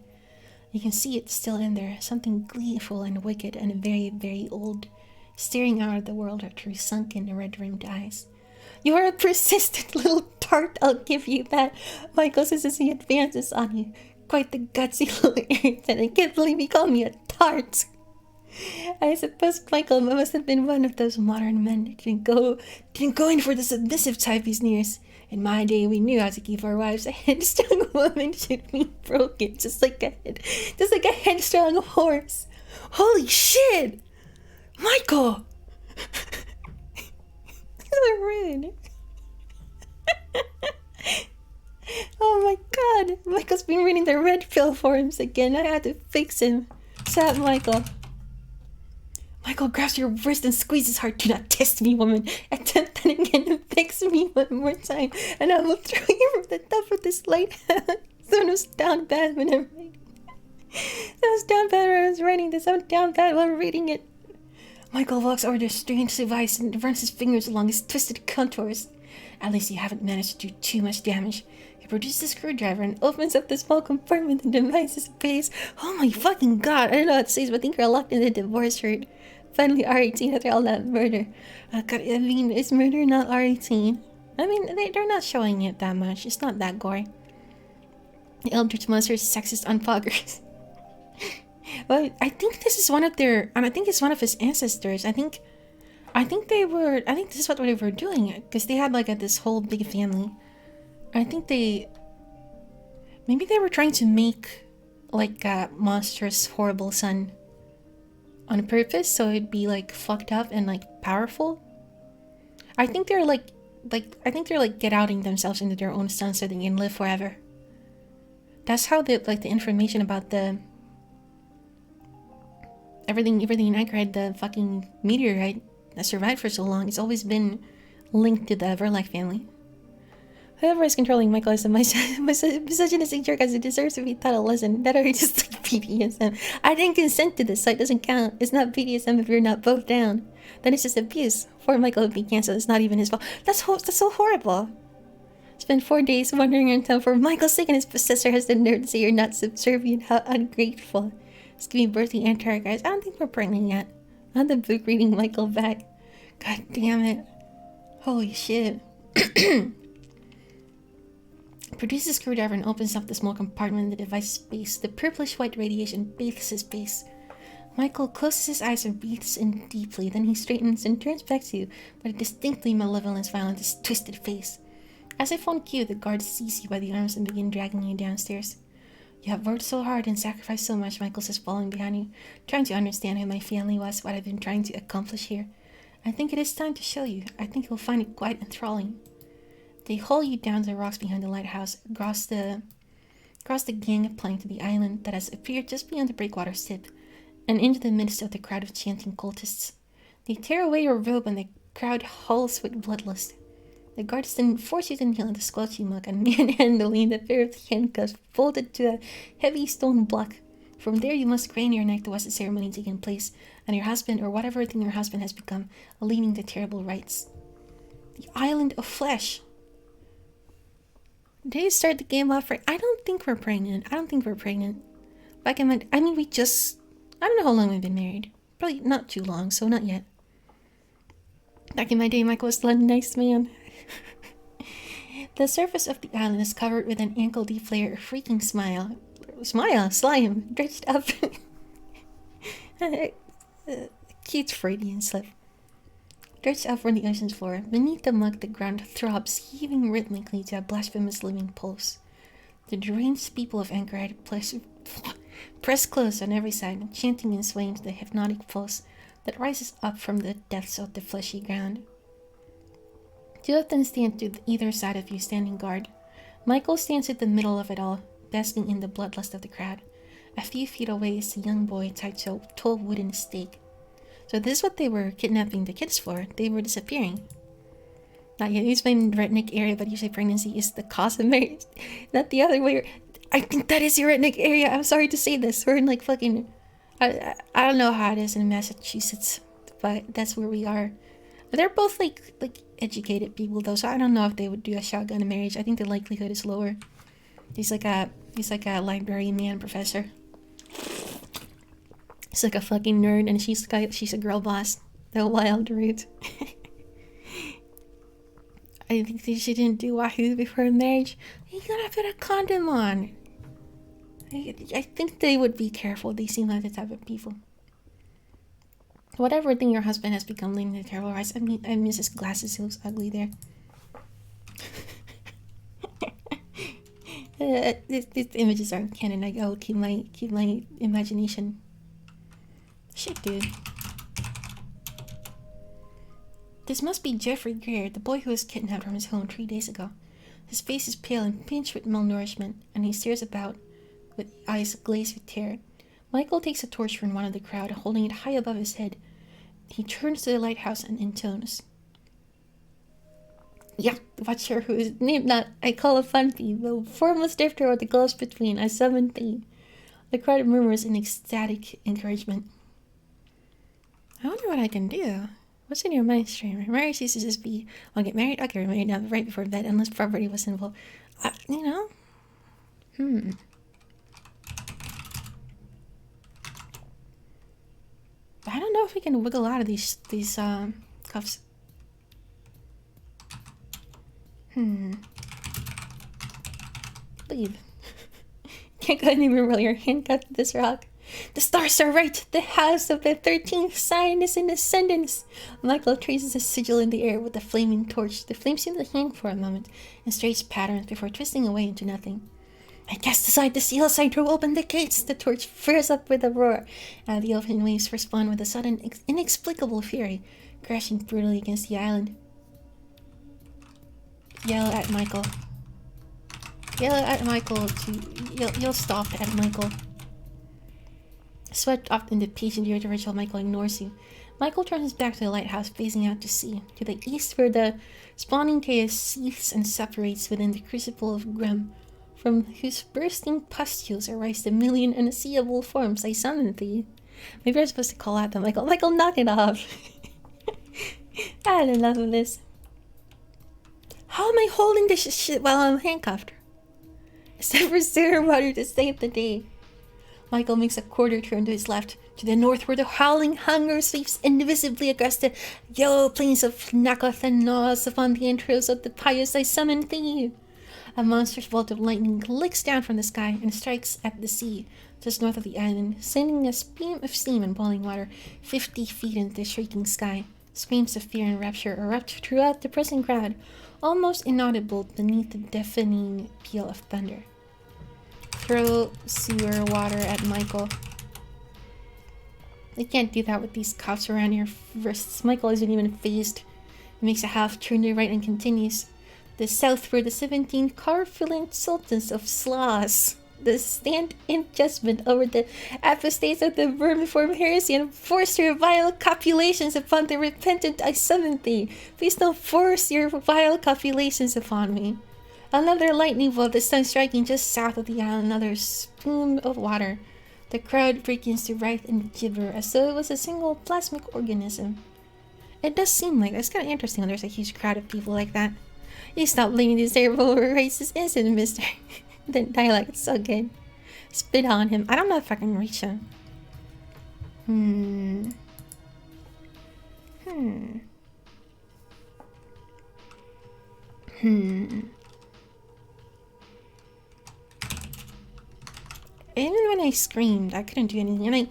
You can see it still in there, something gleeful and wicked and very, very old, staring out at the world through sunken, red-rimmed eyes. You are a persistent little tart, I'll give you that, Michael says as he advances on you. Quite the gutsy little irritant. I can't believe he called me a tart. I suppose Michael must have been one of those modern men who didn't go in for the submissive type he's near. In my day, we knew how to keep our wives. A headstrong woman should be broken, just like a headstrong horse. Holy shit, Michael! So rude. Oh my god, Michael's been reading the red pill forums again. I had to fix him. Sad Michael. Michael grabs your wrist and squeezes hard. Do not test me, woman. Attempt that again and fix me one more time, and I will throw you from the top of this lighthouse. So it was down bad when I'm reading. That was down bad when I was writing this. I'm down bad while reading it. Michael walks over the strange device and runs his fingers along its twisted contours. At least you haven't managed to do too much damage. He produces a screwdriver and opens up the small compartment in the device's base. Oh my fucking god, I don't know what to say, but I think you're locked in the divorce rate. Finally, R18 after all that murder. God, I mean, is murder not R18? I mean, they're not showing it that much. It's not that gory. The Eldritch Monsters, sexist unfoggers. Well, I think this is one of their, and I think it's one of his ancestors. I think this is what they were doing, because they had like this whole big family. I think maybe they were trying to make like a monstrous, horrible son on purpose, so it'd be like fucked up and like powerful. I think they're like get outing themselves into their own son so they can live forever. That's how the information about the everything in Anchorhead, the fucking meteorite that survived for so long, it's always been linked to the Verlac family. Whoever is controlling Michael is a misogynistic jerk as it deserves to be taught a lesson. That or just like BDSM. I didn't consent to this, so it doesn't count. It's not BDSM if you're not both down. Then it's just abuse. Poor Michael would be cancelled. It's not even his fault. That's so horrible. Spent 4 days wandering around town for Michael's sake, and his possessor has the nerve to say you're not subservient. How ungrateful. It's giving birth to entire guys. I don't think we're pregnant yet. Not the book reading Michael back. God damn it. Holy shit. Produces a screwdriver and opens up the small compartment in the device's base. The purplish-white radiation bathes his base. Michael closes his eyes and breathes in deeply. Then he straightens and turns back to you with a distinctly malevolent smile on his twisted face. As if on cue, the guards seize you by the arms and begin dragging you downstairs. You have worked so hard and sacrificed so much, Michael says, following behind you, trying to understand who my family was, what I've been trying to accomplish here. I think it is time to show you. I think you'll find it quite enthralling. They haul you down to the rocks behind the lighthouse, across the gangplank to the island that has appeared just beyond the breakwater's tip, and into the midst of the crowd of chanting cultists. They tear away your robe and the crowd howls with bloodlust. The guards then force you to kneel in the squelchy muck and manhandling the pair of handcuffs bolted to a heavy stone block. From there you must crane your neck to watch the ceremony taking place, and your husband, or whatever thing your husband has become, leading the terrible rites. The Island of Flesh. Did you start the game off right? I don't think we're pregnant. Back in my... I mean, I don't know how long we've been married. Probably not too long, so not yet. Back in my day, Michael was still a nice man. The surface of the island is covered with an ankle-deep layer of freaking slime, dredged up. Cute Freudian slip. Dredged up from the ocean's floor. Beneath the muck, the ground throbs, heaving rhythmically to a blasphemous living pulse. The deranged people of Anchorhead press close on every side, chanting and swaying to the hypnotic pulse that rises up from the depths of the fleshy ground. Two of them stand to either side of you, standing guard. Michael stands at the middle of it all, basking in the bloodlust of the crowd. A few feet away is a young boy tied to a tall wooden stake. So this is what they were kidnapping the kids for. They were disappearing. Not yet. It's my redneck area, but usually pregnancy is the cause of marriage. Not the other way. I think that is your redneck area. I'm sorry to say this. We're in like fucking... I don't know how it is in Massachusetts, but that's where we are. They're both like educated people though, so I don't know if they would do a shotgun marriage. I think the likelihood is lower. He's like a library man professor. He's like a fucking nerd, and she's a girl boss. The wild root. I think they shouldn't do wahoo before marriage. You gotta put a condom on. I think they would be careful. They seem like the type of people. Whatever thing your husband has become leading to terrible rights. I miss his glasses. He looks ugly there. These images aren't canon. I'll keep my imagination. Shit, dude. This must be Jeffrey Greer, the boy who was kidnapped from his home 3 days ago. His face is pale and pinched with malnourishment, and he stares about with eyes glazed with terror. Michael takes a torch from one of the crowd, holding it high above his head. He turns to the lighthouse and intones. Yeah, watch her who is named not I call a fun thief, though formless drifter with the gulfs between, I summon thee. The crowd murmurs in ecstatic encouragement. I wonder what I can do. What's in your mind, streamer? Marriage used to just be, I'll get married, I'll get married now, right before bed, unless property was involved. You know? I don't know if we can wiggle out of these cuffs. Leave. Can't go anywhere while you're handcuffed to this rock. The stars are right. The house of the 13th sign is in ascendance. Michael traces a sigil in the air with a flaming torch. The flames seem to hang for a moment in strange patterns before twisting away into nothing. I cast aside the seals, I throw open the gates. The torch flares up with a roar, and the ocean waves respond with a sudden, inexplicable fury, crashing brutally against the island. Yell at Michael. You'll stop at Michael. Swept up in the patient ritual, Michael ignores you. Michael turns his back to the lighthouse, facing out to sea, to the east where the spawning chaos seethes and separates within the crucible of Grim, from whose bursting pustules arise the million unseeable forms I summon thee. Maybe I'm supposed to call out to Michael. Michael, knock it off. I had enough of this. How am I holding this shit while I'm handcuffed? Except for Sarah Water to save the day. Michael makes a quarter turn to his left, to the north where the howling hunger sweeps invisibly across the yellow plains of Nakoth and gnaws upon the entrails of the pious I summon thee. A monstrous bolt of lightning licks down from the sky and strikes at the sea just north of the island, sending a beam of steam and boiling water 50 feet into the shrieking sky. Screams of fear and rapture erupt throughout the present crowd, almost inaudible beneath the deafening peal of thunder. Throw sewer water at Michael. They can't do that with these cops around your wrists. Michael isn't even phased. He makes a half turn to the right and continues. The south were the 17 corpulent sultans of Sloss. The stand in judgment over the apostates of the vermiform heresy and force your vile copulations upon the repentant I summon thee. Please don't force your vile copulations upon me. Another lightning bolt, this time striking just south of the island, another spume of water. The crowd begins to writhe and gibber as though it was a single plasmic organism. It does seem like it's kind of interesting when there's a huge crowd of people like that. You stop blaming these terrible racist incident, mister. The dialogue is so good. Spit on him. I don't know if I can reach him. Even when I screamed, I couldn't do anything. And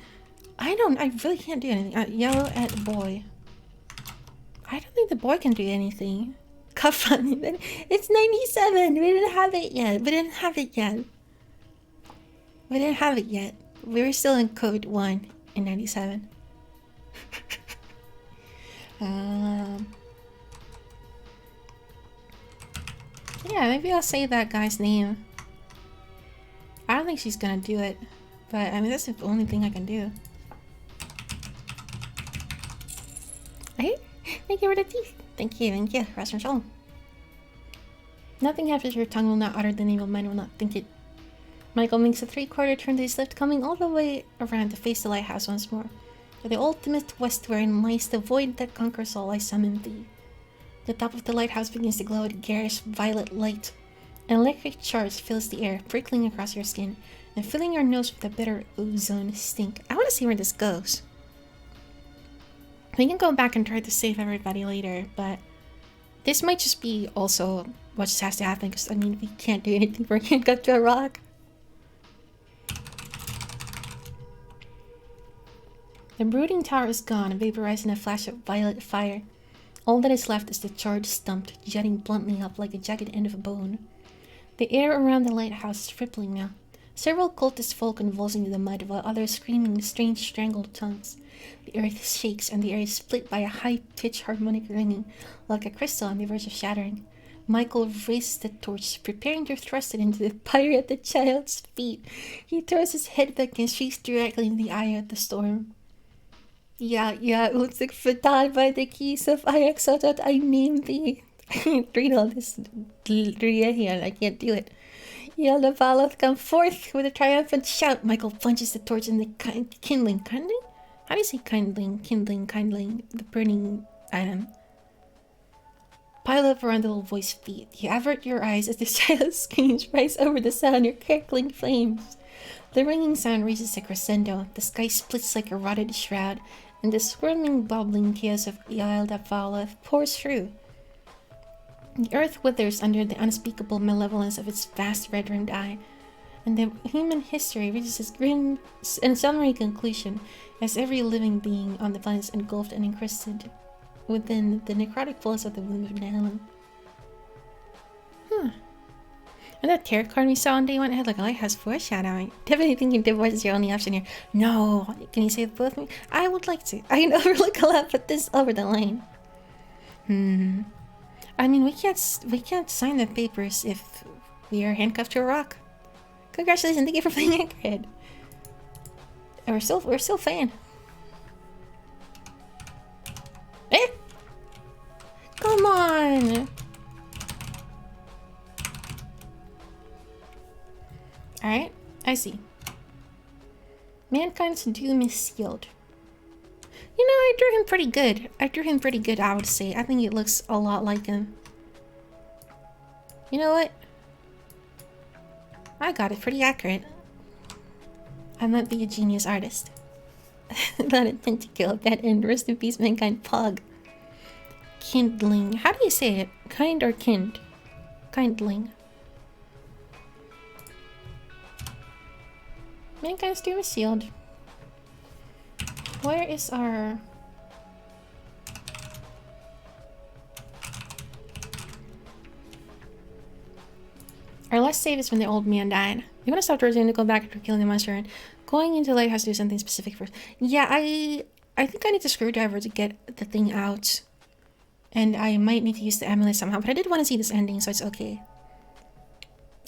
I really can't do anything. Yell at boy. I don't think the boy can do anything. Cuff on him. It's 97. We didn't have it yet. We were still in code 1 in 97. Yeah, maybe I'll say that guy's name. I don't think she's gonna do it, but I mean that's the only thing I can do. Hey, thank you for the teeth. Thank you. Rest and show. Nothing happens. Your tongue will not utter the name of mine, will not think it. Michael makes a 3/4 turn to his left, coming all the way around to face the lighthouse once more. To the ultimate west wherein lies the void that conquers all, I summon thee. The top of the lighthouse begins to glow with garish violet light. An electric charge fills the air, prickling across your skin, and filling your nose with a bitter ozone stink. I want to see where this goes. We can go back and try to save everybody later, but this might just be also what just has to happen, because I mean, we can't do anything. We can't go to a rock. The brooding tower is gone, vaporized in a flash of violet fire. All that is left is the charred stump, jutting bluntly up like a jagged end of a bone. The air around the lighthouse is rippling now. Several cultists fall convulsing in the mud, while others screaming in strange strangled tongues. The earth shakes, and the air is split by a high-pitched harmonic ringing, like a crystal on the verge of shattering. Michael raises the torch, preparing to thrust it into the pyre at the child's feet. He throws his head back and shrieks directly in the eye of the storm. Ja, unsig fatal by the keys of Ajax, so that I name thee. I can't read all this here, I can't do it. Yell the Valath, come forth with a triumphant shout. Michael plunges the torch in the kindling? How do you say kindling? Kindling, the burning item. Pile up around the little voice feet. You avert your eyes as the child's screams rise over the sound of crackling flames. The ringing sound reaches a crescendo. The sky splits like a rotted shroud, and the squirming, bubbling chaos of Yael Davalah pours through. The earth withers under the unspeakable malevolence of its vast red-rimmed eye, and the human history reaches its grim and summary conclusion as every living being on the planet is engulfed and encrusted within the necrotic folds of the womb of Nahum. And that tarot card we saw on day one, it had like a lighthouse foreshadowing. Definitely thinking divorce is your only option here. No, can you say both of me? I would like to. I can overlook a lot, but this over the line. I mean, we can't sign the papers if we are handcuffed to a rock. Congratulations, thank you for playing Anchorhead. We're still fan. Eh? Come on. Alright, I see. Mankind's doom is sealed. You know, I drew him pretty good. I would say. I think it looks a lot like him. You know what? I got it pretty accurate. I might be a genius artist. Not intent to kill that and rest in peace, Mankind Pug. Kindling. How do you say it? Kind or kind? Kindling. Mankind's doom is sealed. Where is our... Our last save is when the old man died. You want to stop Georgian to go back after killing the monster, and going into the light has to do something specific first. Yeah, I think I need the screwdriver to get the thing out. And I might need to use the amulet somehow, but I did want to see this ending, so it's okay.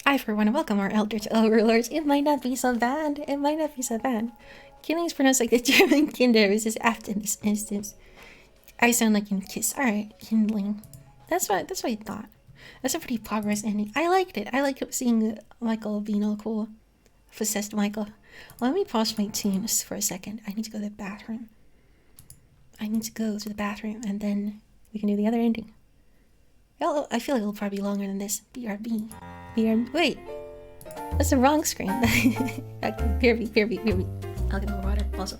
I, for one, welcome our eldritch overlords. It might not be so bad. It might not be so bad. Killing is pronounced like the German kinder. This is after this instance. I sound like in Kiss. Alright, kindling. That's what I thought. That's a pretty progress ending. I liked it. I liked seeing Michael being all cool. Possessed Michael. Let me pause my tunes for a second. I need to go to the bathroom. And then we can do the other ending. Well, I feel like it'll probably be longer than this. BRB. Wait. That's the wrong screen. Okay, BRB. I'll get more water also.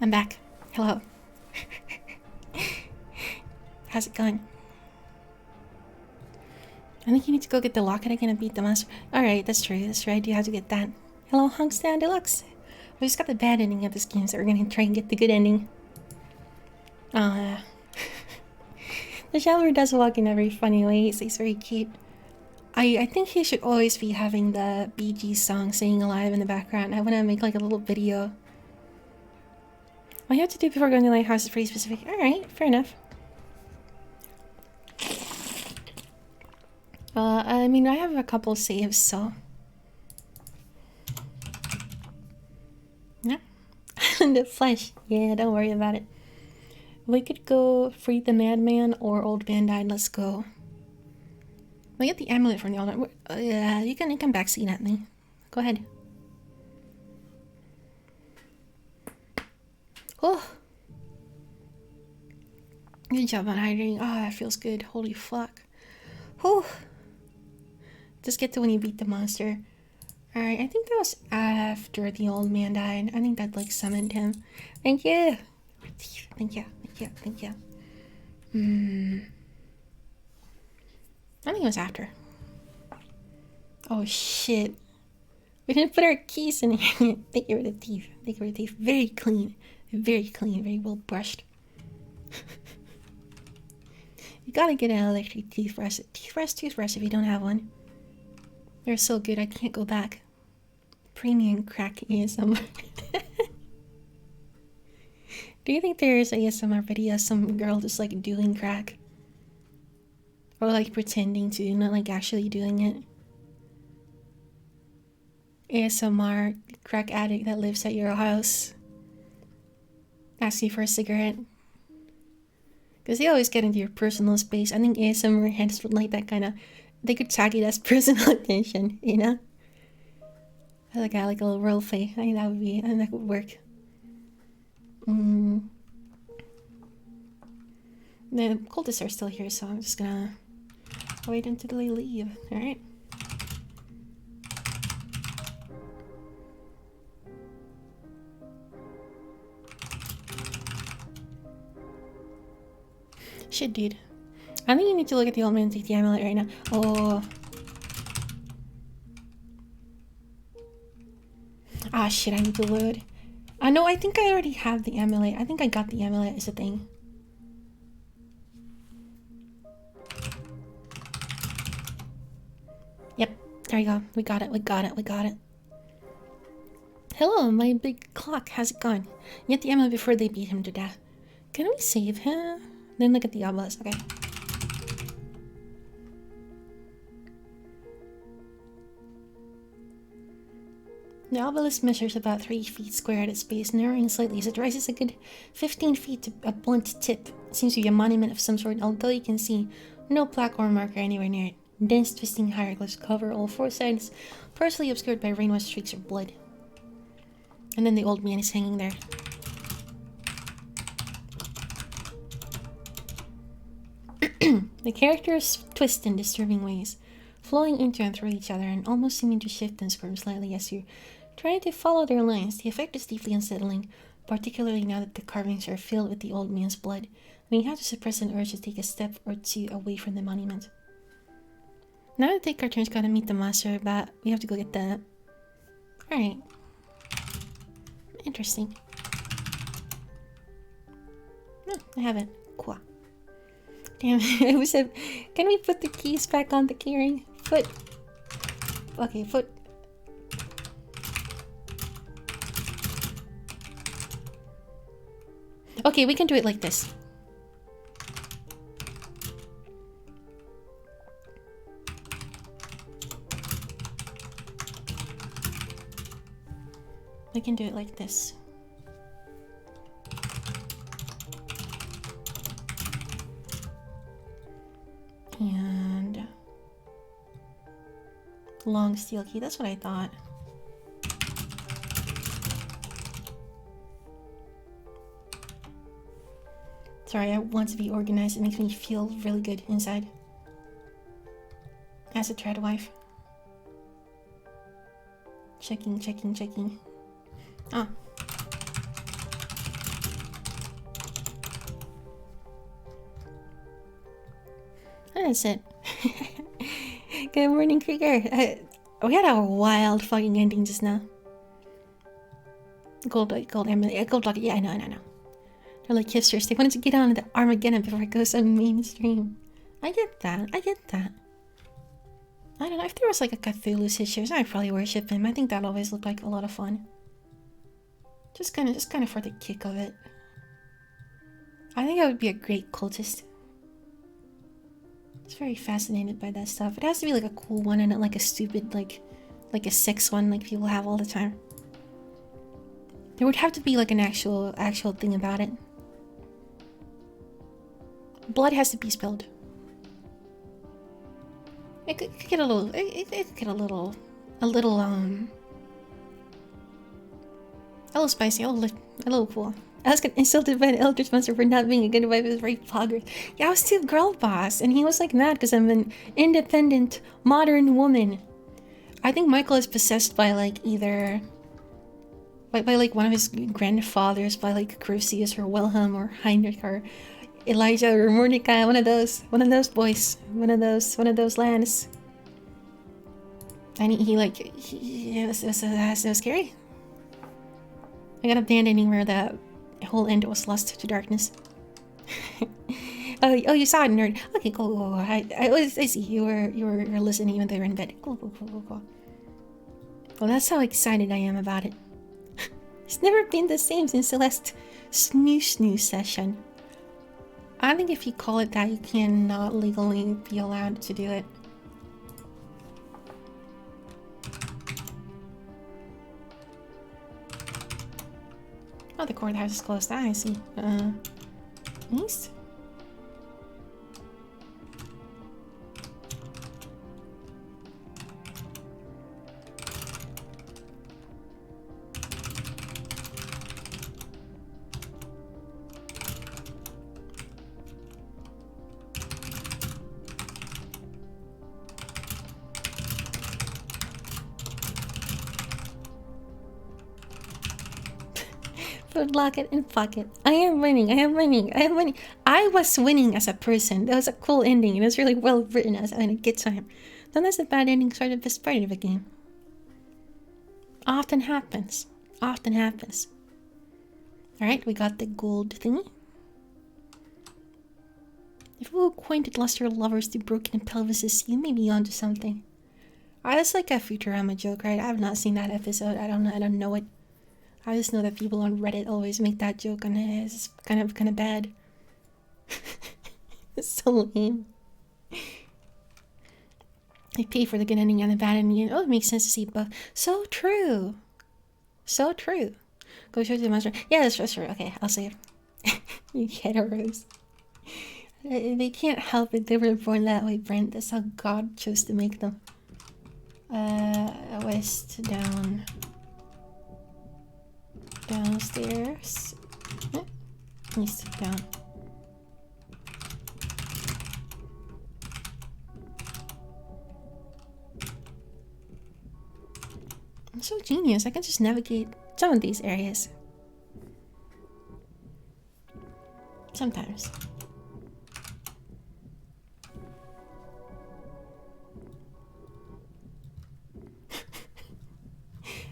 I'm back. Hello. How's it going? I think you need to go get the locket again and beat the monster. Alright, that's true. That's right. You have to get that. Hello, Hunkstown Deluxe. We just got the bad ending of this game, so we're gonna try and get the good ending. The shower does walk in a very funny way. He's very cute. I think he should always be having the Bee Gees song Staying Alive in the background. I want to make like a little video. What you have to do before going to the lighthouse is pretty specific. Alright, fair enough. I mean, I have a couple saves, so... Yeah. The flesh. Yeah, don't worry about it. We could go free the madman or old man died. Let's go. We get the amulet from the old man. Yeah, you can backseat at me. Go ahead. Oh. Good job on hydrating. Oh, that feels good. Holy fuck. Whew. Just get to when you beat the monster. Alright, I think that was after the old man died. I think that like summoned him. Thank you. Thank you. Thank you. Thank you. I think it was after. Oh shit. We didn't put our keys in here. Thank you for the teeth. Thank you for the teeth. Very clean. Very clean. Very well brushed. You gotta get an electric toothbrush. Toothbrush if you don't have one. They're so good, I can't go back. Premium crack ASMR. Do you think there's ASMR videos, some girl just like doing crack? Or like pretending to, not like actually doing it? ASMR crack addict that lives at your house. Asks you for a cigarette. Because they always get into your personal space. I think ASMR heads would like that kind of... They could tag it as personal attention, you know? Like a little role play. I think that would be... I think that would work. The cultists are still here, so I'm just gonna... wait until they leave. Alright? Shit, dude. I think you need to look at the old man and take the amulet right now. Oh. Ah, shit, I need to load. No, I think I already have the amulet. I think I got the amulet is a thing. Yep, there you go. We got it, we got it, we got it. Hello, my big clock. How's it going? You get the amulet before they beat him to death. Can we save him? Then look at the obelisk. Okay. The obelisk measures about 3 feet square at its base, narrowing slightly as it rises a good 15 feet to a blunt tip. It seems to be a monument of some sort, although you can see no plaque or marker anywhere near it. Dense, twisting hieroglyphs cover all 4 sides, partially obscured by rainbow streaks of blood. And then the old man is hanging there. The characters twist in disturbing ways, flowing into and through each other and almost seeming to shift and squirm slightly as you try to follow their lines. The effect is deeply unsettling, particularly now that the carvings are filled with the old man's blood, and you have to suppress an urge to take a step or two away from the monument. Now that take our turns, gotta meet the master, but we have to go get that. Alright. Interesting. No, I haven't. Cool. Damn, I was said, can we put the keys back on the keyring? Foot. Okay, foot. Okay, we can do it like this. We can do it like this. And long steel key, that's what I thought. Sorry, I want to be organized. It makes me feel really good inside. As a trad wife. Checking, checking, checking. Ah. That's it. Good morning, Krieger. We had a wild fucking ending just now. Gold, Emily, gold block. Yeah, I know. They're like hipsters. They wanted to get on the Armageddon before it goes so mainstream. I get that. I don't know if there was like a Cthulhu situation. I'd probably worship him. I think that always looked like a lot of fun. Just kind of for the kick of it. I think I would be a great cultist. It's very fascinated by that stuff. It has to be like a cool one and not like a stupid like a sex one like people have all the time. There would have to be like an actual thing about it. Blood has to be spilled. It could get a little. It could get a little spicy, a little cool. I was insulted by an Eldritch Monster for not being a good wife. It was very progress. Yeah, I was too girl boss, and he was like mad because I'm an independent, modern woman. I think Michael is possessed by like either by like one of his grandfathers, by like Crucius or Wilhelm or Heinrich or Elijah or Mordecai, one of those boys, one of those lands. And it was scary. I got abandoned where the whole end was lost to darkness. Oh, you saw it, nerd. Okay, cool. I see you're listening even though you're in bed. Cool. Well, that's how excited I am about it. It's never been the same since the last snoo session. I think if you call it that, you cannot legally be allowed to do it. Oh, the courthouse is closed. I see. East? Lock it and fuck it. I am winning. I was winning as a person. That was a cool ending. It was really well written. I was having a good time. Then there's a bad ending sort of as part of a game. Often happens. Alright, we got the gold thingy. If we acquainted luster lovers to broken pelvises, you may be onto something. That's like a Futurama joke, right? I have not seen that episode. I don't know it. I just know that people on Reddit always make that joke, and it's kind of bad. It's so lame. They pay for the good ending and the bad ending. Oh, it makes sense to see both. So true. Go show the monster. Yeah, that's true. Okay, I'll say it. You heteros. They can't help it. They were born that way, Brent. That's how God chose to make them. West down. Downstairs. East down. I'm so genius. I can just navigate some of these areas. Sometimes.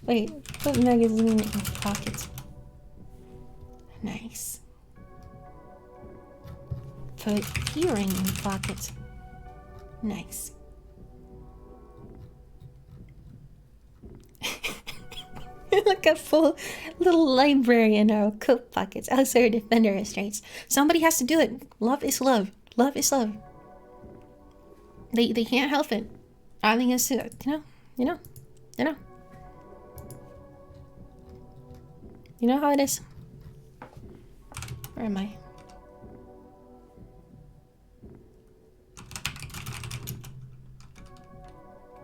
Wait, put magazine in pocket. Nice. Put earring in pocket. Nice. Like a full little library in our coat pockets. Outside defender restraints. Somebody has to do it. Love is love. Love is love. They can't help it. I think it's you know. You know how it is. Where am I?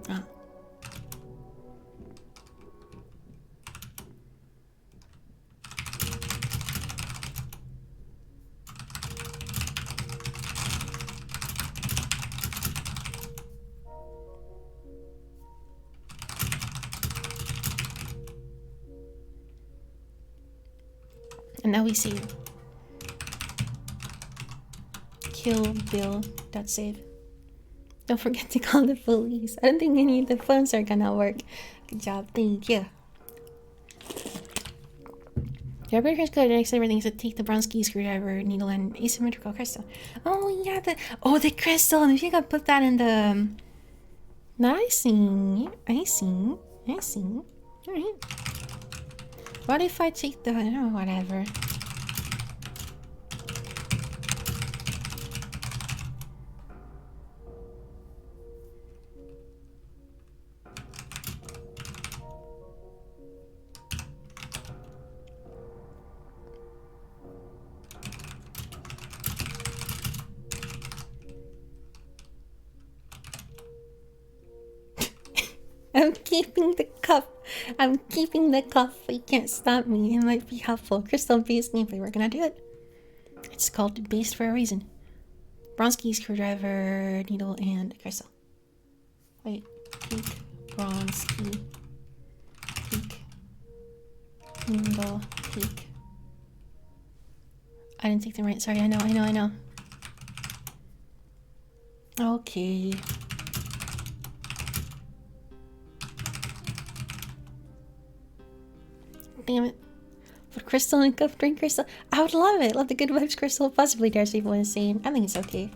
Oh. And now we see Kill Bill. That's save. Don't forget to call the police. I don't think any of the phones are gonna work. Good job, thank you. Your breaker's good. Next everything is to take the Bronsky screwdriver, needle, and asymmetrical crystal. Oh yeah, the crystal. And if you can put that in the. I see. Alright. What if I take the whatever? I'm keeping the cup. I'm keeping the cup. You can't stop me. It might be helpful. Crystal-based gameplay. We're gonna do it. It's called based for a reason. Bronsky screwdriver, needle, and crystal. Wait. Peak. Bronsky. Peak. Needle. Peak. I didn't take them right. Sorry. I know. Okay. Damn it. Put crystal and cup, drink crystal. I would love it. Love the good vibes crystal. Possibly drives people insane. I think it's okay.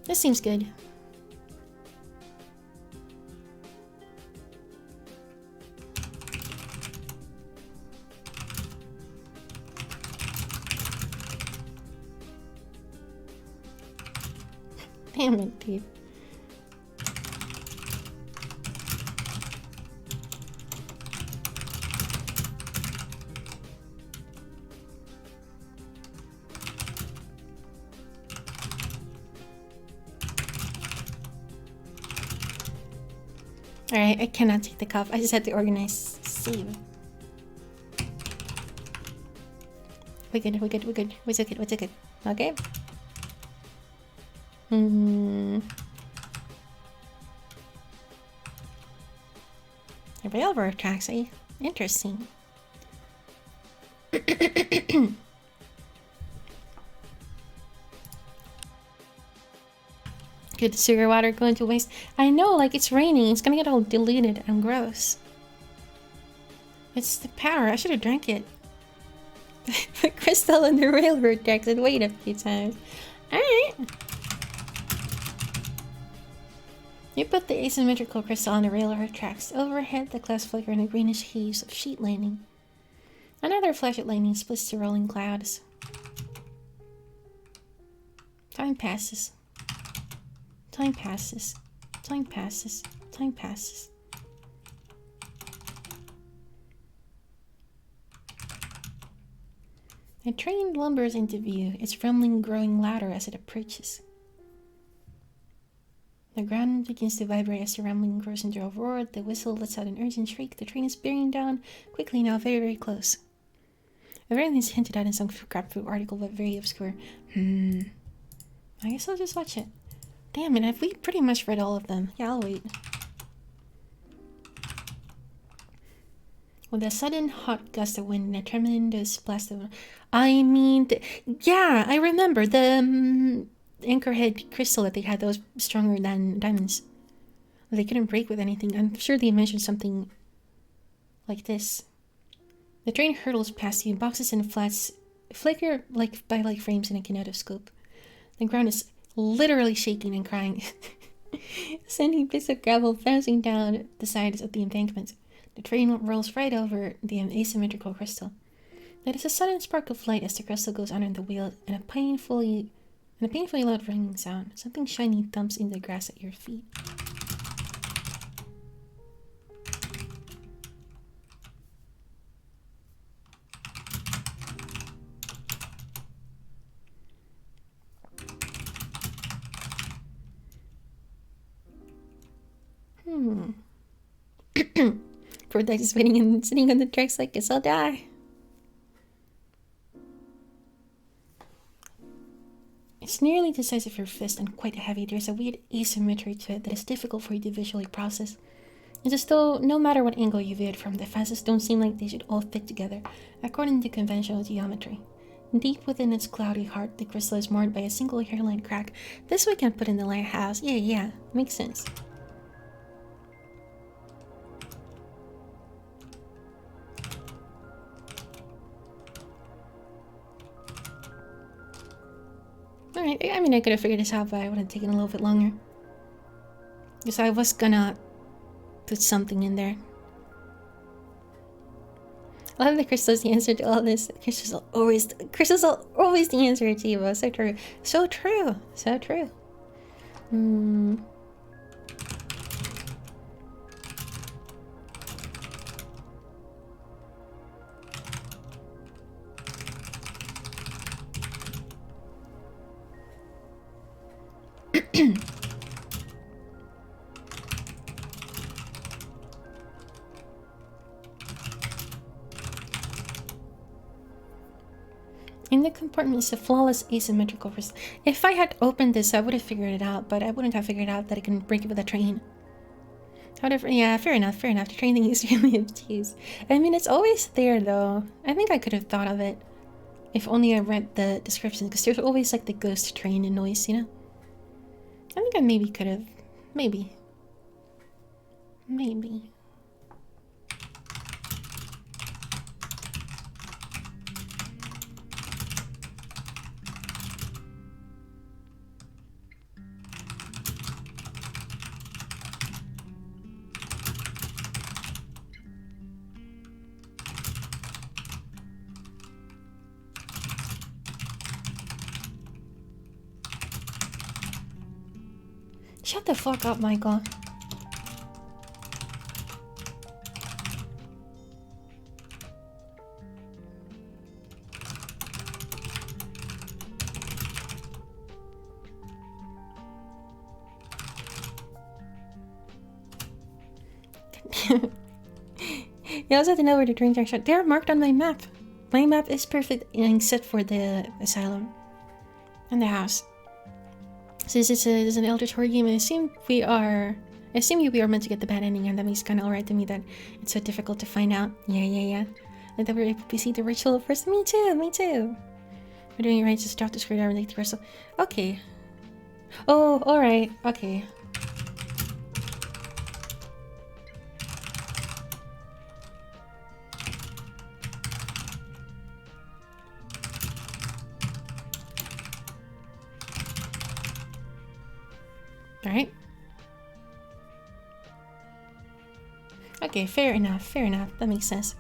This seems good. Damn it, dude. Alright, I cannot take the cup. I just had to organize save. We're good. What's it? Okay. The railroad tracks, eh? Interesting. Good sewer water going to waste. I know, like it's raining. It's gonna get all diluted and gross. It's the power. I should have drank it. The crystal and the railroad tracks and wait a few times. Alright. You put the asymmetrical crystal on the railroad tracks. Overhead, the clouds flicker in a greenish haze of sheet lightning. Another flash of lightning splits the rolling clouds. Time passes. Time passes. Time passes. Time passes. The train lumbers into view, its rumbling growing louder as it approaches. The ground begins to vibrate as the rumbling grows into a roar. The whistle lets out an urgent shriek. The train is bearing down quickly now, very, very close. Everything's hinted at in some crapfruit article, but very obscure. I guess I'll just watch it. Damn it, we pretty much read all of them. Yeah, I'll wait. With a sudden hot gust of wind and a tremendous blast of... yeah, I remember the Anchorhead crystal that they had that was stronger than diamonds. They couldn't break with anything. I'm sure they mentioned something like this. The train hurtles past you. Boxes and flats flicker by frames in a kinetoscope. The ground is literally shaking and crying, sending bits of gravel bouncing down the sides of the embankment. The train rolls right over the asymmetrical crystal. There is a sudden spark of light as the crystal goes under the wheel, and a painfully loud ringing sound. Something shiny thumps in the grass at your feet. Poor Dice is sitting on the tracks like, guess I'll die. It's nearly the size of your fist and quite heavy. There's a weird asymmetry to it that is difficult for you to visually process. It's as though, no matter what angle you view it from, the facets don't seem like they should all fit together, according to conventional geometry. Deep within its cloudy heart, the crystal is marred by a single hairline crack. This we can put in the lighthouse. Yeah, makes sense. Alright, I mean, I could have figured this out, but I would have taken a little bit longer. Because I was gonna put something in there. I love the crystal's the answer to all this. Crystals are always the answer, Chivo. So true. So true. So true. In the compartment is a flawless asymmetrical crystal. If I had opened this, I would have figured it out, but I wouldn't have figured out that I can break it with a train. However, yeah, fair enough. The train thing is really obtuse. I mean, it's always there, though. I think I could have thought of it if only I read the description, because there's always, like, the ghost train and noise, you know? I think I maybe could have. Maybe. Shut the fuck up, Michael. You also have to know where the trains are shot. They're marked on my map. My map is perfect except for the asylum and the house. Since it's an Eldritch Horror game, I assume we are meant to get the bad ending, and that makes kind of alright to me that it's so difficult to find out. Yeah. Like that we're able to see the ritual first. Me too. We're doing it right. Just drop the screwdriver and take the crystal. Okay. Oh, alright. Okay. Alright. Okay, fair enough. That makes sense.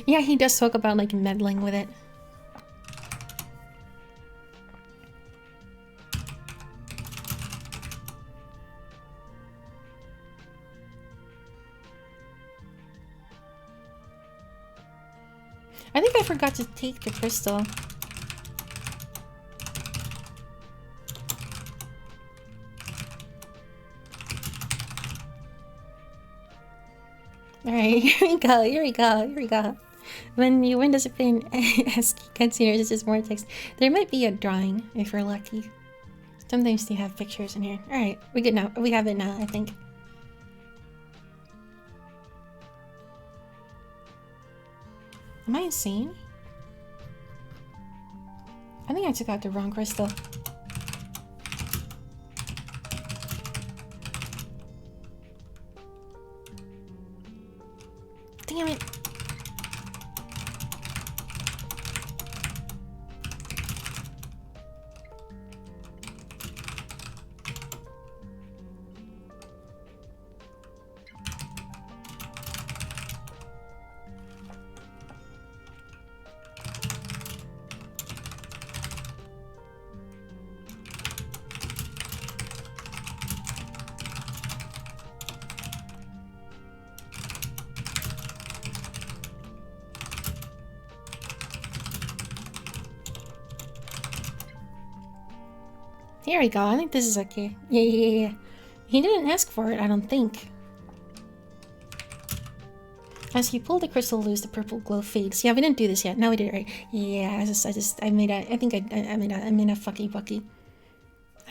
Yeah, he does talk about, like, meddling with it. I think I forgot to take the crystal. Alright, here we go. When you win discipline as containers, it's just more text. There might be a drawing if we're lucky. Sometimes they have pictures in here. Alright, we're good now. We have it now, I think. Am I insane? I think I took out the wrong crystal. Damn it. Here we go. I think this is okay. Yeah. He didn't ask for it, I don't think. As you pull the crystal loose, the purple glow fades. Yeah, we didn't do this yet. No, we did it right. Yeah, I made a fucky bucky.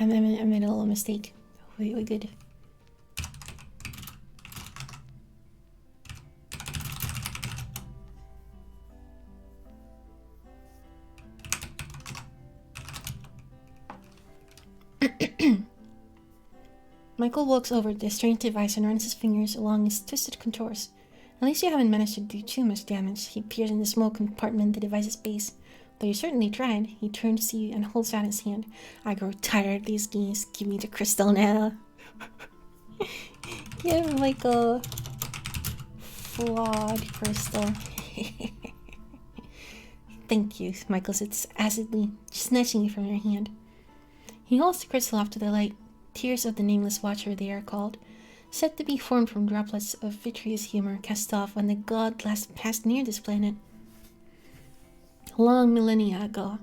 I made a little mistake. We good. Michael walks over to the strange device and runs his fingers along its twisted contours. At least you haven't managed to do too much damage. He peers in the small compartment the device's base. Though you certainly tried, he turns to you and holds out his hand. I grow tired of these games. Give me the crystal now. Give Michael flawed crystal. Thank you, Michael sits acidly, snatching it from your hand. He holds the crystal off to the light. Tears of the Nameless Watcher, they are called. Said to be formed from droplets of vitreous humor cast off when the god last passed near this planet. Long millennia ago.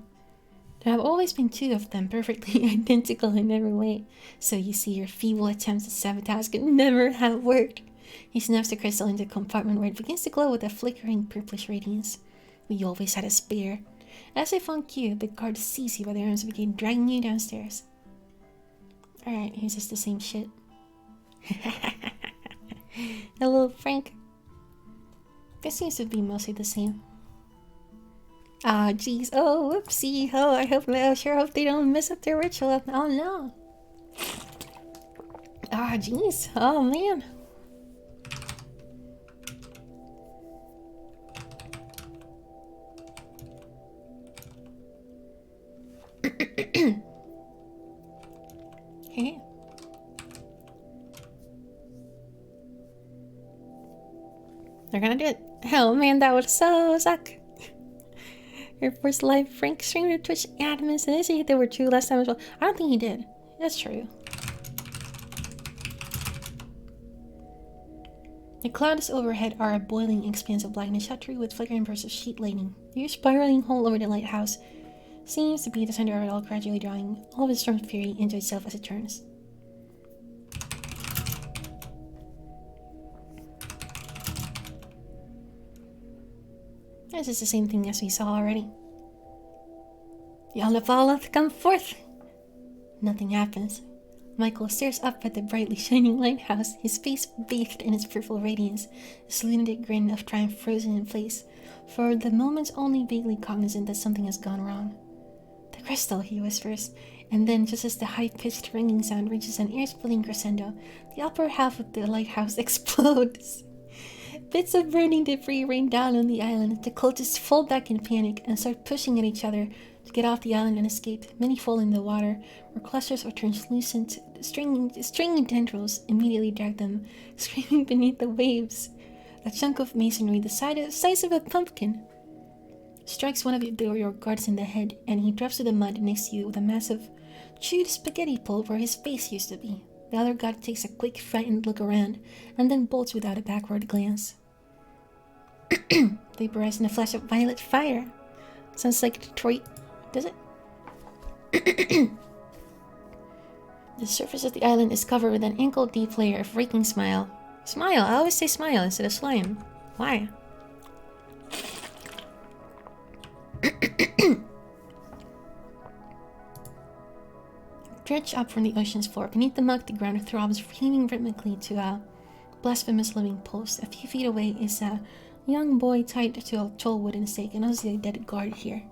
There have always been two of them, perfectly identical in every way. So you see, your feeble attempts at sabotage could never have worked. He snaps the crystal into a compartment where it begins to glow with a flickering purplish radiance. We always had a spare. As I found you, the guard seized you by the arms and began dragging you downstairs. Alright, here's just the same shit. Hello, Frank. This seems to be mostly the same. Ah, jeez. Oh, whoopsie. Oh, I sure hope they don't mess up their ritual. Oh, no. Ah, jeez. Oh, man. Hey. They're gonna do it. Oh man, that would so suck. Your first live Frank streamer Twitch admins, and they say there were two last time as well. I don't think he did. That's true. The clouds overhead are a boiling expanse of blackness, shuttery with flickering bursts of sheet lightning. The spiraling hole over the lighthouse seems to be the center of it all, gradually drawing all of its storm's fury into itself as it turns. This is the same thing as we saw already. Yaldabaoth, come forth! Nothing happens. Michael stares up at the brightly shining lighthouse, his face bathed in its purple radiance, his lunatic grin of triumph frozen in place, for the moment only vaguely cognizant that something has gone wrong. The crystal, he whispers, and then just as the high-pitched ringing sound reaches an ear-splitting crescendo, the upper half of the lighthouse explodes. Bits of burning debris rain down on the island. The cultists fall back in panic and start pushing at each other to get off the island and escape. Many fall in the water, where clusters of translucent, stringy tendrils immediately drag them, screaming beneath the waves. A chunk of masonry the size of a pumpkin strikes one of your guards in the head, and he drops to the mud next to you with a massive, chewed spaghetti pole where his face used to be. The other guard takes a quick, frightened look around, and then bolts without a backward glance. Vaporized in a flash of violet fire. Sounds like Detroit, does it? The surface of the island is covered with an ankle-deep layer of raking smile. Smile! I always say smile instead of slime. Why? Dredge up from the ocean's floor. Beneath the muck, the ground throbs, heaving rhythmically to a blasphemous living pulse. A few feet away is a young boy tied to a tall wooden stake, and also a dead guard here.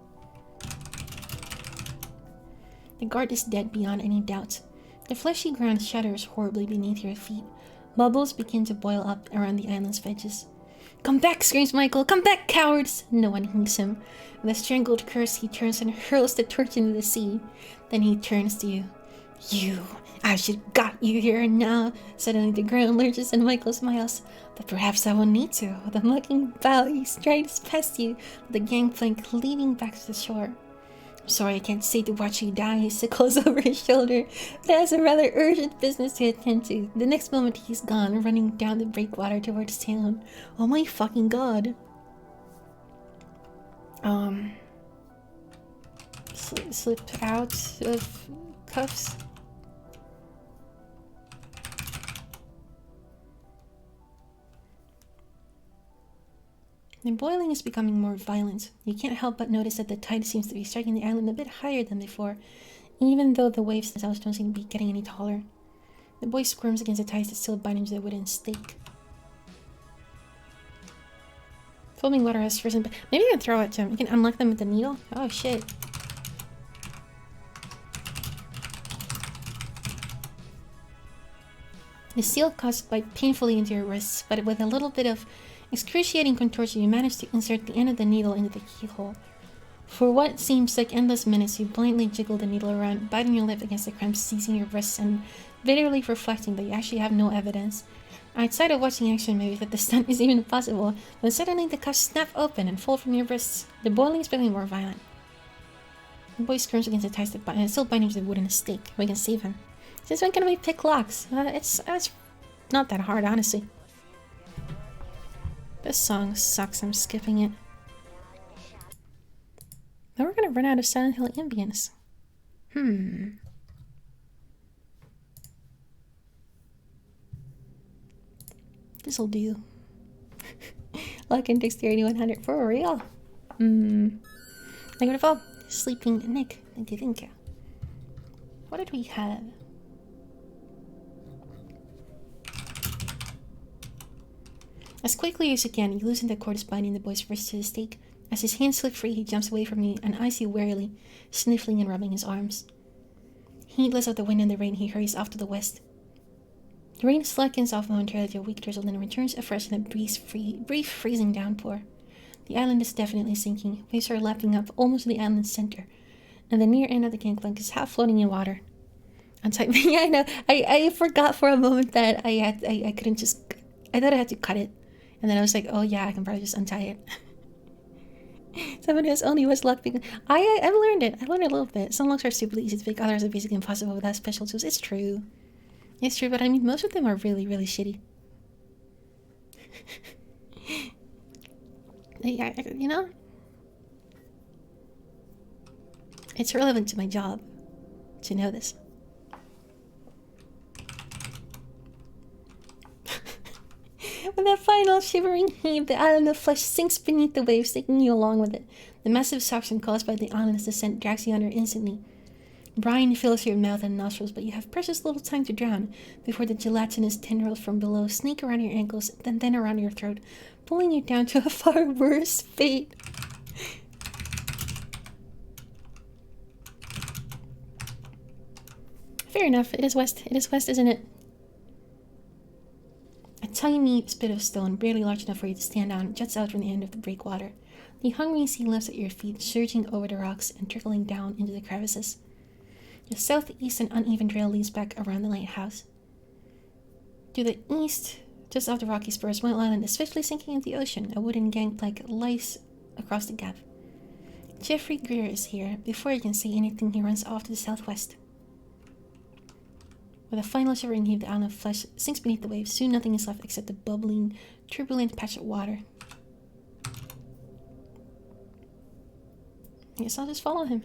The guard is dead beyond any doubt. The fleshy ground shudders horribly beneath your feet. Bubbles begin to boil up around the island's edges. "Come back!" screams Michael. "Come back, cowards!" No one heeds him. With a strangled curse, he turns and hurls the torch into the sea. Then he turns to you. "You! I should got you here and now!" Suddenly the ground lurches and Michael smiles. "But perhaps I won't need to." With a mocking bow, he strides past you, the gangplank leading back to the shore. "I'm sorry I can't stay to watch you die," he sickles over his shoulder, but has a rather urgent business to attend to. The next moment he's gone, running down the breakwater towards town. Oh my fucking god. Slip out of cuffs. The boiling is becoming more violent. You can't help but notice that the tide seems to be striking the island a bit higher than before, even though the waves themselves don't seem to be getting any taller. The boy squirms against the ties that still bind him to the wooden stake. Foaming water has risen. Maybe you can throw it to him. You can unlock them with the needle. Oh shit. The seal cuts bite painfully into your wrists, but with a little bit of excruciating contortion, you manage to insert the end of the needle into the keyhole. For what seems like endless minutes, you blindly jiggle the needle around, biting your lip against the cramps seizing your wrists and bitterly reflecting that you actually have no evidence, outside of watching action movies, that the stunt is even possible, when suddenly the cuffs snap open and fall from your wrists. The boiling is becoming more violent. The boy screams against the ties that still binding to the wooden stake. We can save him. Since when can we pick locks? It's not that hard, honestly. This song sucks, I'm skipping it. Now we're gonna run out of Silent Hill ambience. This'll do. Luck and dexterity 100 for real. Negative. Sleeping Nick. Thank you. What did we have? As quickly as you can, you loosen the cord binding the boy's wrist to the stake. As his hands slip free, he jumps away from you and eyes you warily, sniffling and rubbing his arms. Heedless of the wind and the rain, he hurries off to the west. The rain slackens off momentarily to a weak drizzle, then returns afresh in a brief freezing downpour. The island is definitely sinking. Waves are lapping up almost to the island's center, and the near end of the gangplank is half floating in water. Yeah, I know. I forgot for a moment that I couldn't just. I thought I had to cut it, and then I was like, oh yeah, I can probably just untie it. Someone who's only was luck. I've learned it. I learned it a little bit. Some locks are stupidly easy to pick. Others are basically impossible without special tools. It's true. It's true, but I mean, most of them are really, really shitty. You know? It's relevant to my job to know this. With that final shivering heave, the island of flesh sinks beneath the waves, taking you along with it. The massive suction caused by the island's descent drags you under instantly. Brine fills your mouth and nostrils, but you have precious little time to drown before the gelatinous tendrils from below snake around your ankles and then around your throat, pulling you down to a far worse fate. Fair enough. It is west. It is west, isn't it? A tiny spit of stone, barely large enough for you to stand on, juts out from the end of the breakwater. The hungry sea lifts at your feet, surging over the rocks and trickling down into the crevices. The southeast and uneven trail leads back around the lighthouse. To the east, just off the rocky spurs, one island is swiftly sinking into the ocean. A wooden gangplank lies across the gap. Jeffrey Greer is here. Before you can say anything, he runs off to the southwest. With a final shivering heave, the island of flesh sinks beneath the waves. Soon nothing is left except a bubbling, turbulent patch of water. I guess I'll just follow him.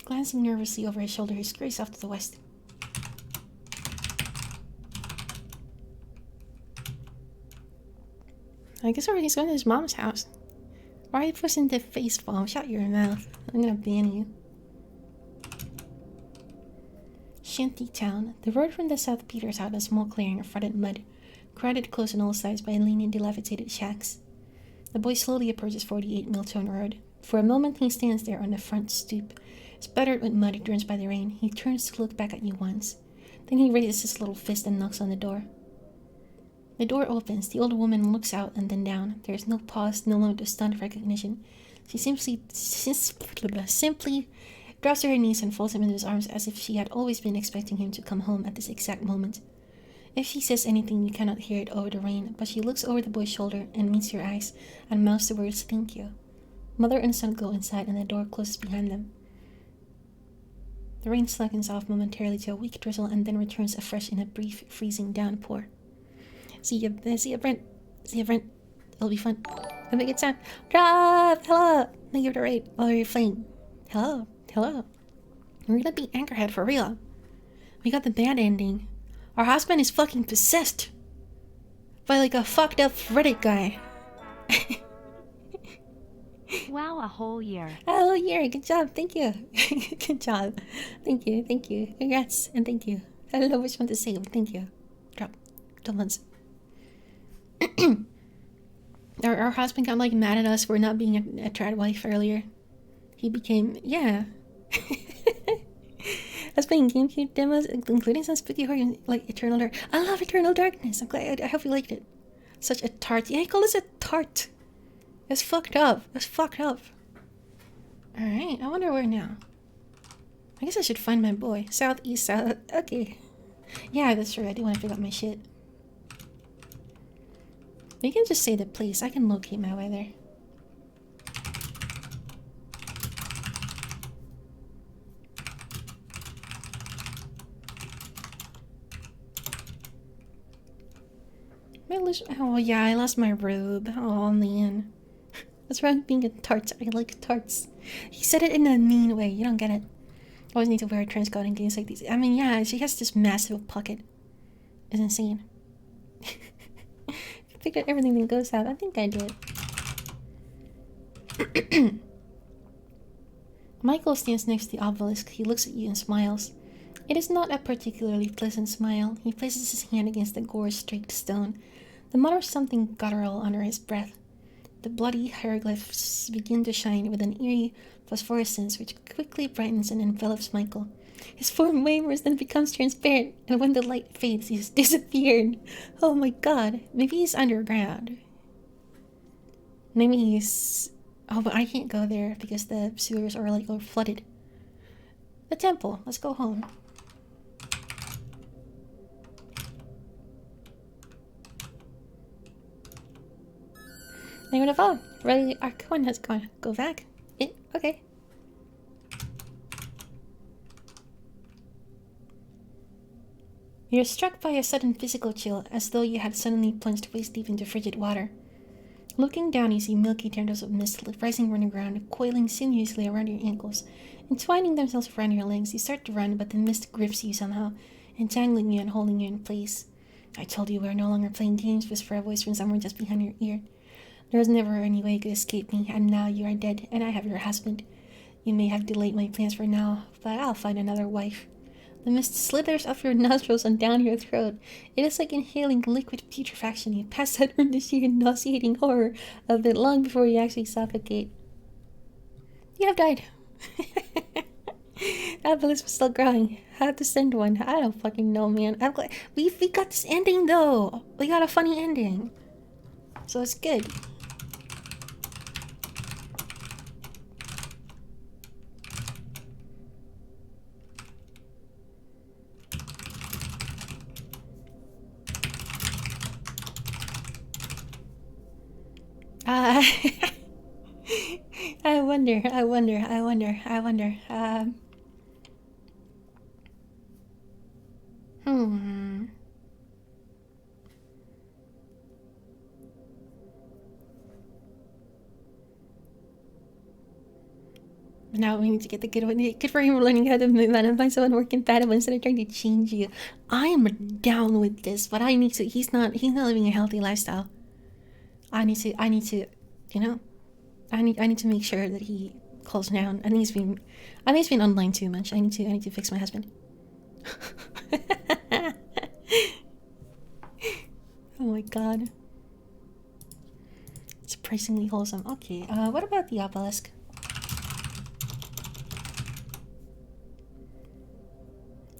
Glancing nervously over his shoulder, he scurries off to the west. I guess he's going to his mom's house. Why are you pushing the face palm? Shut your mouth. I'm gonna ban you. Shanty town. The road from the south peters out a small clearing of rutted mud, crowded close on all sides by leaning, dilapidated shacks. The boy slowly approaches 48 Milltone Road. For a moment he stands there on the front stoop, spattered with mud drenched by the rain. He turns to look back at you once. Then he raises his little fist and knocks on the door. The door opens. The old woman looks out and then down. There is no pause, no moment of stunned recognition. She simply drops to her knees and folds him into his arms as if she had always been expecting him to come home at this exact moment. If she says anything, you cannot hear it over the rain, but she looks over the boy's shoulder and meets your eyes and mouths the words, "Thank you." Mother and son go inside and the door closes behind them. The rain slackens off momentarily to a weak drizzle and then returns afresh in a brief, freezing downpour. See ya, Brent. See ya, Brent. It'll be fun. Have a good time. Drive! Hello! Thank you for the raid while you're playing. Hello. We're gonna beat Anchorhead for real. We got the bad ending. Our husband is fucking possessed by like a fucked up Reddit guy. Wow, a whole year. Oh, yeah, good job, thank you. Good job. Thank you. Congrats, and thank you. I don't know which one to say, but thank you. Drop. Months. Our husband got like mad at us for not being a trad wife earlier. He became, yeah. I was playing GameCube demos, including some spooky horror like Eternal Dark. I love Eternal Darkness. I'm glad. I hope you liked it. Such a tart. Yeah, he called us a tart. It's fucked up. Alright, I wonder where now. I guess I should find my boy. Southeast, south. Okay. Yeah, that's true. I do want to pick up my shit. You can just say the place. I can locate my way there. Oh yeah, I lost my robe. Oh man. What's wrong with being a tart? I like tarts. He said it in a mean way. You don't get it. I always need to wear a trench coat in games like these. I mean, yeah, she has this massive pocket. It's insane. I figured everything that goes out. I think I did. Michael stands next to the obelisk. He looks at you and smiles. It is not a particularly pleasant smile. He places his hand against the gore-streaked stone. The mutters something guttural under his breath. The bloody hieroglyphs begin to shine with an eerie phosphorescence which quickly brightens and envelops Michael. His form wavers, then becomes transparent, and when the light fades, he's disappeared. Oh my god. Maybe he's underground. Maybe he's... Oh, but I can't go there because the sewers are like flooded. The temple. Let's go home. Name of the phone. Ready? Our coin has gone. Go back. Okay. You're struck by a sudden physical chill, as though you had suddenly plunged waist deep into frigid water. Looking down, you see milky tendrils of mist rising from the ground, coiling sinuously around your ankles, entwining themselves around your legs. You start to run, but the mist grips you somehow, entangling you and holding you in place. I told you we are no longer playing games, whispered a voice from somewhere just behind your ear. There was never any way you could escape me, and now you are dead, and I have your husband. You may have delayed my plans for now, but I'll find another wife. The mist slithers up your nostrils and down your throat. It is like inhaling liquid putrefaction. You pass out from the sheer nauseating horror of it long before you actually suffocate. You have died. Obelisk was still growing. How to send one? I don't fucking know, man. I'm glad we got this ending though. We got a funny ending, so it's good. I wonder. Now we need to get the good one. Good for him learning how to move out and find someone more compatible instead of trying to change you. I am down with this, but I need to. He's not living a healthy lifestyle. I need to, you know, I need to make sure that he calls down. I think he's been online too much. I need to fix my husband. Oh my god. Surprisingly wholesome. Okay, what about the obelisk?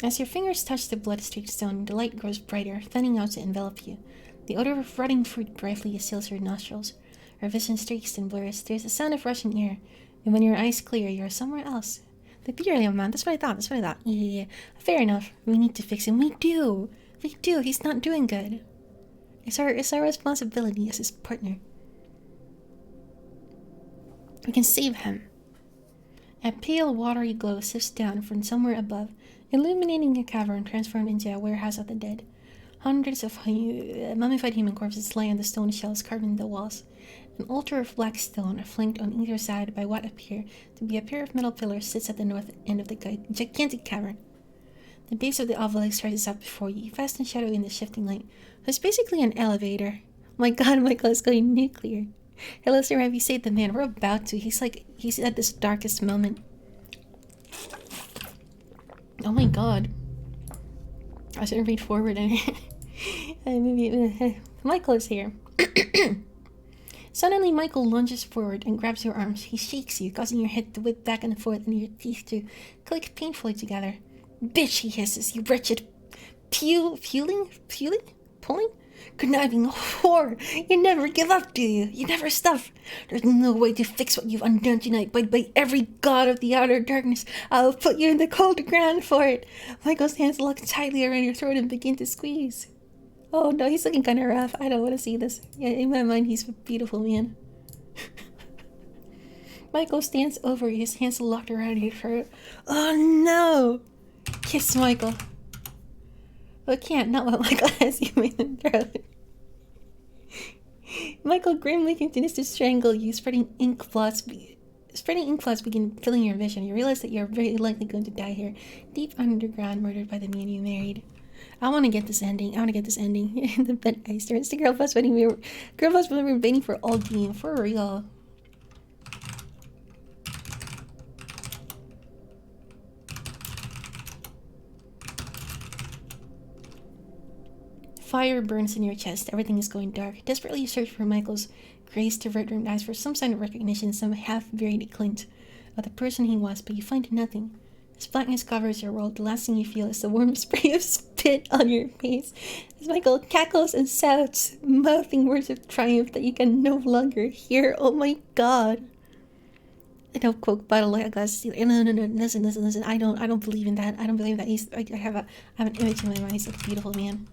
As your fingers touch the blood-streaked stone, the light grows brighter, thinning out to envelop you. The odor of rotting fruit brightly assails your nostrils. Your vision streaks and blurs. There's a sound of rushing air, and when your eyes clear, you're somewhere else. The theory, man. That's what I thought. Yeah. Fair enough. We need to fix him. We do. He's not doing good. It's our responsibility as his partner. We can save him. A pale, watery glow sifts down from somewhere above, illuminating a cavern transformed into a warehouse of the dead. Hundreds of mummified human corpses lie on the stone shelves carved in the walls. An altar of black stone, flanked on either side by what appear to be a pair of metal pillars, sits at the north end of the gigantic cavern. The base of the obelisk rises up before you, fast and shadowy in the shifting light. It's basically an elevator. My god, Michael is going nuclear. Hello, sir, have you saved the man? We're about to. He's at this darkest moment. Oh my god. I shouldn't read forward. Michael is here. Suddenly, Michael lunges forward and grabs your arms. He shakes you, causing your head to whip back and forth and your teeth to click painfully together. Bitch, he hisses, you wretched pulling? Conniving whore! You never give up, do you? You never stop. There's no way to fix what you've undone tonight, but by every god of the outer darkness, I'll put you in the cold ground for it. Michael's hands lock tightly around your throat and begin to squeeze. Oh no, he's looking kind of rough. I don't want to see this. Yeah, in my mind, he's a beautiful man. Michael stands over you, his hands locked around your throat. Oh no! Kiss Michael. Well, can't, not while Michael has you in the throat. Michael grimly continues to strangle you, spreading ink blots begin filling your vision. You realize that you're very likely going to die here, deep underground, murdered by the man you married. I want to get this ending. In the bed Eister. It's the girl boss wedding we were waiting for all game. For real. Fire burns in your chest. Everything is going dark. Desperately you search for Michael's grace to red-rimmed eyes for some sign of recognition, some half-buried glint of the person he was, but you find nothing. As blackness covers your world, the last thing you feel is the warm spray of spit on your face. As Michael cackles and shouts, mouthing words of triumph that you can no longer hear. Oh my god. I don't quote bottle like a glass. No, listen. I don't believe in that. I don't believe that. I have an image in my mind. He's a beautiful man.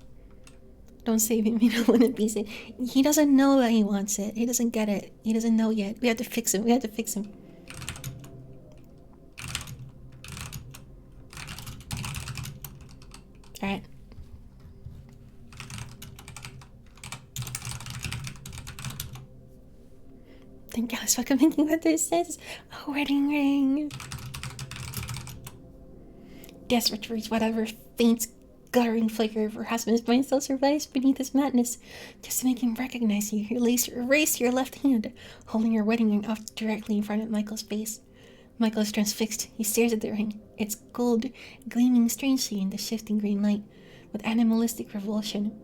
Don't save him, you don't want to be saved. He doesn't know that he wants it. He doesn't get it. He doesn't know yet. We have to fix him. Alright. Thank God, I was fucking thinking what this is. A wedding ring. Desperate to reach whatever faint guttering flicker of her husband's mind still survives beneath his madness. Just to make him recognize you, you raise your left hand, holding your wedding ring up directly in front of Michael's face. Michael is transfixed. He stares at the ring, its gold gleaming strangely in the shifting green light, with animalistic revulsion.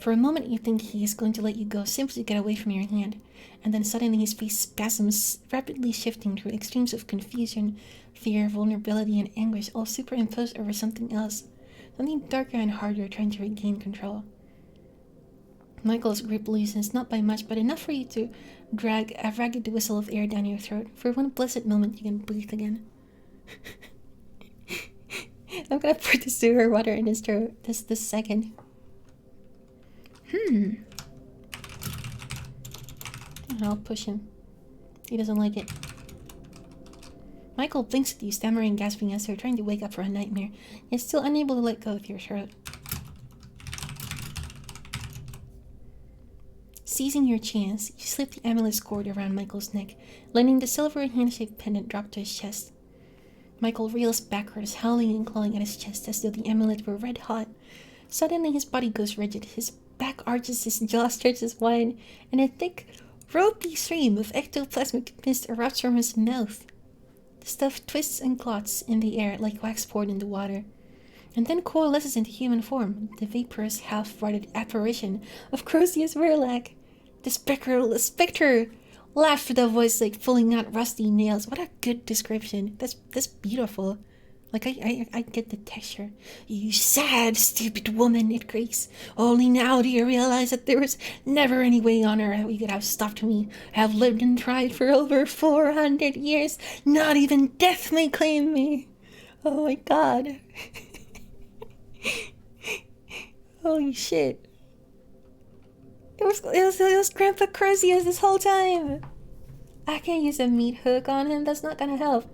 For a moment you think he is going to let you go simply to get away from your hand, and then suddenly his face spasms, rapidly shifting through extremes of confusion, fear, vulnerability, and anguish, all superimposed over something else. Something darker and harder, trying to regain control. Michael's grip loosens, not by much, but enough for you to drag a ragged whistle of air down your throat. For one blessed moment, you can breathe again. I'm gonna put the sewer water in his throat this second. And I'll push him. He doesn't like it. Michael blinks at you, stammering and gasping as though trying to wake up from a nightmare, yet still unable to let go of your throat. Seizing your chance, you slip the amulet's cord around Michael's neck, letting the silver hand-shaped pendant drop to his chest. Michael reels backwards, howling and clawing at his chest as though the amulet were red hot. Suddenly his body goes rigid, his back arches, his jaw stretches wide, and a thick, ropey stream of ectoplasmic mist erupts from his mouth. The stuff twists and clots in the air like wax poured into water, and then coalesces into human form, the vaporous, half-rotted apparition of Crozius Verlac. The spectre laughed with a voice like pulling out rusty nails. What a good description. That's beautiful. Like, I get the texture. You sad, stupid woman, it creaks. Only now do you realize that there was never any way on earth that you could have stopped me. I have lived and tried for over 400 years. Not even death may claim me. Oh my god. Holy shit. It was Grandpa Crozius this whole time. I can't use a meat hook on him. That's not gonna help.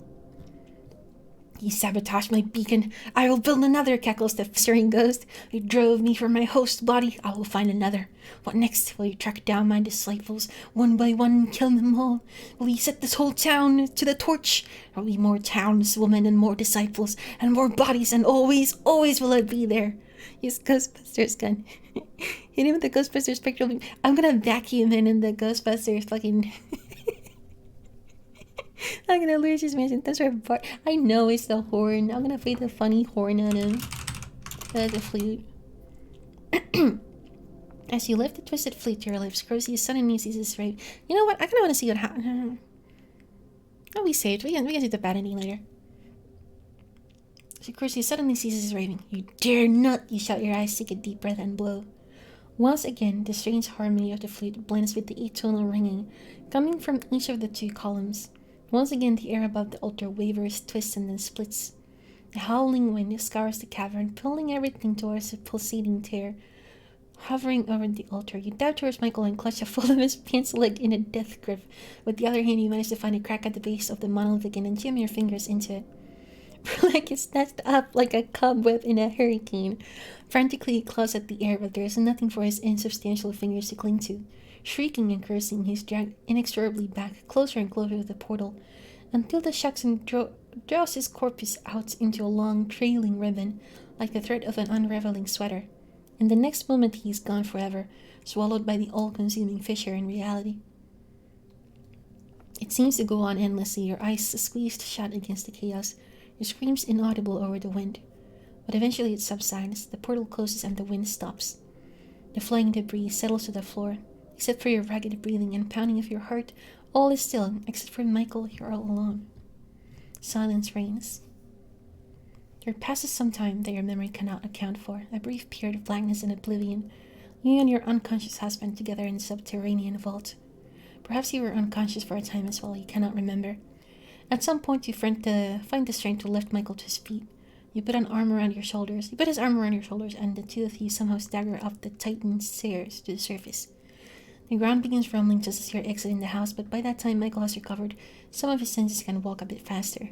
You sabotaged my beacon. I will build another, cackles the stirring ghost. You drove me from my host body. I will find another. What next? Will you track down my disciples one by one and kill them all? Will you set this whole town to the torch? There will be more townswomen and more disciples and more bodies, and always, always will it be there. Use Ghostbusters gun. Hit him with the Ghostbusters spectral beam. I'm gonna vacuum him in the Ghostbusters fucking... I'm gonna lose his mission. That's right. I know it's the horn. I'm gonna play the funny horn on him. That's a flute. As you lift the twisted flute to your lips, Crozy suddenly ceases right. You know what? I kinda wanna see what happens. Oh, we saved. We can do the bad ending later. So Crozy suddenly ceases raving. You dare not! You shout, your eyes, take a deep breath and blow. Once again, the strange harmony of the flute blends with the atonal ringing coming from each of the two columns. Once again, the air above the altar wavers, twists, and then splits. The howling wind scours the cavern, pulling everything towards a pulsating tear. Hovering over the altar, you dive towards Michael and clutch a hold of his pants leg in a death grip. With the other hand, you manage to find a crack at the base of the monolith and jam your fingers into it. Like it's snatched up like a cobweb in a hurricane. Frantically, he claws at the air, but there is nothing for his insubstantial fingers to cling to. Shrieking and cursing, he's dragged inexorably back, closer and closer to the portal, until the Shaxon draws his corpus out into a long, trailing ribbon, like the thread of an unraveling sweater. In the next moment, he is gone forever, swallowed by the all-consuming fissure in reality. It seems to go on endlessly, your eyes squeezed shut against the chaos, your screams inaudible over the wind. But eventually it subsides, the portal closes and the wind stops. The flying debris settles to the floor. Except for your ragged breathing and pounding of your heart, all is still. Except for Michael, you're all alone. Silence reigns. There passes some time that your memory cannot account for, a brief period of blankness and oblivion. You and your unconscious husband together in the subterranean vault. Perhaps you were unconscious for a time as well, you cannot remember. At some point you find the strength to lift Michael to his feet. You put his arm around your shoulders, and the two of you somehow stagger up the tightened stairs to the surface. The ground begins rumbling just as you're exiting the house, but by that time Michael has recovered some of his senses and can walk a bit faster.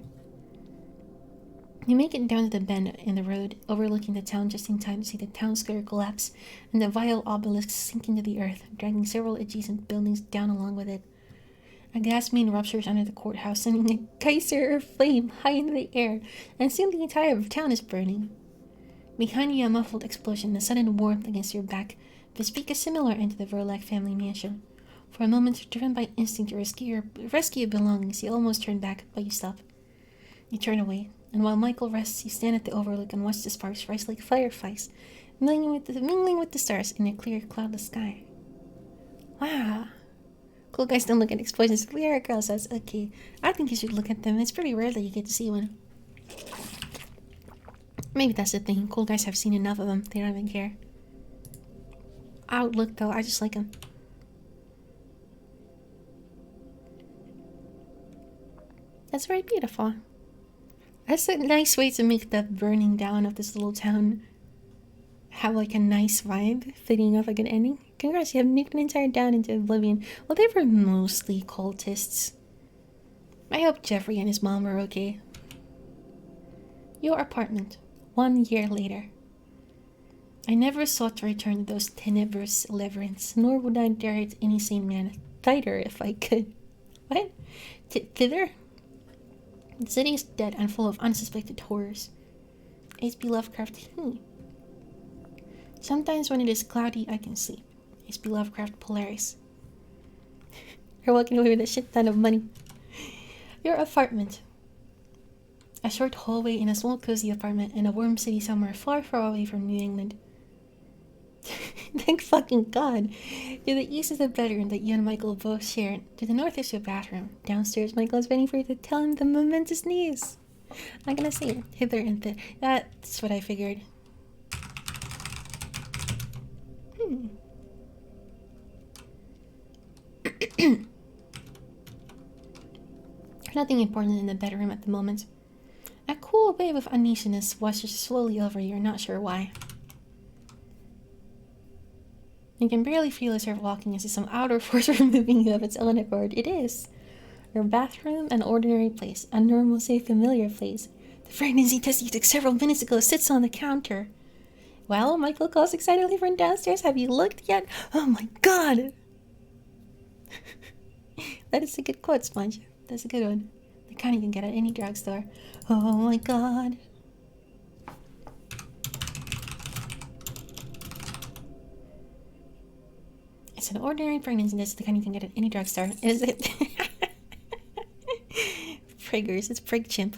You make it down to the bend in the road, overlooking the town just in time to see the town square collapse and the vile obelisk sink into the earth, dragging several adjacent buildings down along with it. A gas main ruptures under the courthouse, sending a geyser of flame high into the air, and soon the entire town is burning. Behind you, a muffled explosion, a sudden warmth against your back, bespeak a similar end to the Verlac family mansion. For a moment, driven by instinct to rescue your belongings, you almost turn back, but you stop. You turn away, and while Michael rests, you stand at the overlook and watch the sparks rise like fireflies, mingling with the stars in a clear, cloudless sky. Wow. Cool guys don't look at explosions. Lyra Girl says, okay, I think you should look at them. It's pretty rare that you get to see one. Maybe that's the thing. Cool guys have seen enough of them. They don't even care. Outlook though, I just like them. That's very beautiful. That's a nice way to make the burning down of this little town have like a nice vibe, fitting of like an ending. Congrats, you have nuked an entire town into oblivion. Well, they were mostly cultists. I hope Jeffrey and his mom were okay. Your apartment, 1 year later. I never sought to return to those tenebrous labyrinths, nor would I dare hit any sane man thither if I could. What? Thither? The city is dead and full of unsuspected horrors. H.P. Lovecraft. Sometimes when it is cloudy, I can sleep. H.P. Lovecraft Polaris. You're walking away with a shit ton of money. Your apartment. A short hallway in a small cozy apartment in a warm city somewhere far, far away from New England. Thank fucking God. To the east is the bedroom that you and Michael both share. To the north is your bathroom. Downstairs, Michael is waiting for you to tell him the momentous news. I'm gonna say hither and thither. That's what I figured. Nothing important in the bedroom at the moment. A cool wave of uneasiness washes slowly over you, you're not sure why. You can barely feel as you're walking as if some outer force removing you of its own accord. It is. Your bathroom, an ordinary place, a normal, safe, familiar place. The pregnancy test you took several minutes ago sits on the counter. Well, Michael calls excitedly from downstairs. Have you looked yet? Oh my god! That is a good quote, Sponge. That's a good one. The kind you can get at any drugstore. Oh my god. It's an ordinary pregnancy test, the kind you can get at any drugstore. Is it? Priggers, it's Prig Chimp.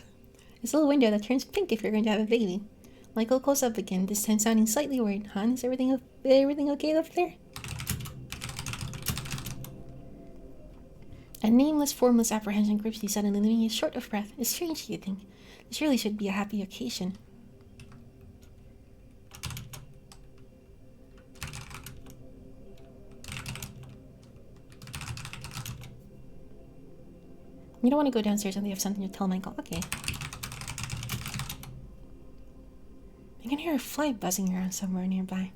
It's a little window that turns pink if you're going to have a baby. Michael calls up again, this time sounding slightly worried. Hon, is everything okay up there? A nameless, formless apprehension grips you suddenly, leaving you short of breath. It's strange, you think. This really should be a happy occasion. You don't want to go downstairs and they have something to tell Michael. Okay. I can hear a fly buzzing around somewhere nearby.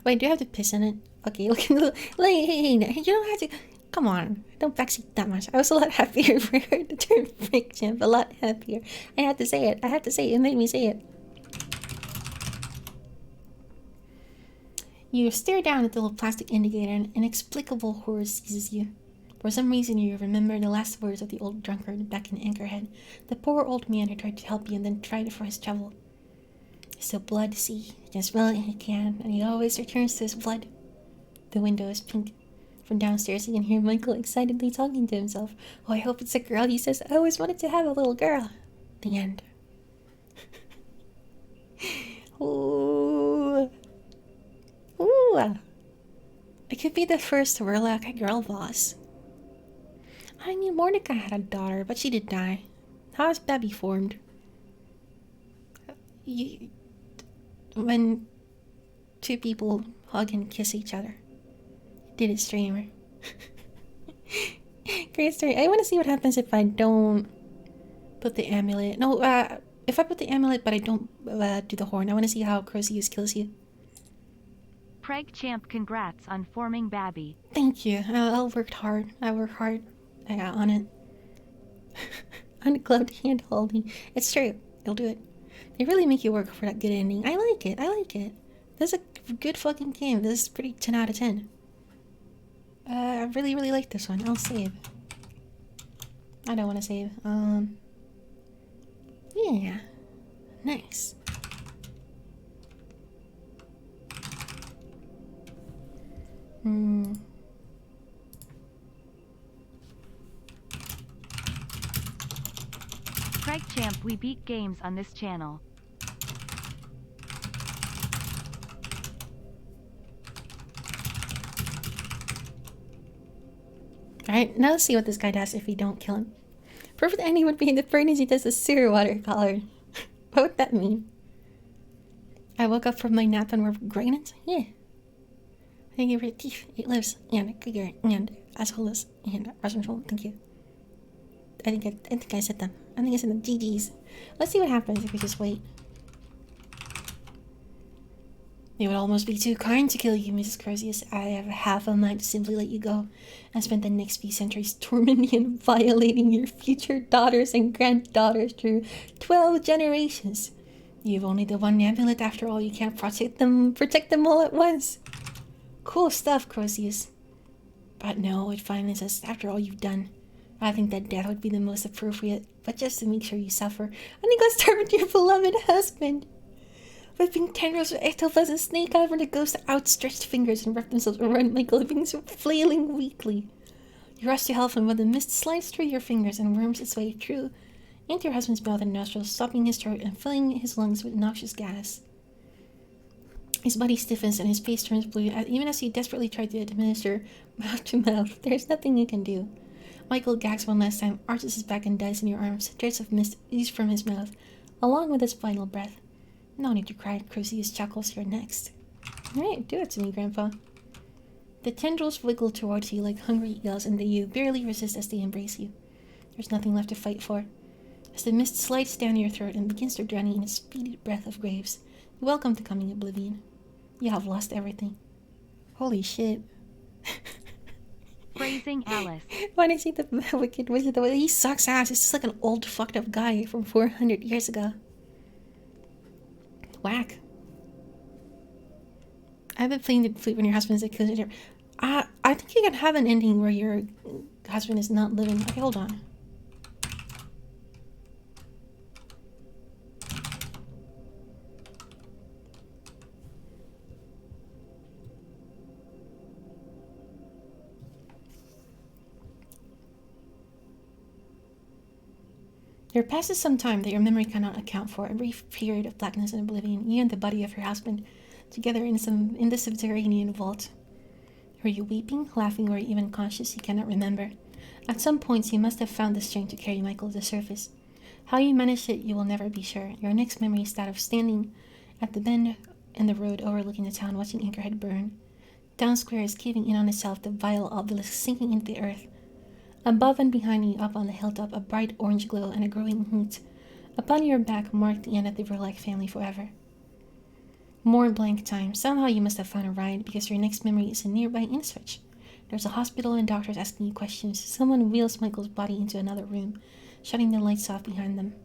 Wait, do I have to piss in it? Okay, look at the lane. You don't have to. Come on, don't backseat that much. I was a lot happier for her to turn Prig Chimp. A lot happier. I had to say it. I had to say it. It made me say it. You stare down at the little plastic indicator and inexplicable horror seizes you. For some reason, you remember the last words of the old drunkard back in Anchorhead. The poor old man who tried to help you and then tried for his trouble. There's still blood, see? You can smell it in a can, and he always returns to his blood. The window is pink. From downstairs, you can hear Michael excitedly talking to himself. Oh, I hope it's a girl. He says, I always wanted to have a little girl. The end. Ooh. Ooh. I could be the first Warlock girl boss. I knew Mordecai had a daughter, but she did die. How has that be formed? When two people hug and kiss each other. Did it, streamer. Great story. I want to see what happens if I don't put the amulet. No, if I put the amulet but I don't do the horn. I want to see how Crozius kills you. Prig Champ, congrats on forming Babby. Thank you. I worked hard. I worked hard. I got on it. Ungloved hand holding. It's true. You'll do it. They really make you work for that good ending. I like it. I like it. This is a good fucking game. This is pretty 10 out of 10. I really, really like this one. I'll save. I don't want to save. Yeah. Nice. Prig Champ, we beat games on this channel. Alright, now let's see what this guy does if we don't kill him. Perfect ending would be the pregnancy does a sewer water color. What would that mean? I woke up from my nap and we're pregnant? Yeah. Thank you for your teeth. It lives and bigger and as whole as and control. Thank you. I think I said them. I think I said them. GG's. Let's see what happens if we just wait. It would almost be too kind to kill you, Mrs. Crozius. I have half a mind to simply let you go and spend the next few centuries tormenting and violating your future daughters and granddaughters through 12 generations. You've only the one amulet after all. You can't protect them all at once. Cool stuff, Crozius. But no, it finally says, after all you've done, I think that death would be the most appropriate. But just to make sure you suffer, I think I'll start with your beloved husband. Whipping tendrils with ectoplasm snake out over the ghost's outstretched fingers and wrap themselves around Michael, leaving him flailing weakly. You rush to help him, but the mist slides through your fingers and worms its way through into your husband's mouth and nostrils, stopping his throat and filling his lungs with noxious gas. His body stiffens and his face turns blue, even as you desperately try to administer mouth to mouth. There's nothing you can do. Michael gags one last time, arches his back and dies in your arms. Threads of mist ooze from his mouth, along with his final breath. No need to cry, Crozius chuckles. You're next. Alright, do it to me, Grandpa. The tendrils wiggle towards you like hungry eels, and you barely resist as they embrace you. There's nothing left to fight for. As the mist slides down your throat and begins to drown you in a speedy breath of graves, you welcome the coming oblivion. You have lost everything. Holy shit. Phrasing Alice. When I see the Wicked Wizard, he sucks ass. He's just like an old fucked up guy from 400 years ago. Whack. I've been playing the flute when your husband's a killer. I think you can have an ending where your husband is not living. Okay, hold on. There passes some time that your memory cannot account for, a brief period of blackness and oblivion, you and the body of your husband, together in the subterranean vault. Were you weeping, laughing, or even conscious? You cannot remember. At some points, you must have found the strength to carry Michael to the surface. How you managed it, you will never be sure. Your next memory is that of standing at the bend in the road overlooking the town, watching Anchorhead burn. Town Square is caving in on itself, the vile obelisk sinking into the earth. Above and behind you, up on the hilltop, a bright orange glow and a growing heat. Upon your back marked the end of the Verlac family forever. More blank time. Somehow you must have found a ride, because your next memory is a nearby Ipswich. There's a hospital and doctors asking you questions. Someone wheels Michael's body into another room, shutting the lights off behind them.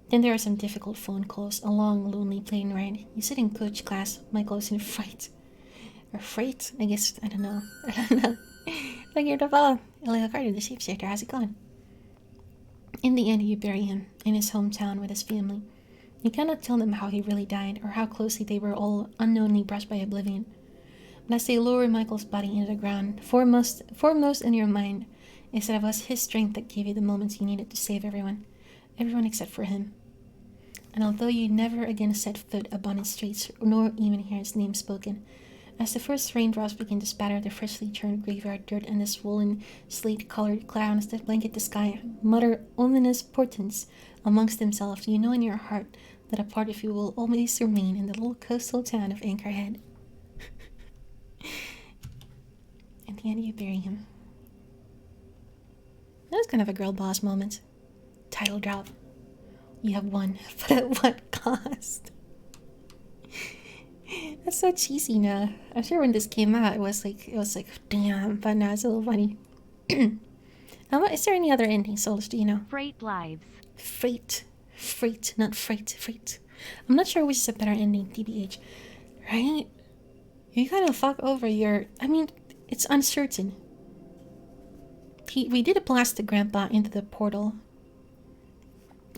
Then there are some difficult phone calls, a long, lonely plane ride. You sit in coach class. Michael is in fright. Or freight? I guess, I don't know. Like you're the fellow. Like a card of the shapeshifter. How's it going? In the end, you bury him in his hometown with his family. You cannot tell them how he really died, or how closely they were all unknowingly brushed by oblivion. But as they lower Michael's body into the ground, foremost in your mind is that it was his strength that gave you the moments you needed to save everyone except for him. And although you never again set foot upon its streets, nor even hear his name spoken, as the first raindrops begin to spatter the freshly churned graveyard dirt and the swollen, slate-colored clouds that blanket the sky, mutter ominous portents amongst themselves, you know in your heart that a part of you will always remain in the little coastal town of Anchorhead. At the end, you bury him. That was kind of a girl boss moment. Title drop. You have won, but at what cost? That's so cheesy now. I'm sure when this came out, it was like, damn, but now it's a little funny. Is there any other ending, Souls? Do you know? Freight lives. Freight, not freight. I'm not sure which is a better ending, TBH. Right? You gotta fuck over your... I mean, it's uncertain. We did blast the grandpa into the portal.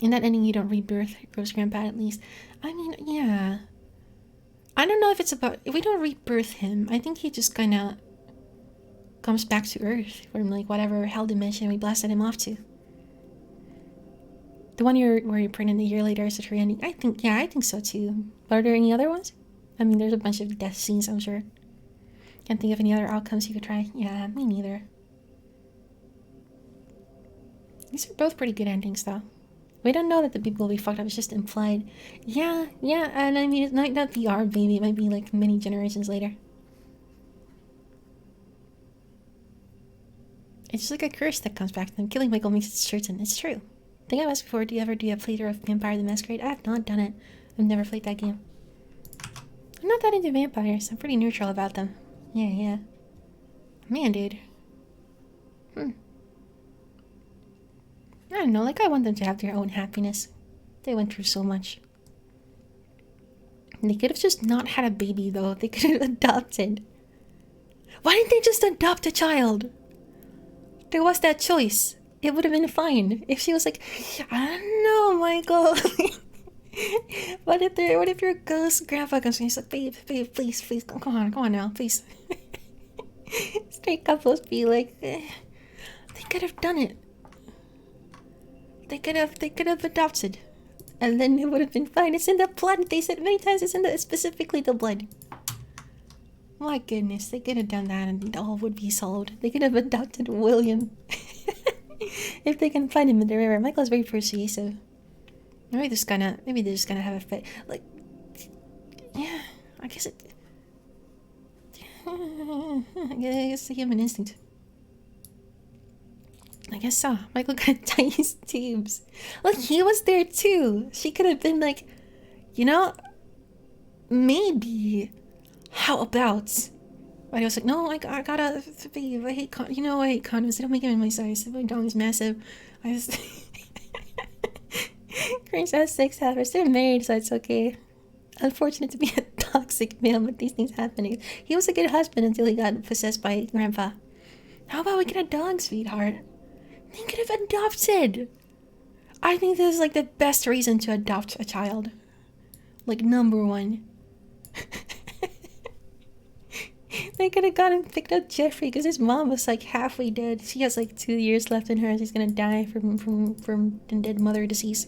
In that ending, you don't rebirth Gross Grandpa, at least. I mean, yeah. I don't know if it's about... If we don't rebirth him, I think he just kinda comes back to Earth from, like, whatever hell dimension we blasted him off to. The one where you're pregnant a year later is a true ending. I think so too. But are there any other ones? I mean, there's a bunch of death scenes, I'm sure. Can't think of any other outcomes you could try. Yeah, me neither. These are both pretty good endings, though. We don't know that the people will be fucked up. It's just implied. Yeah, and I mean, it might not be our baby. It might be, like, many generations later. It's just like a curse that comes back to them. Killing Michael makes it certain. It's true. I think I've asked before, do you ever do a playthrough of Vampire the Masquerade? I have not done it. I've never played that game. I'm not that into vampires. I'm pretty neutral about them. Yeah. Man, dude. I don't know, like, I want them to have their own happiness. They went through so much. They could have just not had a baby, though. They could have adopted. Why didn't they just adopt a child? There was that choice. It would have been fine. If she was like, I don't know, Michael. What if your ghost grandpa comes and he's like, babe, please, come on now, please. Straight couples be like, they could have done it. They could have adopted, and then it would have been fine. It's in the blood. They said many times it's specifically the blood. My goodness, they could have done that, and all would be solved. They could have adopted William, if they can find him in the river. Michael's very persuasive. Maybe they're just gonna have a fit. Like, yeah, I guess it. I guess the human instinct. I guess so. Michael got tiny tubes. Look, he was there too. She could have been like, you know, maybe. How about But he was like, no, I gotta be. I hate I hate condoms. They don't make them in my size. My dong is massive. I just Cringe has 6 havers. They're married, so it's okay. Unfortunate to be a toxic male, but these things happening. He was a good husband until he got possessed by Grandpa. How about we get a dog, sweetheart? Think of adopted. I think this is like the best reason to adopt a child. Like number 1. They could have gone and picked up Jeffrey because his mom was like halfway dead. She has like 2 years left in her. She's gonna die from dead mother disease.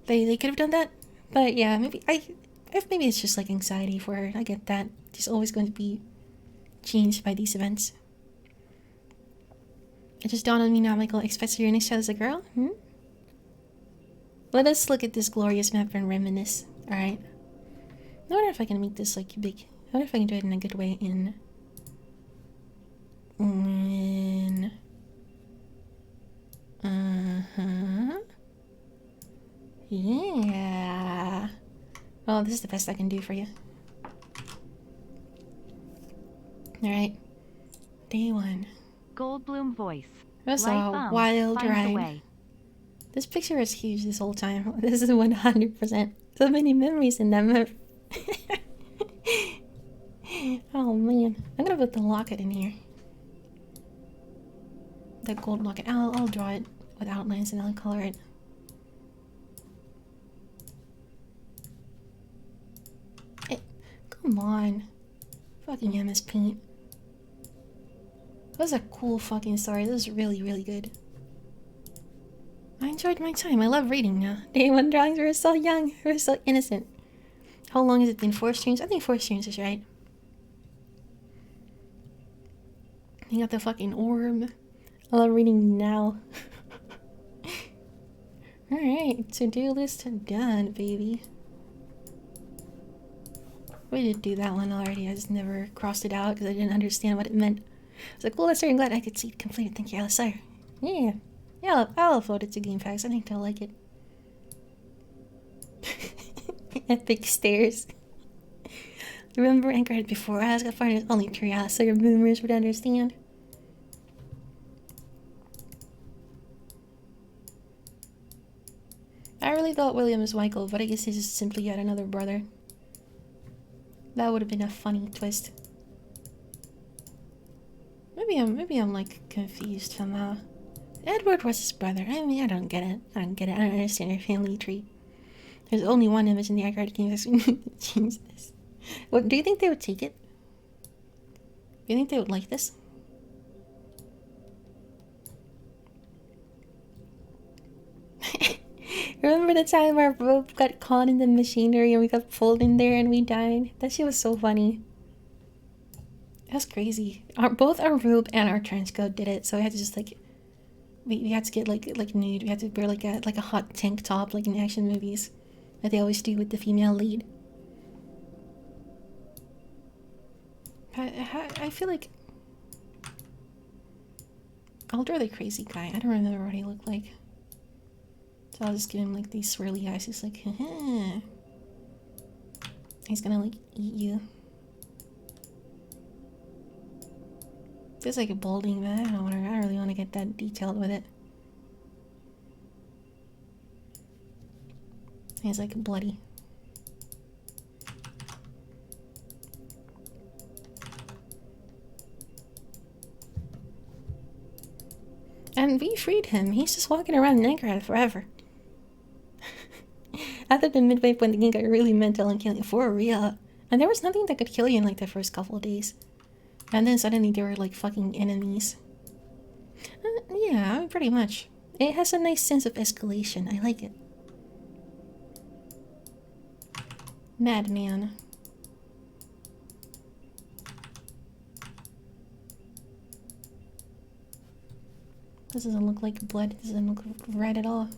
They could have done that, but yeah, maybe it's just like anxiety for her. I get that. She's always going to be changed by these events. It just dawned on me now, Michael expects your next child as a girl? Let us look at this glorious map and reminisce. Alright. I wonder if I can make this like big. I wonder if I can do it in a good way in yeah. Oh, this is the best I can do for you. Alright. Day 1. Goldblum voice. That's a wild ride. This picture is huge this whole time. This is 100%. So many memories in that map. Oh man. I'm gonna put the locket in here. The gold locket. I'll draw it with outlines and I'll color it. Hey, come on. Fucking MS Paint. That was a cool fucking story. This is really, really good. I enjoyed my time. I love reading now. Day 1 drawings were so young. We were so innocent. How long has it been? 4 streams? I think 4 streams is right. You got the fucking orb. I love reading now. Alright, to-do list done, baby. We did do that one already. I just never crossed it out because I didn't understand what it meant. I was like, well, I'm glad I could see it completed. Thank you, Alistair. Yeah. Yeah, I'll upload it to GameFAQs. I think they'll like it. Epic stairs. Remember Anchorhead before? I was gonna find it only 3 Alistair boomers would understand. I really thought William was Michael, but I guess he's just simply yet another brother. That would have been a funny twist. Maybe I'm like confused somehow. Edward was his brother. I mean, I don't get it. I don't understand your family tree. There's only one image in the Anchorhead game that's change this. What do you think they would take it? Do you think they would like this? Remember the time our rope got caught in the machinery and we got pulled in there and we died? That shit was so funny. That's crazy. Both our robe and our trench coat did it, so we had to just like we had to get like nude. We had to wear like a hot tank top like in action movies that they always do with the female lead. I feel like I'll draw the crazy guy. I don't remember what he looked like. So I'll just give him like these swirly eyes. He's like, haha. He's gonna like eat you. There's like a balding, but I don't really want to get that detailed with it. He's like bloody. And we freed him. He's just walking around Anchorhead forever. After the midway point, the game got really mental and killing for real. And there was nothing that could kill you in like the first couple of days. And then suddenly they were like fucking enemies. Yeah, pretty much. It has a nice sense of escalation. I like it. Madman. This doesn't look like blood. This doesn't look right at all.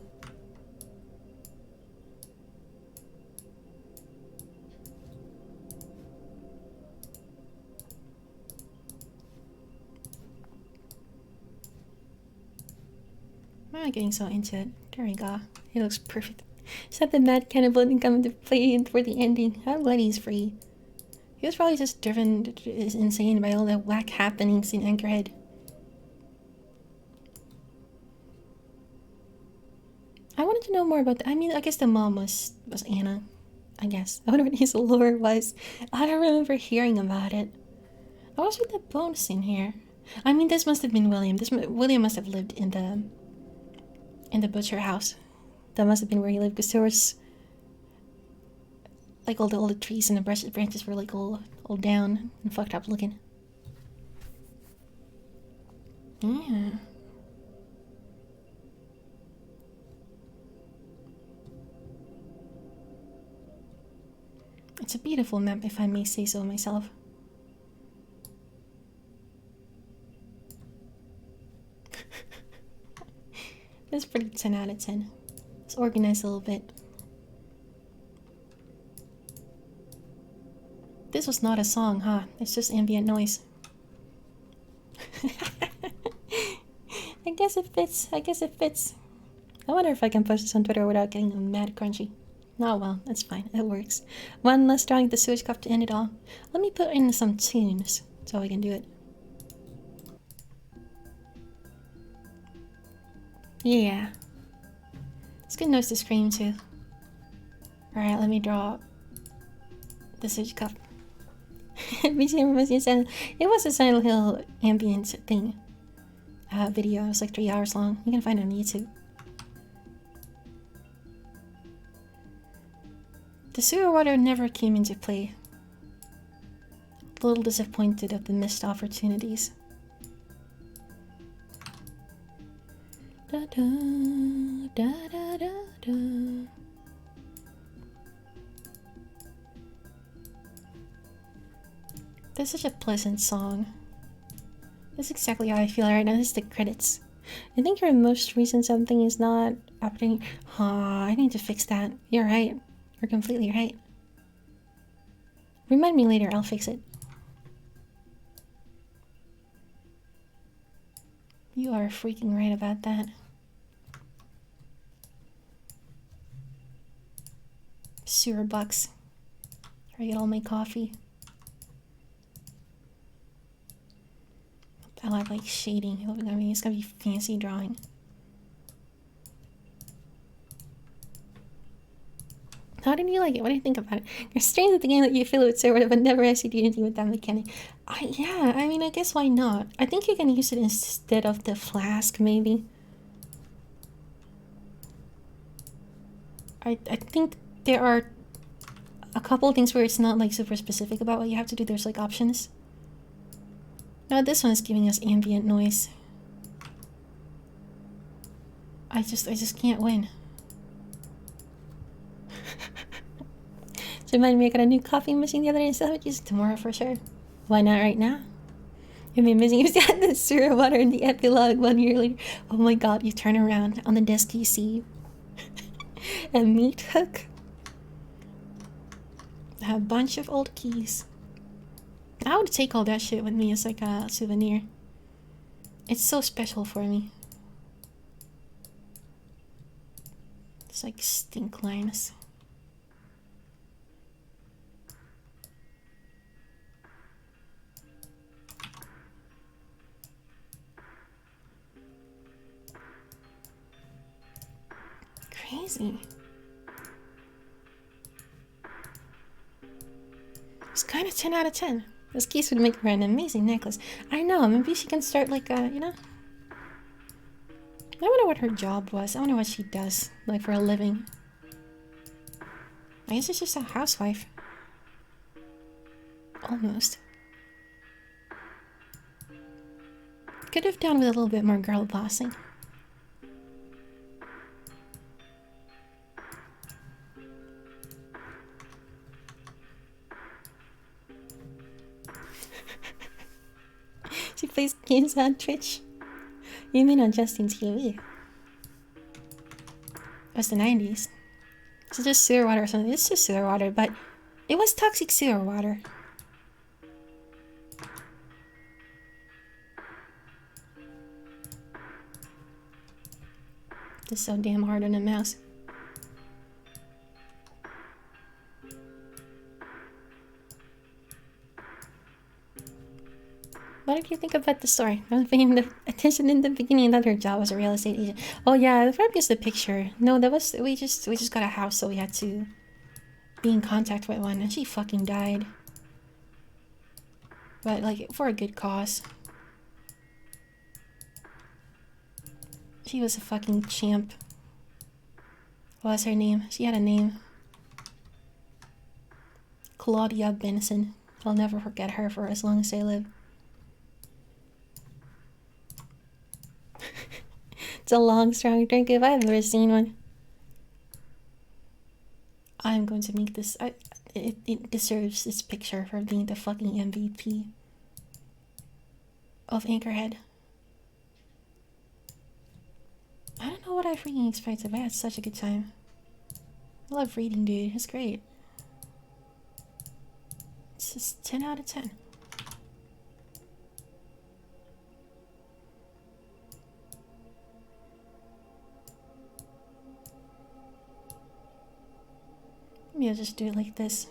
I'm not getting so into it. There we go. It looks perfect. Except the mad cannibal didn't come into play for the ending. I'm glad he's free. He was probably just driven insane by all the whack happenings in Anchorhead. I wanted to know more about I mean, I guess the mom was Anna. I guess. I wonder what his lore was. I don't remember hearing about it. I was with the bones in here. I mean, this must have been William. William must have lived in the butcher house. That must have been where he lived, because there was like all the trees and the branches were like all down and fucked up looking. Yeah. It's a beautiful map, if I may say so myself. It's pretty 10 out of 10. It's organized a little bit. This was not a song, huh? It's just ambient noise. I guess it fits. I guess it fits. I wonder if I can post this on Twitter without getting mad crunchy. Oh well, that's fine. It works. One less drawing the sewage cup to end it all. Let me put in some tunes so we can do it. Yeah. It's good noise to scream too. Alright, let me draw the sewage cup. It was a Silent Hill ambient thing. Video. It was like 3 hours long. You can find it on YouTube. The sewer water never came into play. A little disappointed of the missed opportunities. Da da da da da da. That's such a pleasant song. That's exactly how I feel right now. This is the credits. I think your most recent something is not updating. I need to fix that. You're right. You're completely right. Remind me later, I'll fix it. You are freaking right about that. Sewer bucks. Here I get all my coffee. I like shading. I mean, it's gonna be fancy drawing. How did you like it? What do you think about it? You're strange at the game that you fill it with soda, but never actually do anything with that mechanic. Yeah, I mean, I guess why not? I think you can use it instead of the flask, maybe. I think there are a couple of things where it's not like super specific about what you have to do. There's like options. Now this one is giving us ambient noise. I just can't win. So remind me, I got a new coffee machine the other day, so I would use it tomorrow for sure. Why not right now? It'd be amazing if you had the sewer water in the epilogue 1 year later. Oh my god, you turn around on the desk, you see a meat hook, a bunch of old keys. I would take all that shit with me as like a souvenir. It's so special for me. It's like stink lines. Crazy. It's kind of 10 out of 10. This keys would make her an amazing necklace. I know, maybe she can start like a, you know? I wonder what her job was. I wonder what she does, like for a living. I guess it's just a housewife. Almost. Could have done with a little bit more girl bossing. She plays games on Twitch. You mean on Justin TV? It was the 90s. It's just sewer water or something. It's just sewer water, but it was toxic sewer water. This is so damn hard on the mouse. do you think about the story? I was paying the attention in the beginning that her job was a real estate agent. Oh yeah, the front is the picture. No, that was we just got a house, so we had to be in contact with one, and she fucking died. But like for a good cause. She was a fucking champ. What was her name? She had a name. Claudia Benson. I'll never forget her for as long as I live. It's a long, strong drink if I've ever seen one. I'm going to make this. It deserves its picture for being the fucking MVP of Anchorhead. I don't know what I freaking expected, but I had such a good time. I love reading, dude. It's great. It's just 10 out of 10. Maybe I'll just do it like this.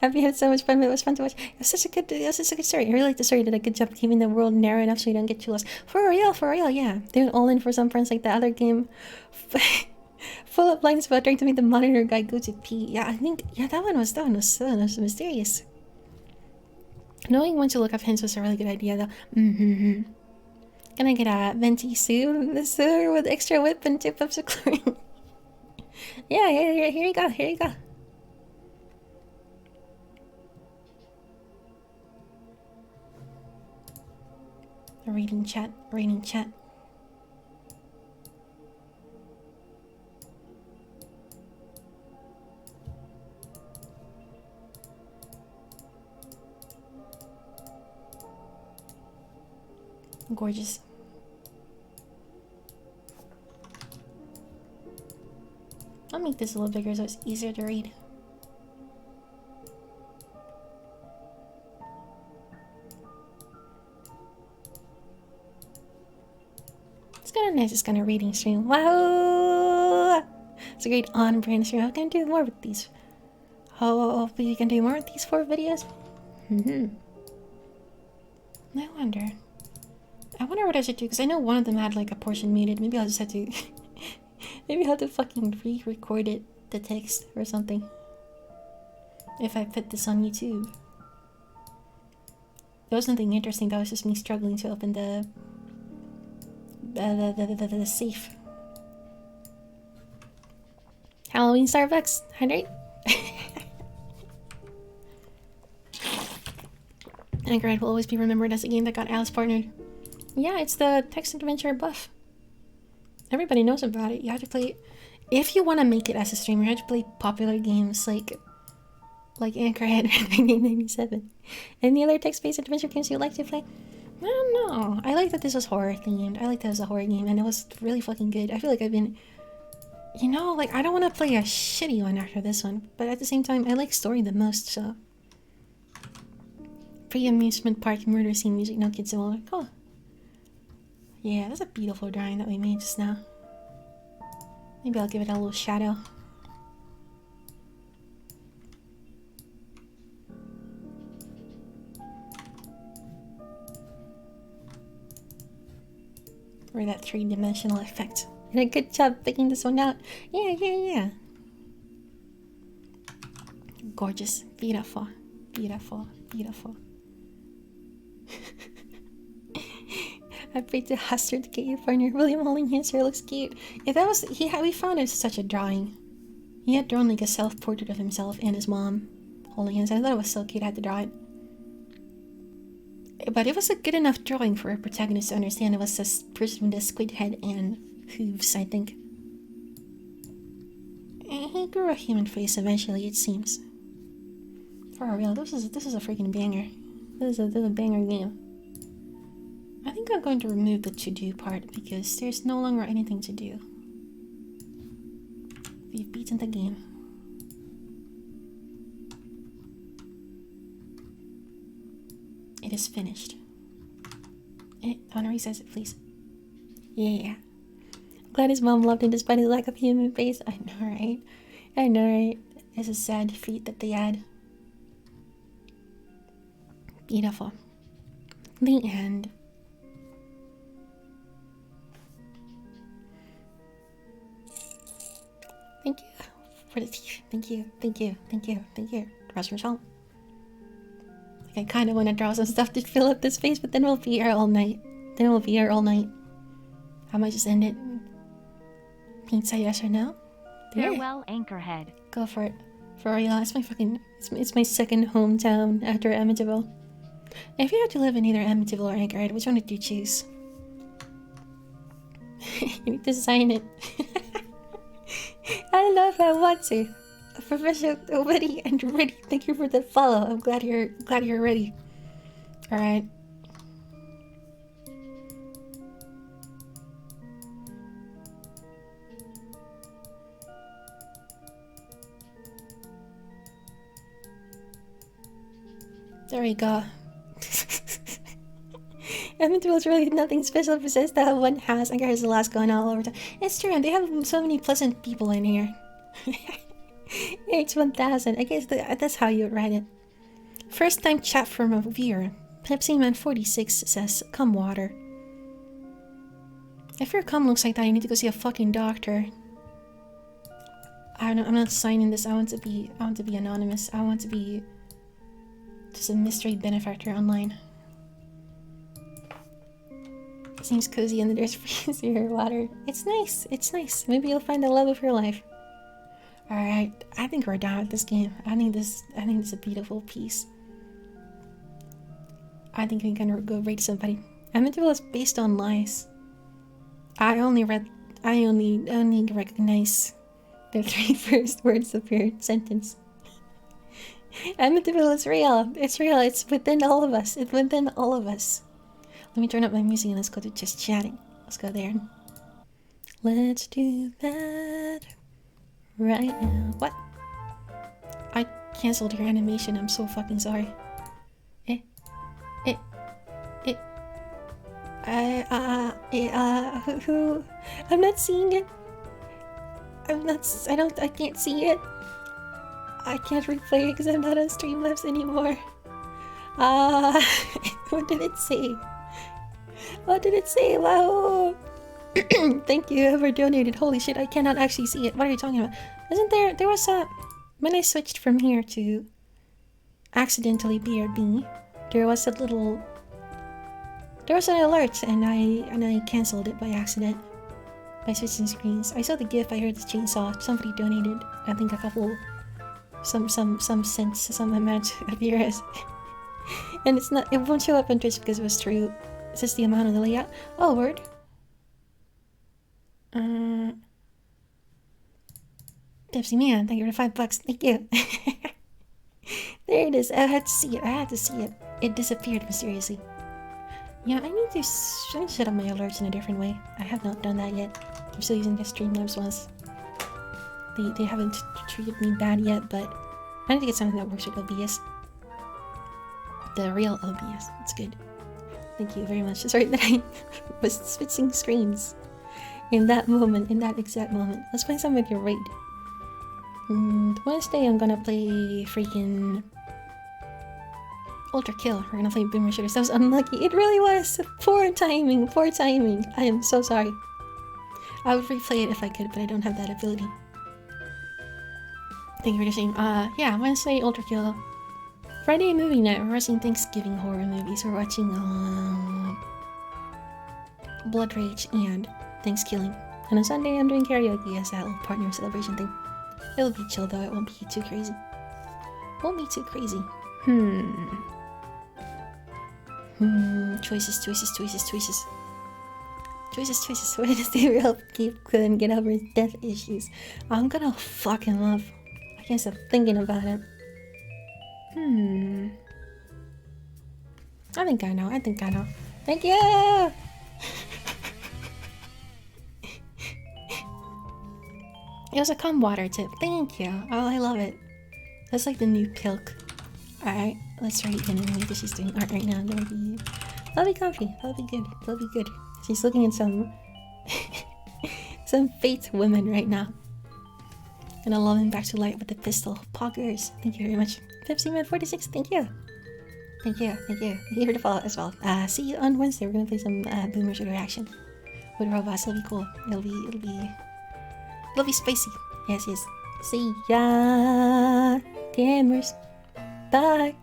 Have you had so much fun? It was fun to watch. It was such a good story. I really like the story. Did a good job keeping the world narrow enough so you don't get too lost. For real, yeah. They went all in for some friends like the other game. Full of lines about trying to make the monitor guy go to pee. Yeah, I think that one was mysterious. Knowing when to look up hints was a really good idea though. Gonna get a venti soon. The sewer with extra whip and tip ups of chlorine. Yeah, here you go. Reading chat. Gorgeous. I'll make this a little bigger so it's easier to read. It's kind of nice. It's kind of reading stream. Wow! It's a great on-brand stream. I'm gonna do more with these. Hopefully you can do more with these 4 videos. I wonder what I should do, because I know one of them had like a portion muted. Maybe I'll just have to maybe I'll have to fucking re-record it, the text or something, if I put this on YouTube. There was nothing interesting. That was just me struggling to open the safe. Halloween Starbucks, hydrate. Anchorhead will always be remembered as a game that got Alice partnered. Yeah, it's the text adventure buff. Everybody knows about it. You have to play it. If you want to make it as a streamer, you have to play popular games like Anchorhead in 1997. Any other text-based adventure games you'd like to play? I don't know. I like that this was horror themed. I like that it was a horror game, and it was really fucking good. I feel like I've been, you know, like I don't want to play a shitty one after this one, but at the same time, I like story the most. So, pre-amusement park murder scene music, no kids involved. Cool. Yeah, that's a beautiful drawing that we made just now. Maybe I'll give it a little shadow. For that 3-dimensional effect. And a good job picking this one out. Yeah. Gorgeous. Beautiful. I prayed to Hester to get your partner. William holding hands here looks cute. Yeah, that was we found it such a drawing. He had drawn like a self-portrait of himself and his mom holding hands. I thought it was so cute. I had to draw it. But it was a good enough drawing for a protagonist to understand it was a person with a squid head and hooves, I think. And he grew a human face eventually, it seems. For real, this is a freaking banger. This is a banger game. I think I'm going to remove the to-do part because there's no longer anything to do. We've beaten the game. It is finished. Honorary says it, please. Yeah. Glad his mom loved him despite his lack of human face. I know, right? I know, right? It's a sad feat that they had. Beautiful. The end. Thank you for the teeth. Thank you. Thank you. Thank you. Thank you. Rest your salt. Like, I kind of want to draw some stuff to fill up this space, but then we'll be here all night. I might just end it. Pizza, yes or no? There. Farewell, Anchorhead. Go for it. For real, it's my fucking... It's my second hometown after Amityville. If you had to live in either Amityville or Anchorhead, which one would you choose? You need to sign it. I don't know if I want to. Professor ready and ready. Thank you for the follow. I'm glad you're ready. Alright. There we go. Amityville's really nothing special besides that one house. I guess the last going all over time. It's true, and they have so many pleasant people in here. H1000. I guess that's how you would write it. First time chat from a viewer. Pepsi Man 46 says, "Come water." If your cum looks like that, you need to go see a fucking doctor. I don't know. I'm not signing this. I want to be anonymous. I want to be just a mystery benefactor online. Seems cozy and there's freezer water. It's nice. It's nice. Maybe you'll find the love of your life. Alright, I think we're done with this game. I think this is a beautiful piece. I think we can go rate somebody. Amityville is based on lies. I only recognize the 3 first words of your sentence. Amityville is real. It's real. It's within all of us. It's within all of us. Let me turn up my music and let's go to just chatting. Let's go there. Let's do that right now. What? I canceled your animation. I'm so fucking sorry. Who? I'm not seeing it. I can't see it. I can't replay it because I'm not on Streamlabs anymore. What did it say? What did it say? Wow. Thank you, whoever donated. Holy shit, I cannot actually see it. What are you talking about? Isn't there was a... When I switched from here to accidentally BRB, there was a little... There was an alert and I cancelled it by accident. By switching screens. I saw the GIF, I heard the chainsaw. Somebody donated, I think a couple... Some cents, some amount of euros. And it's not... It won't show up on Twitch because it was true. It's just the amount of the layout. Oh, word. Pepsi Man, thank you for $5. Thank you. There it is. I had to see it. It disappeared mysteriously. Yeah, I need to set up my alerts in a different way. I have not done that yet. I'm still using the Streamlabs ones. They haven't treated me bad yet, but I need to get something that works with OBS. The real OBS. It's good. Thank you very much. Sorry that I was switching screens in that moment, in that exact moment. Let's play some with your raid. Wednesday I'm gonna play freaking Ultra Kill. We're gonna play Boomer Shooters. That was unlucky. It really was. Poor timing. Poor timing. I am so sorry. I would replay it if I could, but I don't have that ability. Thank you for listening. Yeah, Wednesday Ultra Kill. Friday movie night. We're watching Thanksgiving horror movies. We're watching Blood Rage and Thanksgiving. And on Sunday I'm doing karaoke as that little partner celebration thing. It'll be chill though, it won't be too crazy. Won't be too crazy. Choices. Wednesday will help keep couldn't get over his death issues. I'm gonna fucking love. I can't stop thinking about it. I think I know. Thank you! It was a cum water tip. Thank you. Oh, I love it. That's like the new pilk. Alright, let's rate Enemy because she's doing art right now. That'll be comfy. That'll be good. She's looking at some some fate women right now. And I'll love him back to light with the pistol. Poggers. Thank you very much. PepsiMan46, thank you. Thank you. Thank you for the follow as well. See you on Wednesday. We're gonna play some Boomer Sugar Action with robots. It'll be cool. It'll be spicy. Yes. See ya, gamers. Bye.